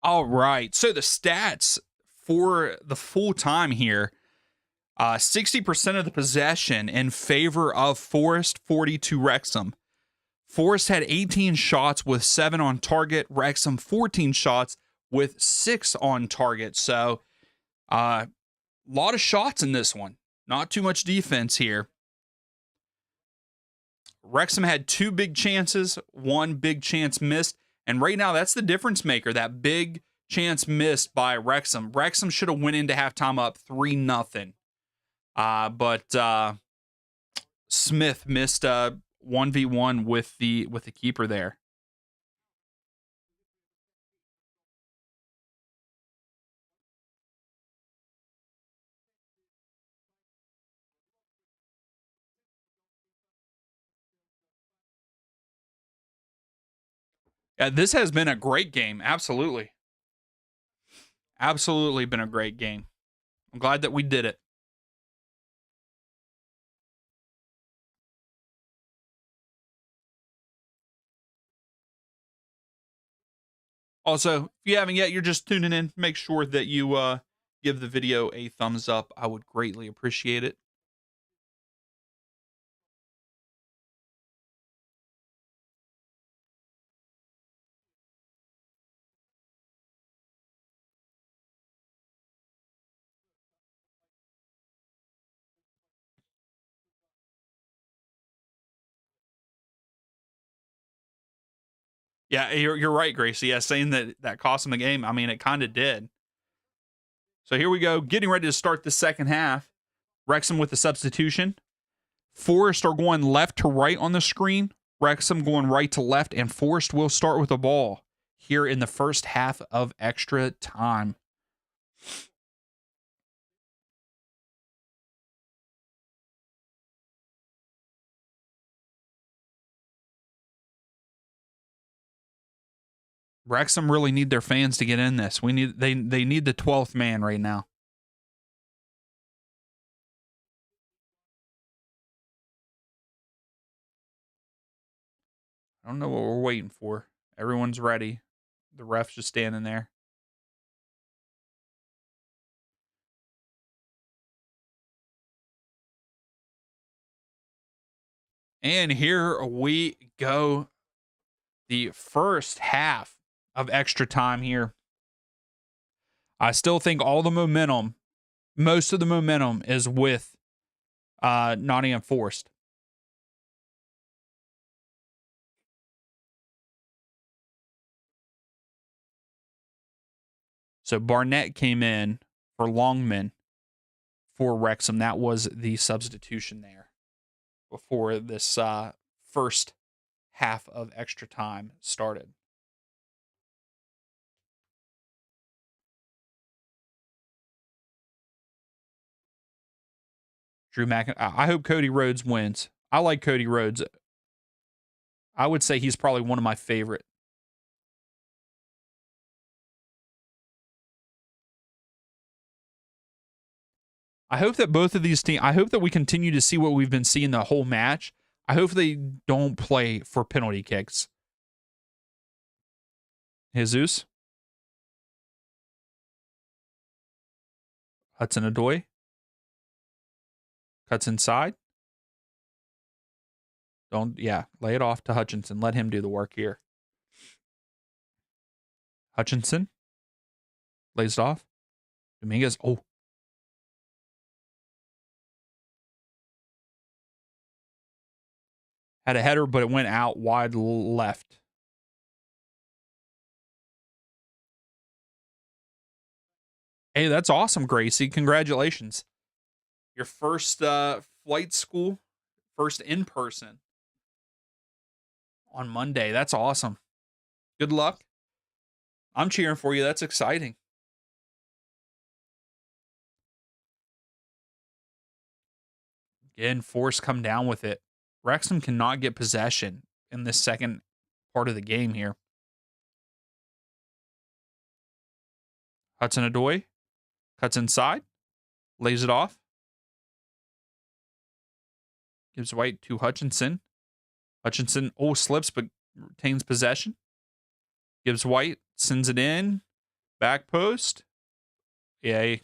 Speaker 1: All right. So the stats for the full time here, 60% of the possession in favor of Forest, 42 Wrexham. Forest had 18 shots with 7 on target. Wrexham 14 shots with 6 on target. So a lot of shots in this one. Not too much defense here. Wrexham had 2 big chances, 1 big chance missed. And right now, that's the difference maker, that big chance missed by Wrexham. Wrexham should have went into halftime up 3-0. But Smith missed 1v1 with the keeper there. Yeah, this has been a great game. Absolutely. Absolutely been a great game. I'm glad that we did it. Also, if you haven't yet, you're just tuning in, make sure that you give the video a thumbs up. I would greatly appreciate it. Yeah, you're right, Gracie. Yeah, saying that cost him the game. I mean, it kind of did. So here we go, getting ready to start the second half. Wrexham with the substitution. Forest are going left to right on the screen. Wrexham going right to left, and Forest will start with the ball here in the first half of extra time. Wrexham really need their fans to get in this. They need the 12th man right now. I don't know what we're waiting for. Everyone's ready. The ref's just standing there. And here we go. The first half of extra time here. I still think all the momentum, most of the momentum is with Nottingham Forest. So Barnett came in for Longman for Wrexham. That was the substitution there before this first half of extra time started. Drew McIntyre. I hope Cody Rhodes wins. I like Cody Rhodes. I would say he's probably one of my favorite. I hope that both of these teams, I hope that we continue to see what we've been seeing the whole match. I hope they don't play for penalty kicks. Jesus. Hudson-Odoi. Cuts inside. Lay it off to Hutchinson. Let him do the work here. Hutchinson. Lays it off. Dominguez. Oh. Had a header, but it went out wide left. Hey, that's awesome, Gracie. Congratulations. Your first flight school, first in person on Monday. That's awesome. Good luck. I'm cheering for you. That's exciting. Again, Force come down with it. Wrexham cannot get possession in this second part of the game here. Hudson-Odoi cuts inside, lays it off. Gives White to Hutchinson. Hutchinson, slips but retains possession. Gives White, sends it in. Back post. Yeah.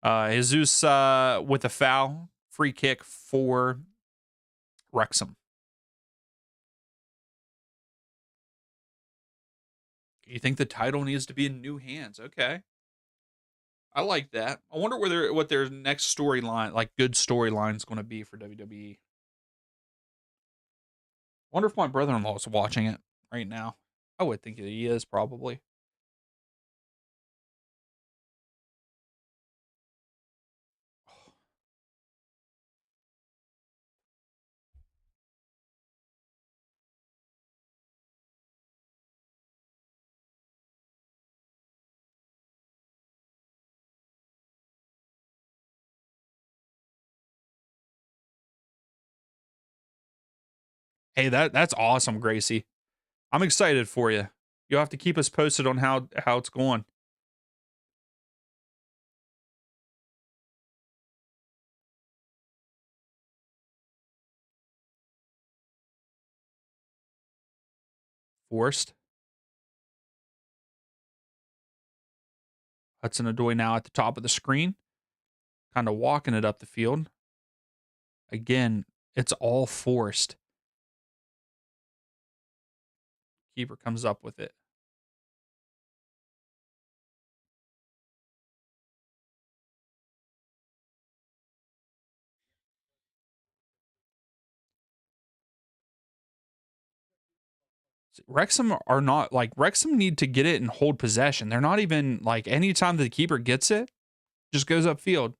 Speaker 1: Jesus with a foul. Free kick for Wrexham. You think the title needs to be in new hands? Okay. I like that. I wonder what their next storyline, like good storyline, is going to be for WWE. Wonder if my brother-in-law is watching it right now. I would think that he is probably. Hey, that's awesome, Gracie. I'm excited for you. You'll have to keep us posted on how it's going. Forced. Hudson-Odoi now at the top of the screen, kind of walking it up the field. Again, it's all forced. Keeper comes up with it. Wrexham are not like Wrexham need to get it and hold possession. They're not even like anytime the keeper gets it, just goes upfield.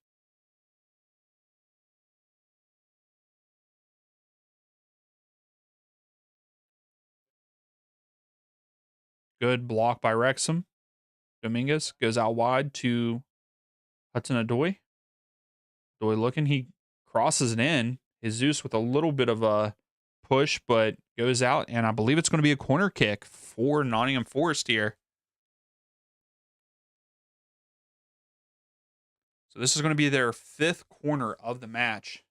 Speaker 1: Good block by Wrexham. Dominguez goes out wide to Hudson-Odoi. Odoi looking, he crosses it in. Jesus with a little bit of a push, but goes out, and I believe it's going to be a corner kick for Nottingham Forest here. So this is going to be their 5th corner of the match.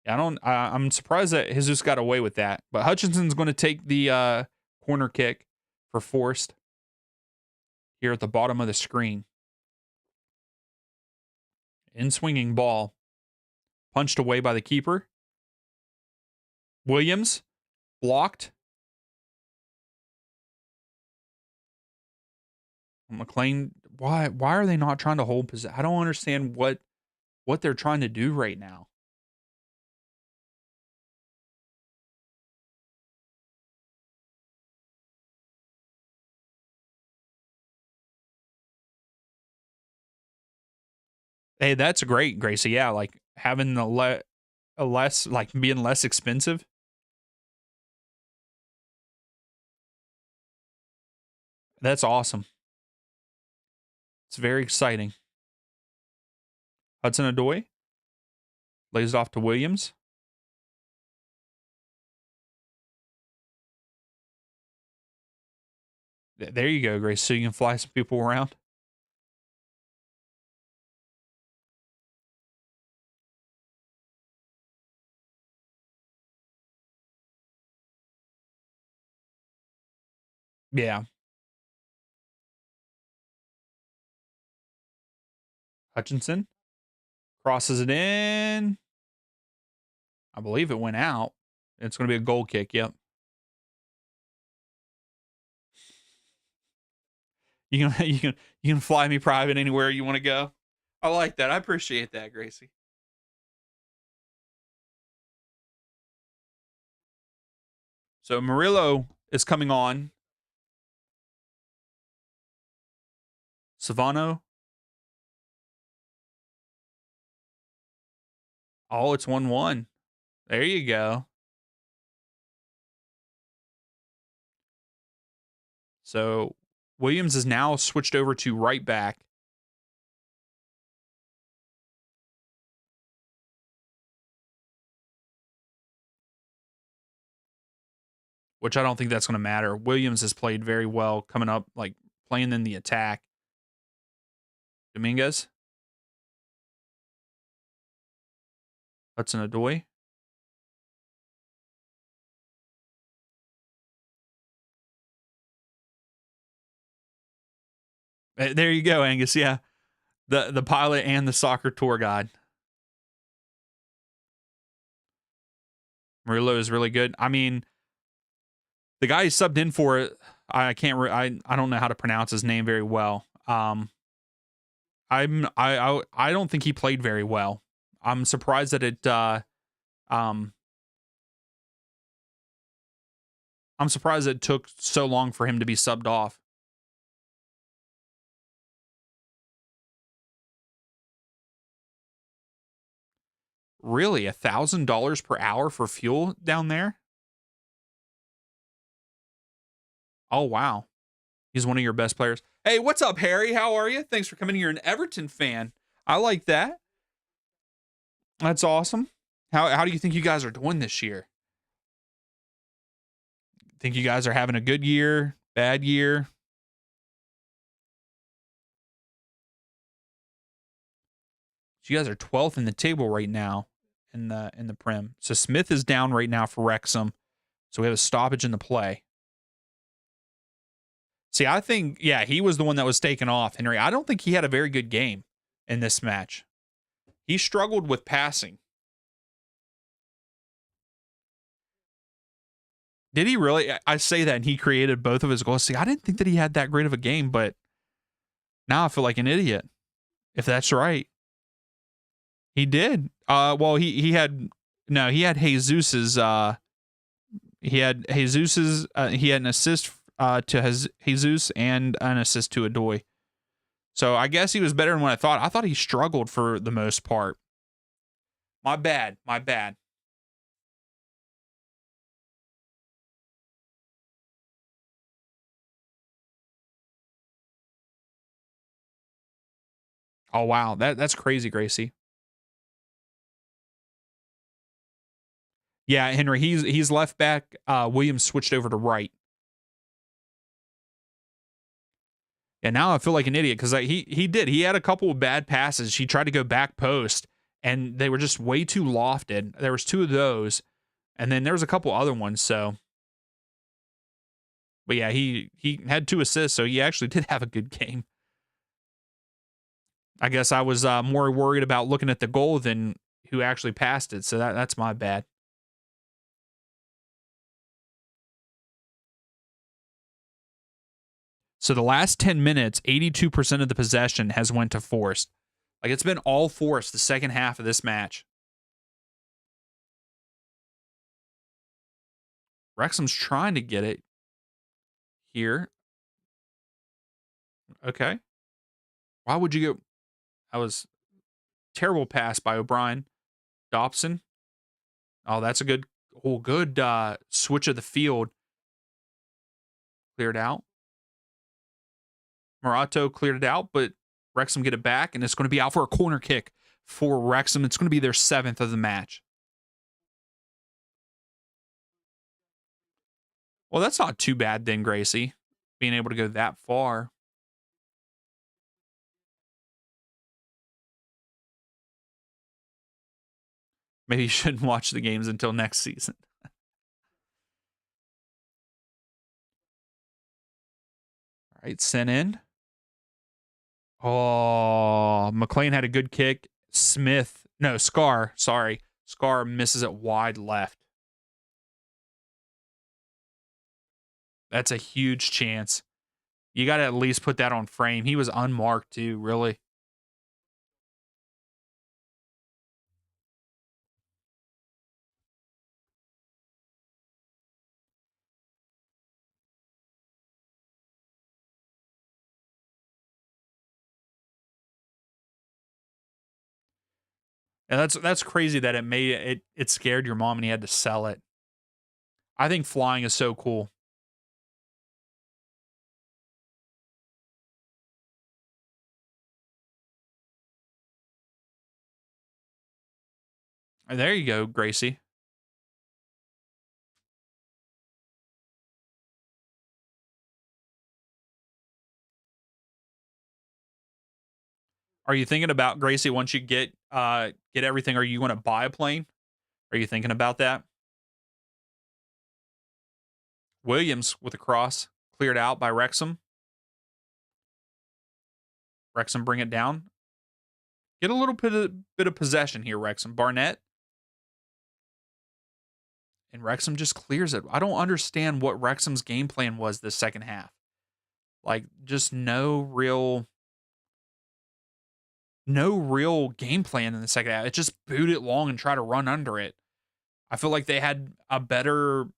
Speaker 1: I'm surprised that Jesus got away with that, but Hutchinson's going to take the corner kick for Forest here at the bottom of the screen. In swinging ball, punched away by the keeper. Williams blocked. McLean, why are they not trying to hold possession? I don't understand what they're trying to do right now. Hey, that's great, Gracie. Yeah, like having a less like being less expensive. That's awesome. It's very exciting. Hudson-Odoi lays it off to Williams. There you go, Grace. So you can fly some people around. Yeah. Hutchinson crosses it in. I believe it went out. It's going to be a goal kick. Yep. You can fly me private anywhere you want to go. I like that. I appreciate that, Gracie. So Murillo is coming on. Savano. Oh, it's 1-1. There you go. So Williams is now switched over to right back. Which I don't think that's going to matter. Williams has played very well coming up, like playing in the attack. Dominguez. Hudson-Odoi. There you go, Angus. Yeah. The pilot and the soccer tour guide. Murillo is really good. I mean, the guy he subbed in for it, I can't I don't know how to pronounce his name very well. I don't think he played very well. I'm surprised that I'm surprised it took so long for him to be subbed off. Really, $1,000 per hour for fuel down there? Oh wow, he's one of your best players. Hey, what's up, Harry? How are you? Thanks for coming. You're an Everton fan. I like that. That's awesome. How do you think you guys are doing this year? Think you guys are having a good year, bad year? So you guys are 12th in the table right now in the Prem. So Smith is down right now for Wrexham. So we have a stoppage in the play. See, I think, yeah, he was the one that was taken off, Henry. I don't think he had a very good game in this match. He struggled with passing. Did he really? I say that, and he created both of his goals. See, I didn't think that he had that great of a game, but now I feel like an idiot, if that's right. He did. Well, he had no, he had Jesus's. He had Jesus's. He had an assist to Jesus and an assist to Adoy. So I guess he was better than what I thought. I thought he struggled for the most part. My bad. My bad. Oh wow, that's crazy, Gracie. Yeah, Henry, he's left back. Williams switched over to right. And now I feel like an idiot because he did. He had a couple of bad passes. He tried to go back post, and they were just way too lofted. There was two of those, and then there was a couple other ones. So, but yeah, he had 2 assists, so he actually did have a good game. I guess I was more worried about looking at the goal than who actually passed it. So that's my bad. So the last 10 minutes, 82% of the possession has went to Forest. Like it's been all Forest the second half of this match. Wrexham's trying to get it here. Okay. Why would you go? That was terrible pass by O'Brien. Dobson. Oh, that's a good switch of the field. Cleared out. Morato cleared it out, but Wrexham get it back, and it's going to be out for a corner kick for Wrexham. It's going to be their 7th of the match. Well, that's not too bad then, Gracie, being able to go that far. Maybe you shouldn't watch the games until next season. All right, sent in. Oh, McLean had a good kick. Scar, sorry. Scar misses it wide left. That's a huge chance. You got to at least put that on frame. He was unmarked too, really. And that's crazy that it scared your mom and he had to sell it. I think flying is so cool. And there you go, Gracie. Are you thinking about, Gracie, once you get everything, are you going to buy a plane? Are you thinking about that? Williams with a cross cleared out by Wrexham. Wrexham bring it down. Get a little bit of possession here, Wrexham. Barnett. And Wrexham just clears it. I don't understand what Wrexham's game plan was this second half. Like, just no real game plan in the second half. It just boot it long and try to run under it. I feel like they had better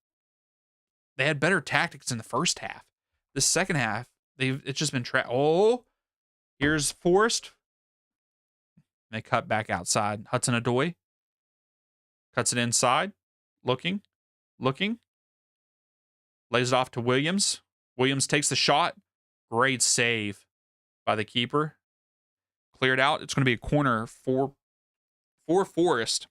Speaker 1: tactics in the first half. The second half, it's just been here's Forrest. They cut back outside. Hudson Odoi cuts it inside. Looking. Lays it off to Williams. Williams takes the shot. Great save by the keeper. Cleared out. It's going to be a corner for for Forest.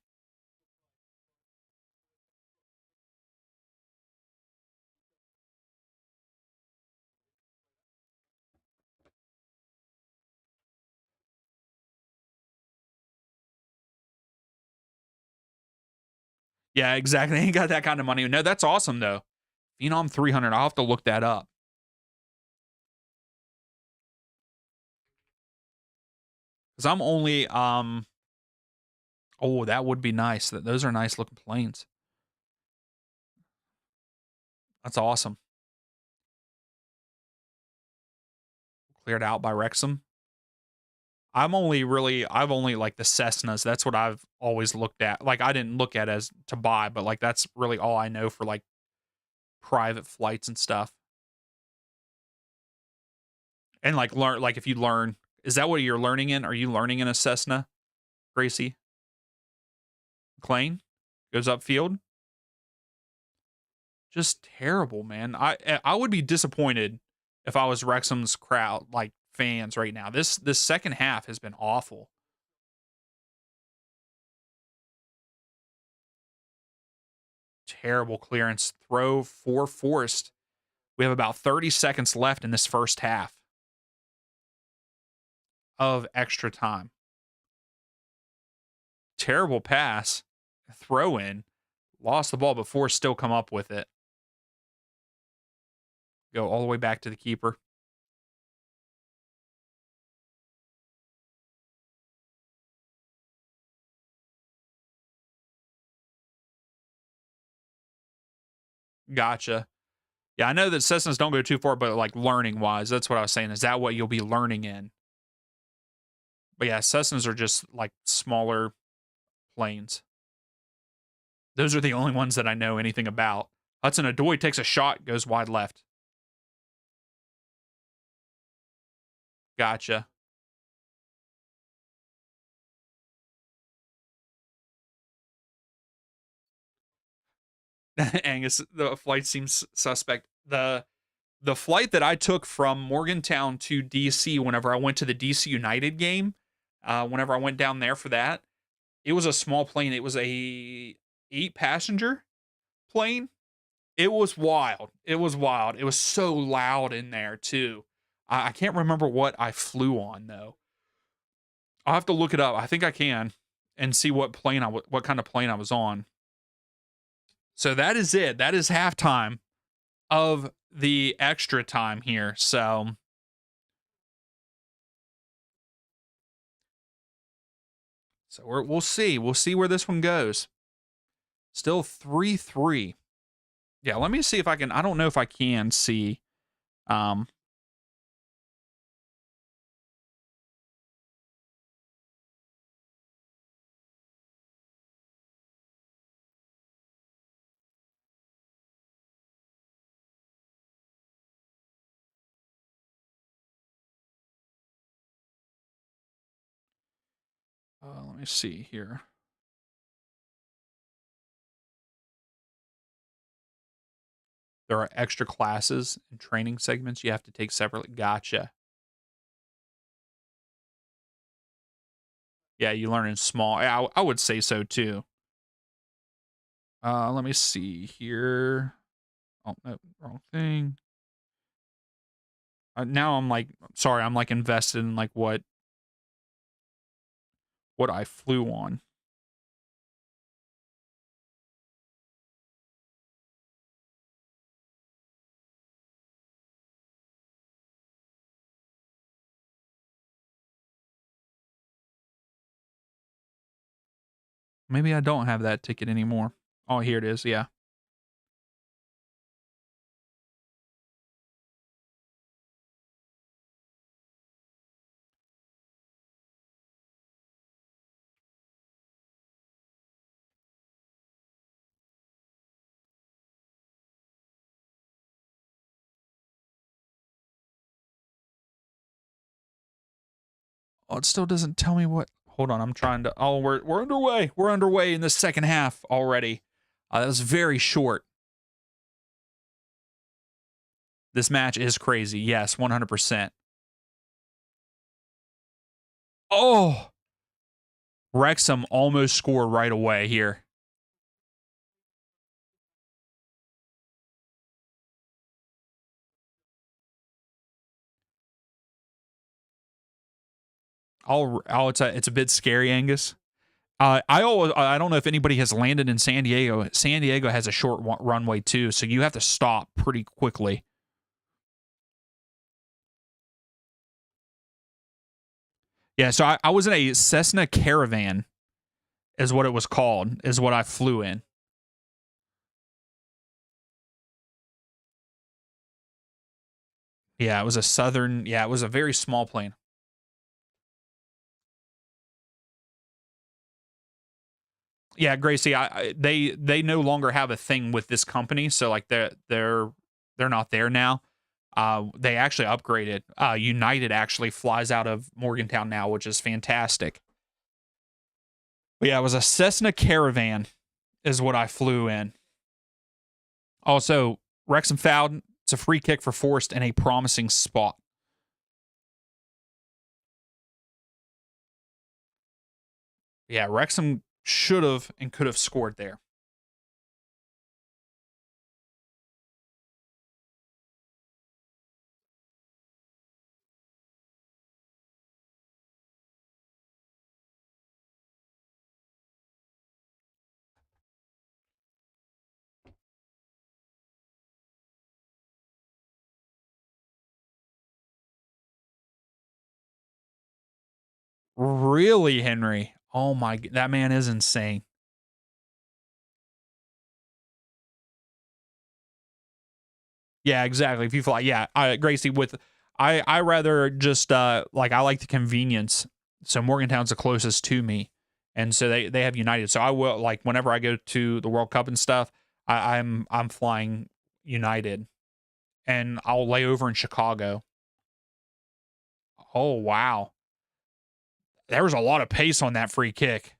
Speaker 1: Yeah, exactly. Ain't got that kind of money. No, that's awesome though. Phenom 300. I'll have to look that up. Because I'm only oh, that would be nice. Those are nice looking planes. That's awesome. Cleared out by Wrexham. I've only like the Cessnas. That's what I've always looked at. Like I didn't look at as to buy, but like that's really all I know for like private flights and stuff. And like learn like if you learn, is that what you're learning in? Are you learning in a Cessna, Gracie? McLean goes upfield. Just terrible, man. I would be disappointed if I was Wrexham's crowd, like fans right now. This second half has been awful. Terrible clearance throw for Forest. We have about 30 seconds left in this first half of extra time. Terrible pass, throw in, lost the ball, but Forest still come up with it. Go all the way back to the keeper. Gotcha. Yeah, I know that Cessnas don't go too far, but like learning wise, that's what I was saying. Is that what you'll be learning in? But yeah, Cessnas are just like smaller planes. Those are the only ones that I know anything about. Hudson Odoi takes a shot, goes wide left. Gotcha. Angus, the flight seems suspect. The flight that I took from Morgantown to DC whenever I went to the DC United game, whenever I went down there for that, it was a small plane. It was a 8-passenger plane. It was wild. It was wild. It was so loud in there too. I can't remember what I flew on though. I'll have to look it up. I think I can and see what plane what kind of plane I was on. So that is it. That is halftime of the extra time here. So we'll see. We'll see where this one goes. Still 3-3. Yeah, let me see if I can. I don't know if I can see. Um, let me see here. There are extra classes and training segments you have to take separately. Gotcha. Yeah, you learn in small. I would say so too. Let me see here. Oh, no, wrong thing. Now I'm like, sorry, I'm like invested in like what I flew on. Maybe I don't have that ticket anymore. Oh, here it is. Yeah. Oh, it still doesn't tell me what. Hold on, I'm trying to. Oh, we're underway. We're underway in the second half already. That was very short. This match is crazy. Yes, 100%. Oh, Wrexham almost scored right away here. It's a bit scary, Angus. I don't know if anybody has landed in San Diego. San Diego has a short runway too, so you have to stop pretty quickly. Yeah, so I was in a Cessna Caravan, is what it was called, is what I flew in. Yeah, it was a Southern. Yeah, it was a very small plane. Yeah, Gracie, they no longer have a thing with this company, so like they're not there now. They actually upgraded. United actually flies out of Morgantown now, which is fantastic. But yeah, it was a Cessna Caravan, is what I flew in. Also, Wrexham fouled. It's a free kick for Forest in a promising spot. Yeah, Wrexham should have and could have scored there. Really, Henry? Oh my, that man is insane. Yeah, exactly. If you fly, yeah, Gracie, with I rather just like I like the convenience. So Morgantown's the closest to me, and so they have United. So I will like whenever I go to the World Cup and stuff, I'm flying United, and I'll lay over in Chicago. Oh wow, there was a lot of pace on that free kick.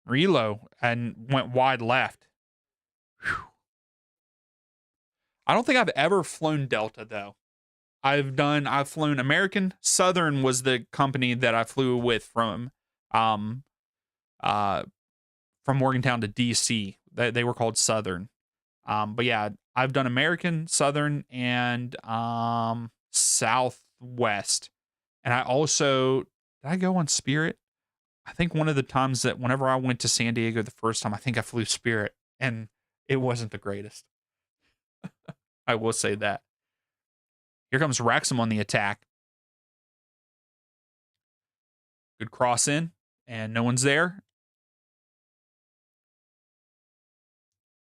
Speaker 1: Relo and went wide left. Whew. I don't think I've ever flown Delta though. I've flown American. Southern was the company that I flew with um uh from Morgantown to DC. They were called Southern. But yeah, I've done American, Southern, and Southwest. And I also did I go on Spirit? I think one of the times that whenever I went to San Diego the first time, I think I flew Spirit and it wasn't the greatest. I will say that. Here comes Wrexham on the attack. Good cross in, and no one's there.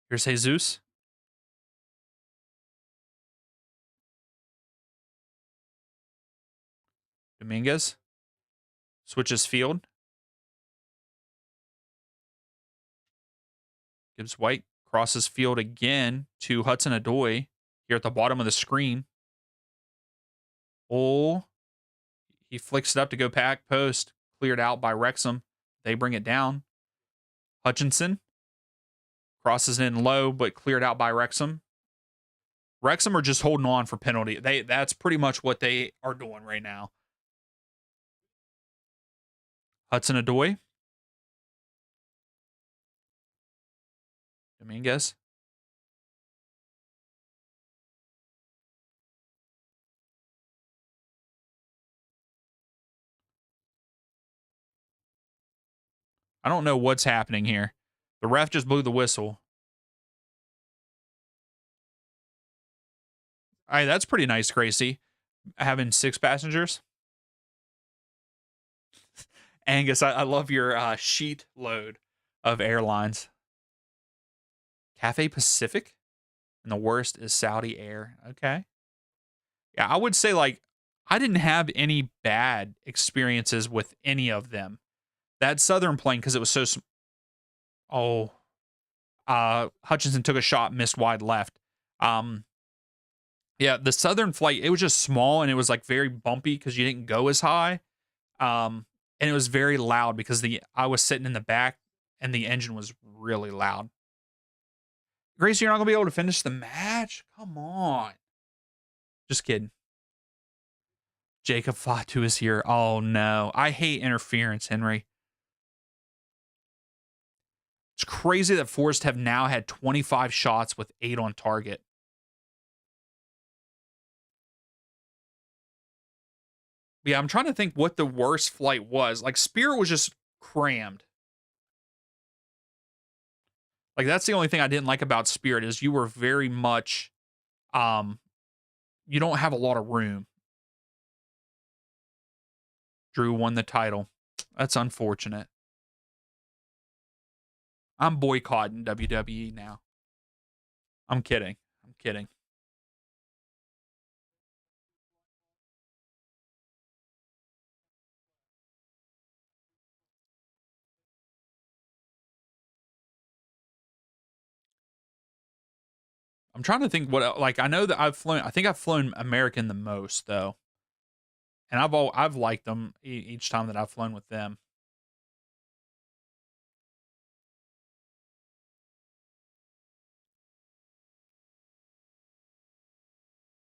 Speaker 1: Here's Jesus. Dominguez switches field. Gives White. Crosses field again to Hudson Odoi here at the bottom of the screen. Oh, he flicks it up to go back post. Cleared out by Wrexham. They bring it down. Hutchinson crosses in low, but cleared out by Wrexham. Wrexham are just holding on for penalty. That's pretty much what they are doing right now. Hudson Odoi. Dominguez. I don't know what's happening here. The ref just blew the whistle. All right, that's pretty nice, Gracie. Having 6 passengers. Angus, I love your sheet load of airlines. Cathay Pacific? And the worst is Saudi Air. Okay. Yeah, I would say like I didn't have any bad experiences with any of them. That Southern plane because it was so oh, Hutchinson took a shot, missed wide left. Um, yeah, the Southern flight it was just small and it was like very bumpy because you didn't go as high. And it was very loud because the I was sitting in the back and the engine was really loud. Grace, you're not gonna be able to finish the match. Come on, just kidding. Jacob Fatu is here. Oh no. I hate interference, Henry. It's crazy that Forest have now had 25 shots with 8 on target. Yeah, I'm trying to think what the worst flight was. Like Spirit was just crammed. Like that's the only thing I didn't like about Spirit is you were very much um you don't have a lot of room. Drew won the title. That's unfortunate. I'm boycotting WWE now. I'm kidding. I'm kidding. I'm trying to think what like I know that I think I've flown American the most though. And I've liked them each time that I've flown with them.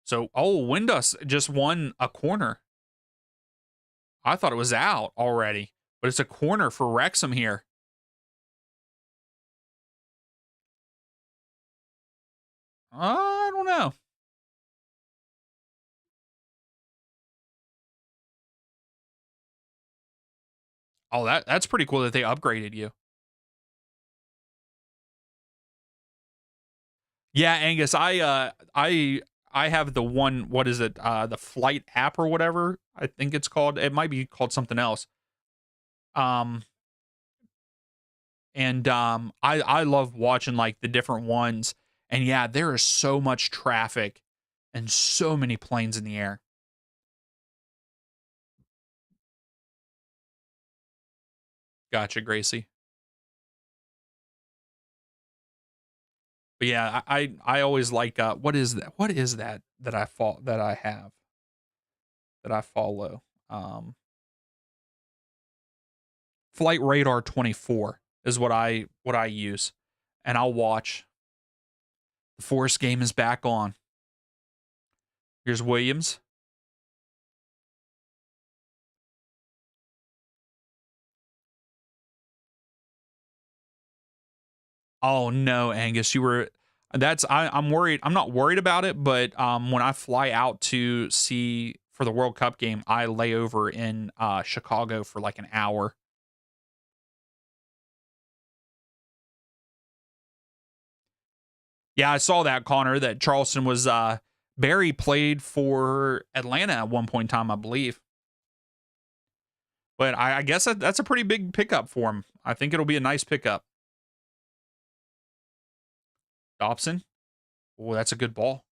Speaker 1: So, Windus just won a corner. I thought it was out already, but it's a corner for Wrexham here. I don't know. Oh, that's pretty cool that they upgraded you. Yeah, Angus, I have the one, what is it? The flight app or whatever, I think it's called. It might be called something else. Um I love watching like the different ones. And yeah, there is so much traffic and so many planes in the air. Gotcha, Gracie. But yeah, I always like what is that? What is that that I have that I follow? Flight Radar 24 is what I use. And I'll watch. The Forest game is back on. Here's Williams. Oh no, Angus, you were I'm worried. I'm not worried about it, but when I fly out to see for the World Cup game, I lay over in Chicago for like an hour. Yeah, I saw that, Connor, that Charleston was Barry played for Atlanta at one point in time, I believe. But I guess that's a pretty big pickup for him. I think it'll be a nice pickup. Dobson. Oh, that's a good ball.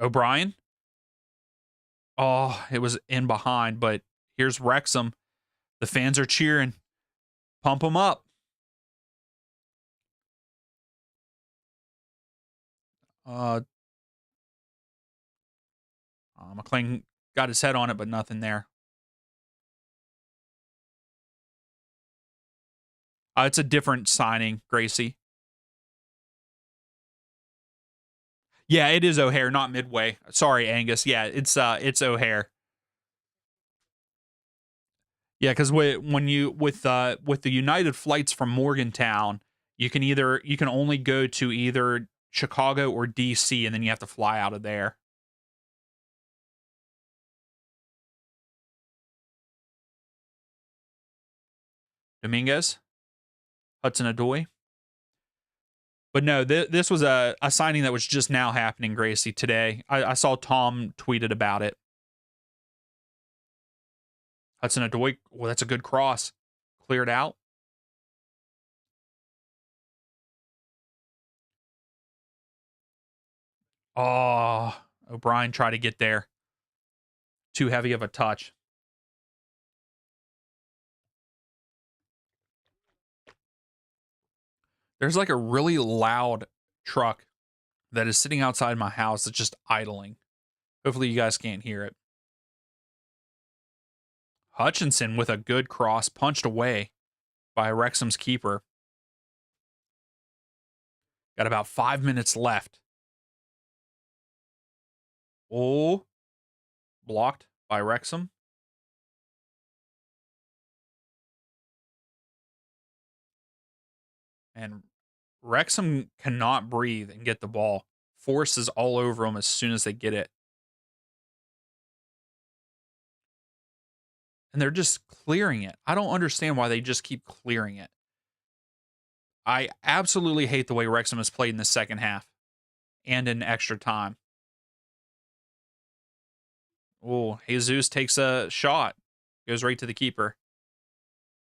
Speaker 1: O'Brien. Oh, it was in behind, but here's Wrexham. The fans are cheering. Pump them up. Uh, McLean got his head on it, but nothing there. It's a different signing, Gracie. Yeah, it is O'Hare, not Midway. Sorry, Angus. Yeah, it's O'Hare. Yeah, because when you with the United flights from Morgantown, you can only go to either Chicago or DC, and then you have to fly out of there. Dominguez, Hudson Adoy. But no, this was a signing that was just now happening, Gracie, today. I saw Tom tweeted about it. Hudson Adoy, well, that's a good cross. Cleared out. Oh, O'Brien tried to get there. Too heavy of a touch. There's like a really loud truck that is sitting outside my house that's just idling. Hopefully you guys can't hear it. Hutchinson with a good cross punched away by Wrexham's keeper. Got about 5 minutes left. Oh, blocked by Wrexham. And Wrexham cannot breathe and get the ball. Force is all over them as soon as they get it. And they're just clearing it. I don't understand why they just keep clearing it. I absolutely hate the way Wrexham has played in the second half and in extra time. Oh, Jesus takes a shot. Goes right to the keeper.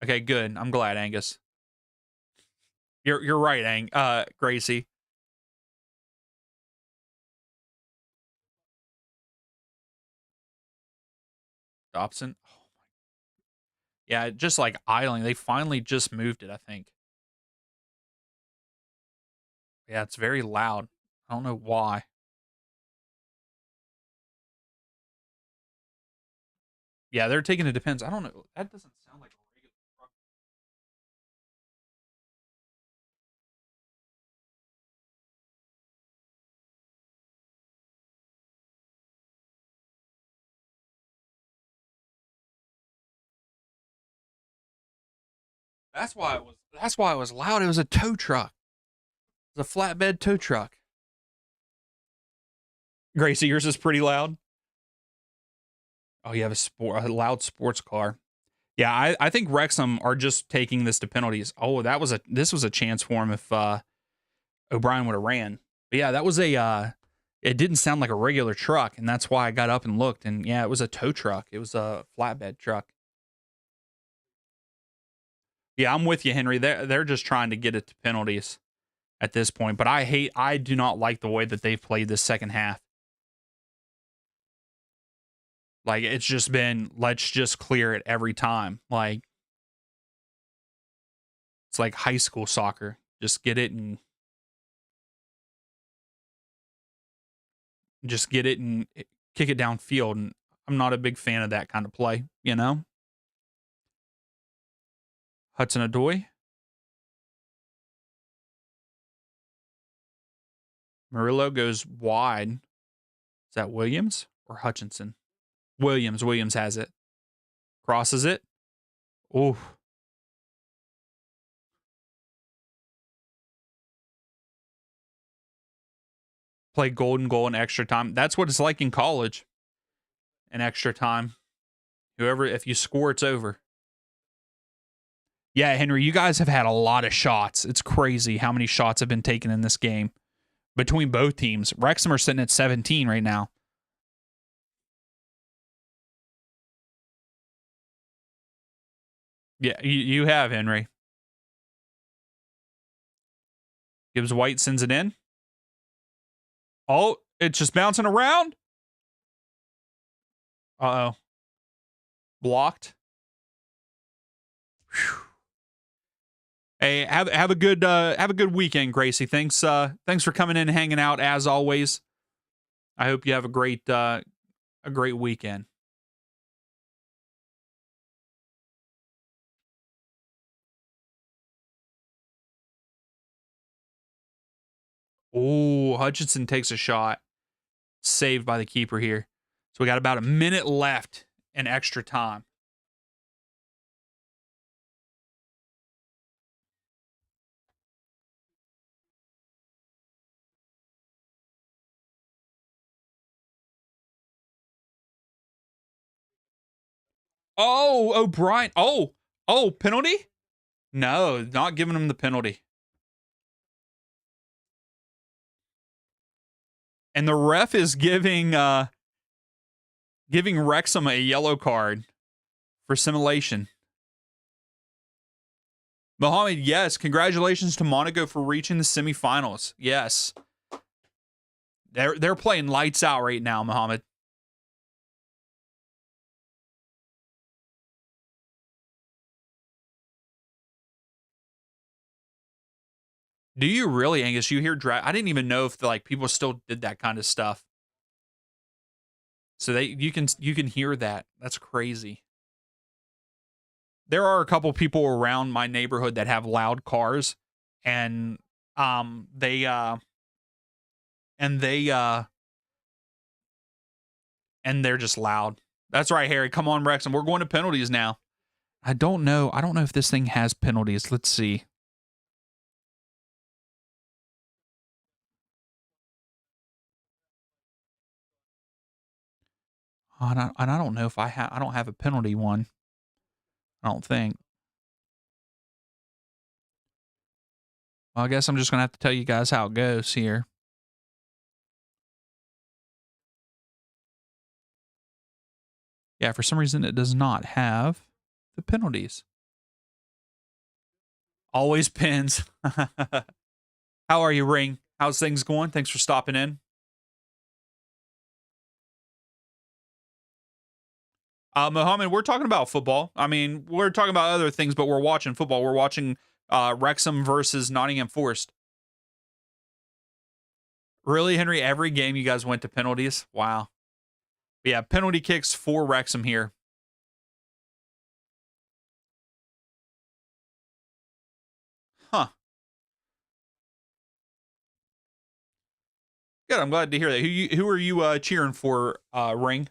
Speaker 1: Okay, good. I'm glad, Angus. You're right, Gracie. Dobson. Oh, yeah, just like idling. They finally just moved it, I think. Yeah, it's very loud. I don't know why. Yeah, they're taking it depends. I don't know. That doesn't sound like a regular truck. That's why it was loud. It was a tow truck. It was a flatbed tow truck. Gracie, yours is pretty loud. Oh, you have a loud sports car. Yeah, I think Wrexham are just taking this to penalties. Oh, this was a chance for him if O'Brien would have ran. But yeah, that was it didn't sound like a regular truck, and that's why I got up and looked. And yeah, it was a tow truck. It was a flatbed truck. Yeah, I'm with you, Henry. They're just trying to get it to penalties at this point. But I do not like the way that they've played this second half. Like it's just been let's just clear it every time. Like it's like high school soccer. Just get it and kick it downfield. And I'm not a big fan of that kind of play, you know? Hudson-Odoi. Murillo goes wide. Is that Williams or Hutchinson? Williams. Williams has it. Crosses it. Ooh. Play golden goal in extra time. That's what it's like in college. In extra time. If you score, it's over. Yeah, Henry, you guys have had a lot of shots. It's crazy how many shots have been taken in this game between both teams. Wrexham are sitting at 17 right now. Yeah, you have, Henry. Gibbs White sends it in. Oh, it's just bouncing around. Uh-oh. Blocked. Whew. Hey, have a good weekend, Gracie. Thanks for coming in and hanging out as always. I hope you have a great weekend. Oh, Hutchinson takes a shot. Saved by the keeper here. So we got about a minute left in extra time. Oh, O'Brien. Oh, penalty? No, not giving him the penalty. And the ref is giving Wrexham a yellow card for simulation. Mohammed, yes, congratulations to Monaco for reaching the semifinals. Yes. They're playing lights out right now, Mohammed. Do you really, Angus? You hear I didn't even know if people still did that kind of stuff. So you can hear that. That's crazy. There are a couple people around my neighborhood that have loud cars, and they and they're just loud. That's right, Harry. Come on, Wrexham. We're going to penalties now. I don't know. I don't know if this thing has penalties. Let's see. And I don't know if I don't have a penalty one. I don't think. Well, I guess I'm just gonna have to tell you guys how it goes here. Yeah, for some reason it does not have the penalties. Always pins. How are you, Ring? How's things going? Thanks for stopping in. Mohammed, we're talking about football. I mean, we're talking about other things, but we're watching football. We're watching Wrexham versus Nottingham Forest. Really, Henry? Every game you guys went to penalties? Wow. Yeah, penalty kicks for Wrexham here. Huh. Good. I'm glad to hear that. Who are you cheering for, Ring?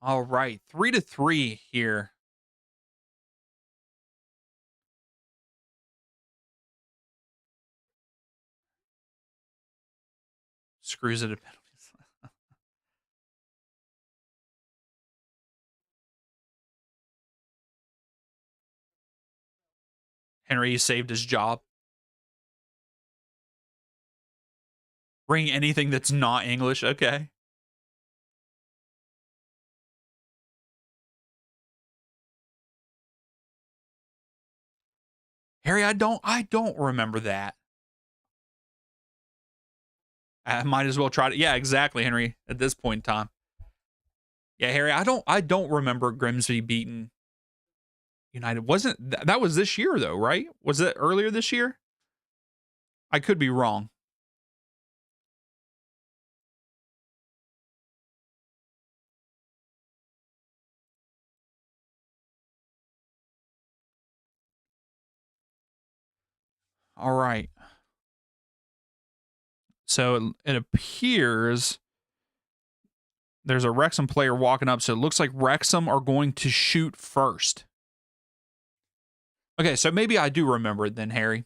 Speaker 1: All right, 3-3 here. Screws it at penalties. Henry saved his job. Ring anything that's not English. Okay. Harry, I don't remember that. I might as well try to. Yeah, exactly, Henry. At this point in time. Yeah, Harry, I don't remember Grimsby beating United. Wasn't that was this year though, right? Was it earlier this year? I could be wrong. All right. So it appears there's a Wrexham player walking up, so it looks like Wrexham are going to shoot first. Okay, so maybe I do remember it then, Harry.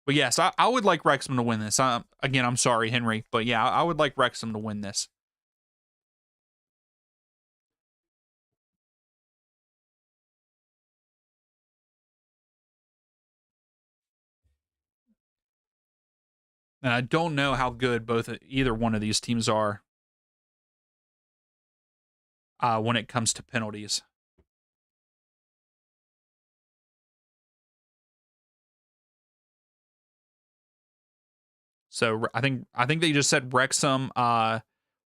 Speaker 1: But yes, I would like Wrexham to win this. Again, I'm sorry, Henry, but yeah, I would like Wrexham to win this. And I don't know how good either one of these teams are when it comes to penalties. So I think they just said Wrexham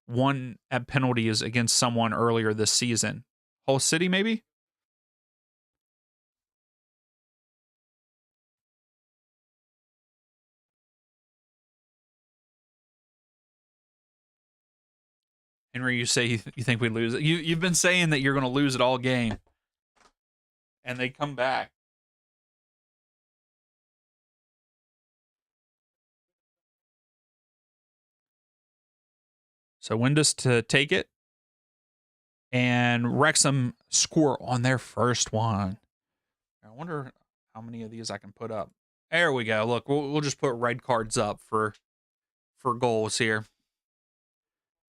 Speaker 1: won at penalties against someone earlier this season. Hull City, maybe? Henry, you say you think we lose it. You've been saying that you're going to lose it all game, and they come back. So Windus to take it, and Wrexham score on their first one. I wonder how many of these I can put up. There we go. Look, we'll just put red cards up for goals here.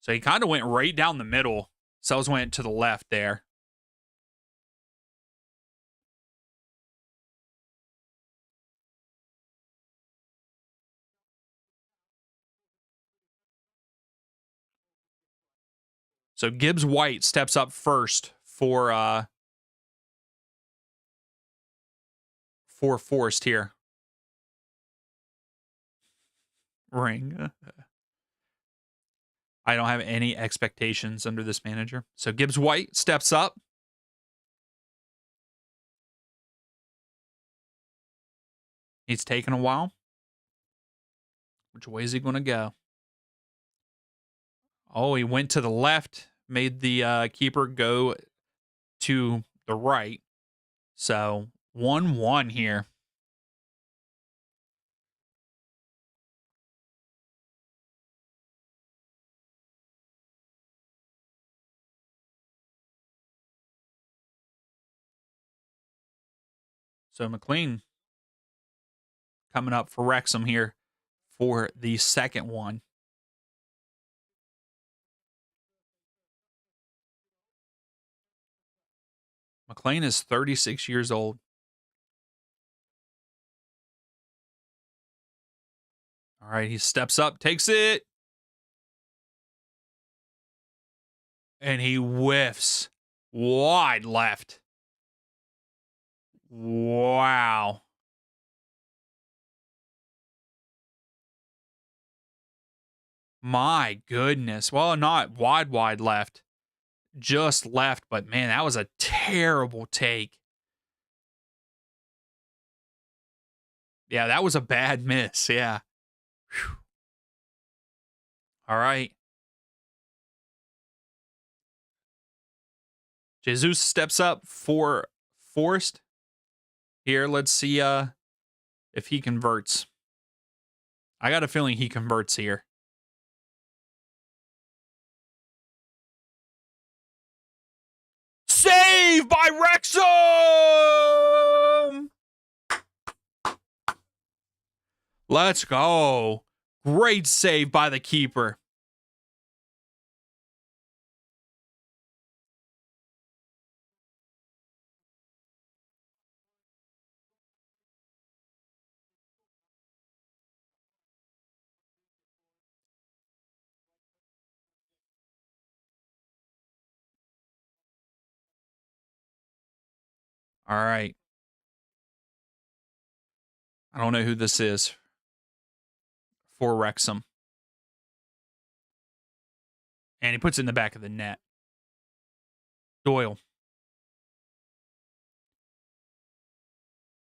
Speaker 1: So he kind of went right down the middle. Sells went to the left there. So Gibbs White steps up first for Forrest here. Ring. I don't have any expectations under this manager. So Gibbs White steps up. He's taken a while. Which way is he going to go? Oh, he went to the left. made the keeper go to the right. So 1-1 here. So McLean coming up for Wrexham here for the second one. McLean is 36 years old. All right, he steps up, takes it, and he whiffs wide left. Wow. My goodness. Well, not wide left, just left, but man, that was a terrible take. Yeah, that was a bad miss. Yeah. Whew. All right. Jesus steps up for Forrest. Here, let's see if he converts. I got a feeling he converts here. Save by Wrexham! Let's go. Great save by the keeper. All right. I don't know who this is for Wrexham. And he puts it in the back of the net. Doyle.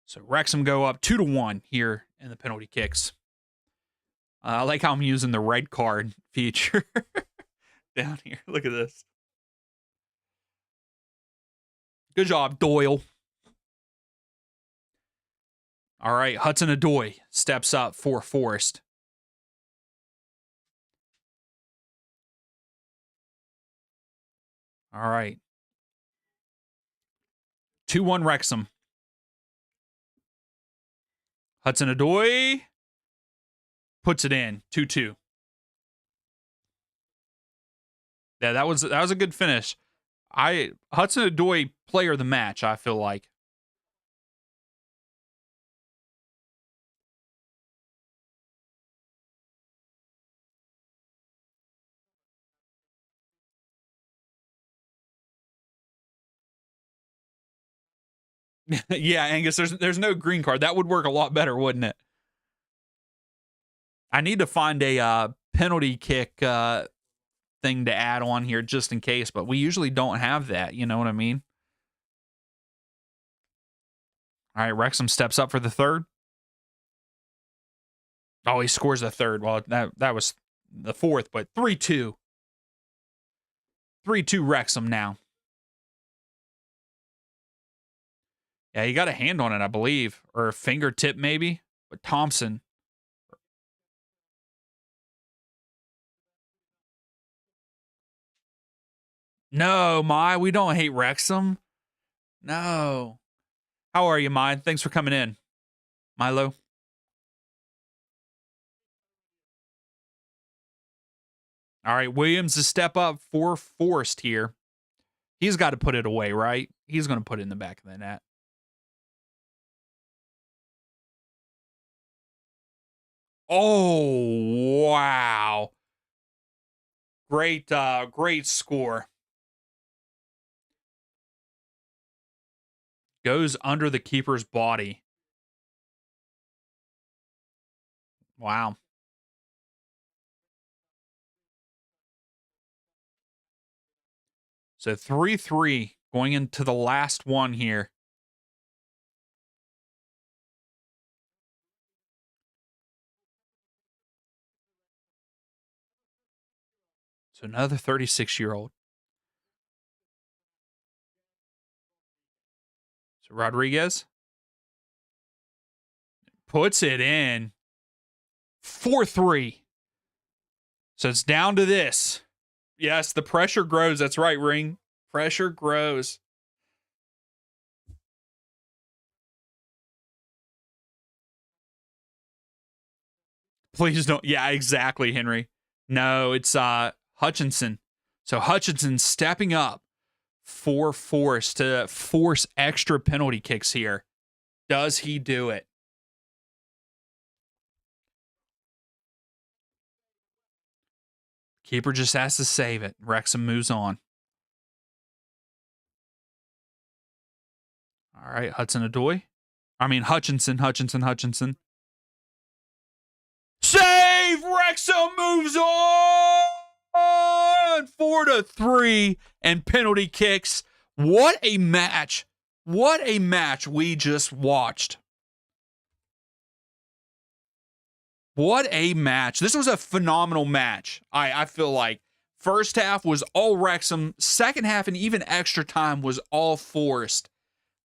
Speaker 1: So Wrexham go up 2-1 here in the penalty kicks. I like how I'm using the red card feature down here. Look at this. Good job, Doyle. All right, Hudson-Odoi steps up for Forrest. All right. 2-1 Wrexham. Hudson-Odoi puts it in. 2-2. Yeah, that was a good finish. Hudson-Odoi player of the match, I feel like. Yeah, Angus, there's no green card. That would work a lot better, wouldn't it? I need to find a penalty kick thing to add on here just in case, but we usually don't have that. You know what I mean? All right, Wrexham steps up for the third. Oh, he scores the third. Well, that was the fourth, but 3-2. 3-2 Wrexham now. Yeah, he got a hand on it, I believe, or a fingertip maybe. But Thompson. No, we don't hate Wrexham. No. How are you, Mai? Thanks for coming in. Milo. All right, Williams is step up for Forrest here. He's got to put it away, right? He's going to put it in the back of the net. Oh, wow. Great score. Goes under the keeper's body. Wow. So 3-3 going into the last one here. So another 36-year-old. So Rodriguez puts it in. 4-3. So it's down to this. Yes, the pressure grows. That's right, Ring. Pressure grows. Please don't. Yeah, exactly, Henry. No, it's Hutchinson. So Hutchinson stepping up for Force to force extra penalty kicks here. Does he do it? Keeper just has to save it. Wrexham moves on. All right, Hutchinson. Save! Wrexham moves on! 4-3 and penalty kicks. What a match. What a match we just watched. What a match. This was a phenomenal match. I feel like first half was all Wrexham. Second half and even extra time was all Forest.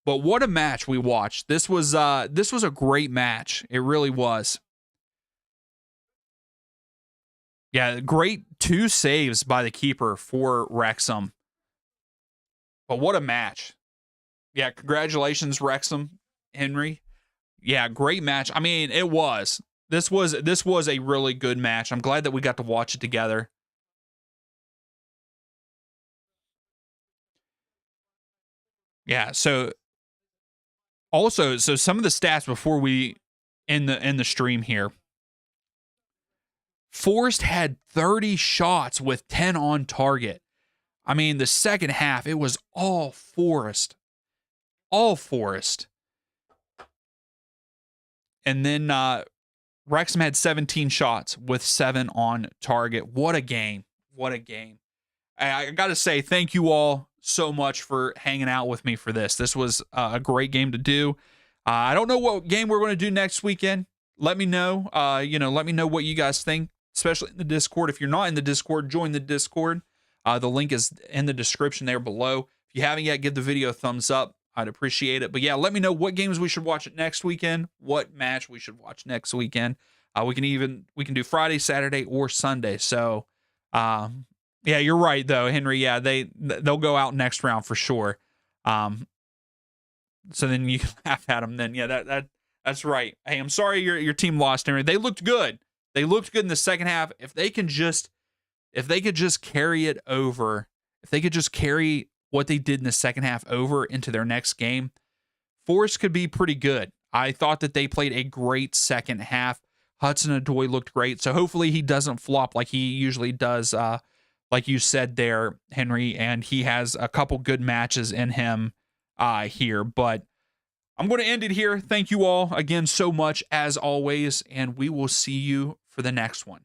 Speaker 1: But what a match we watched. This was a great match. It really was. Yeah, great 2 saves by the keeper for Wrexham. But what a match. Yeah, congratulations, Wrexham, Henry. Yeah, great match. I mean, it was. This was a really good match. I'm glad that we got to watch it together. Yeah, so also, so some of the stats before we end the stream here. Forrest had 30 shots with 10 on target. I mean, the second half, it was all Forrest. All Forrest. And then Wrexham had 17 shots with 7 on target. What a game. What a game. I got to say, thank you all so much for hanging out with me for this. This was a great game to do. I don't know what game we're going to do next weekend. Let me know. Let me know what you guys think, especially in the Discord. If you're not in the Discord, join the Discord. The link is in the description there below. If you haven't yet, give the video a thumbs up. I'd appreciate it. But yeah, let me know what games we should watch next weekend, what match we should watch next weekend. We can do Friday, Saturday, or Sunday. So, yeah, you're right though, Henry. Yeah, they'll go out next round for sure. So then you can laugh at them. Then yeah, that's right. Hey, I'm sorry your team lost, Henry. They looked good. They looked good in the second half. If they could just carry it over, if they could just carry what they did in the second half over into their next game, Forest could be pretty good. I thought that they played a great second half. Hudson-Odoi looked great, so hopefully he doesn't flop like he usually does, like you said there, Henry, and he has a couple good matches in him here. But I'm going to end it here. Thank you all again so much, as always, and we will see you for the next one.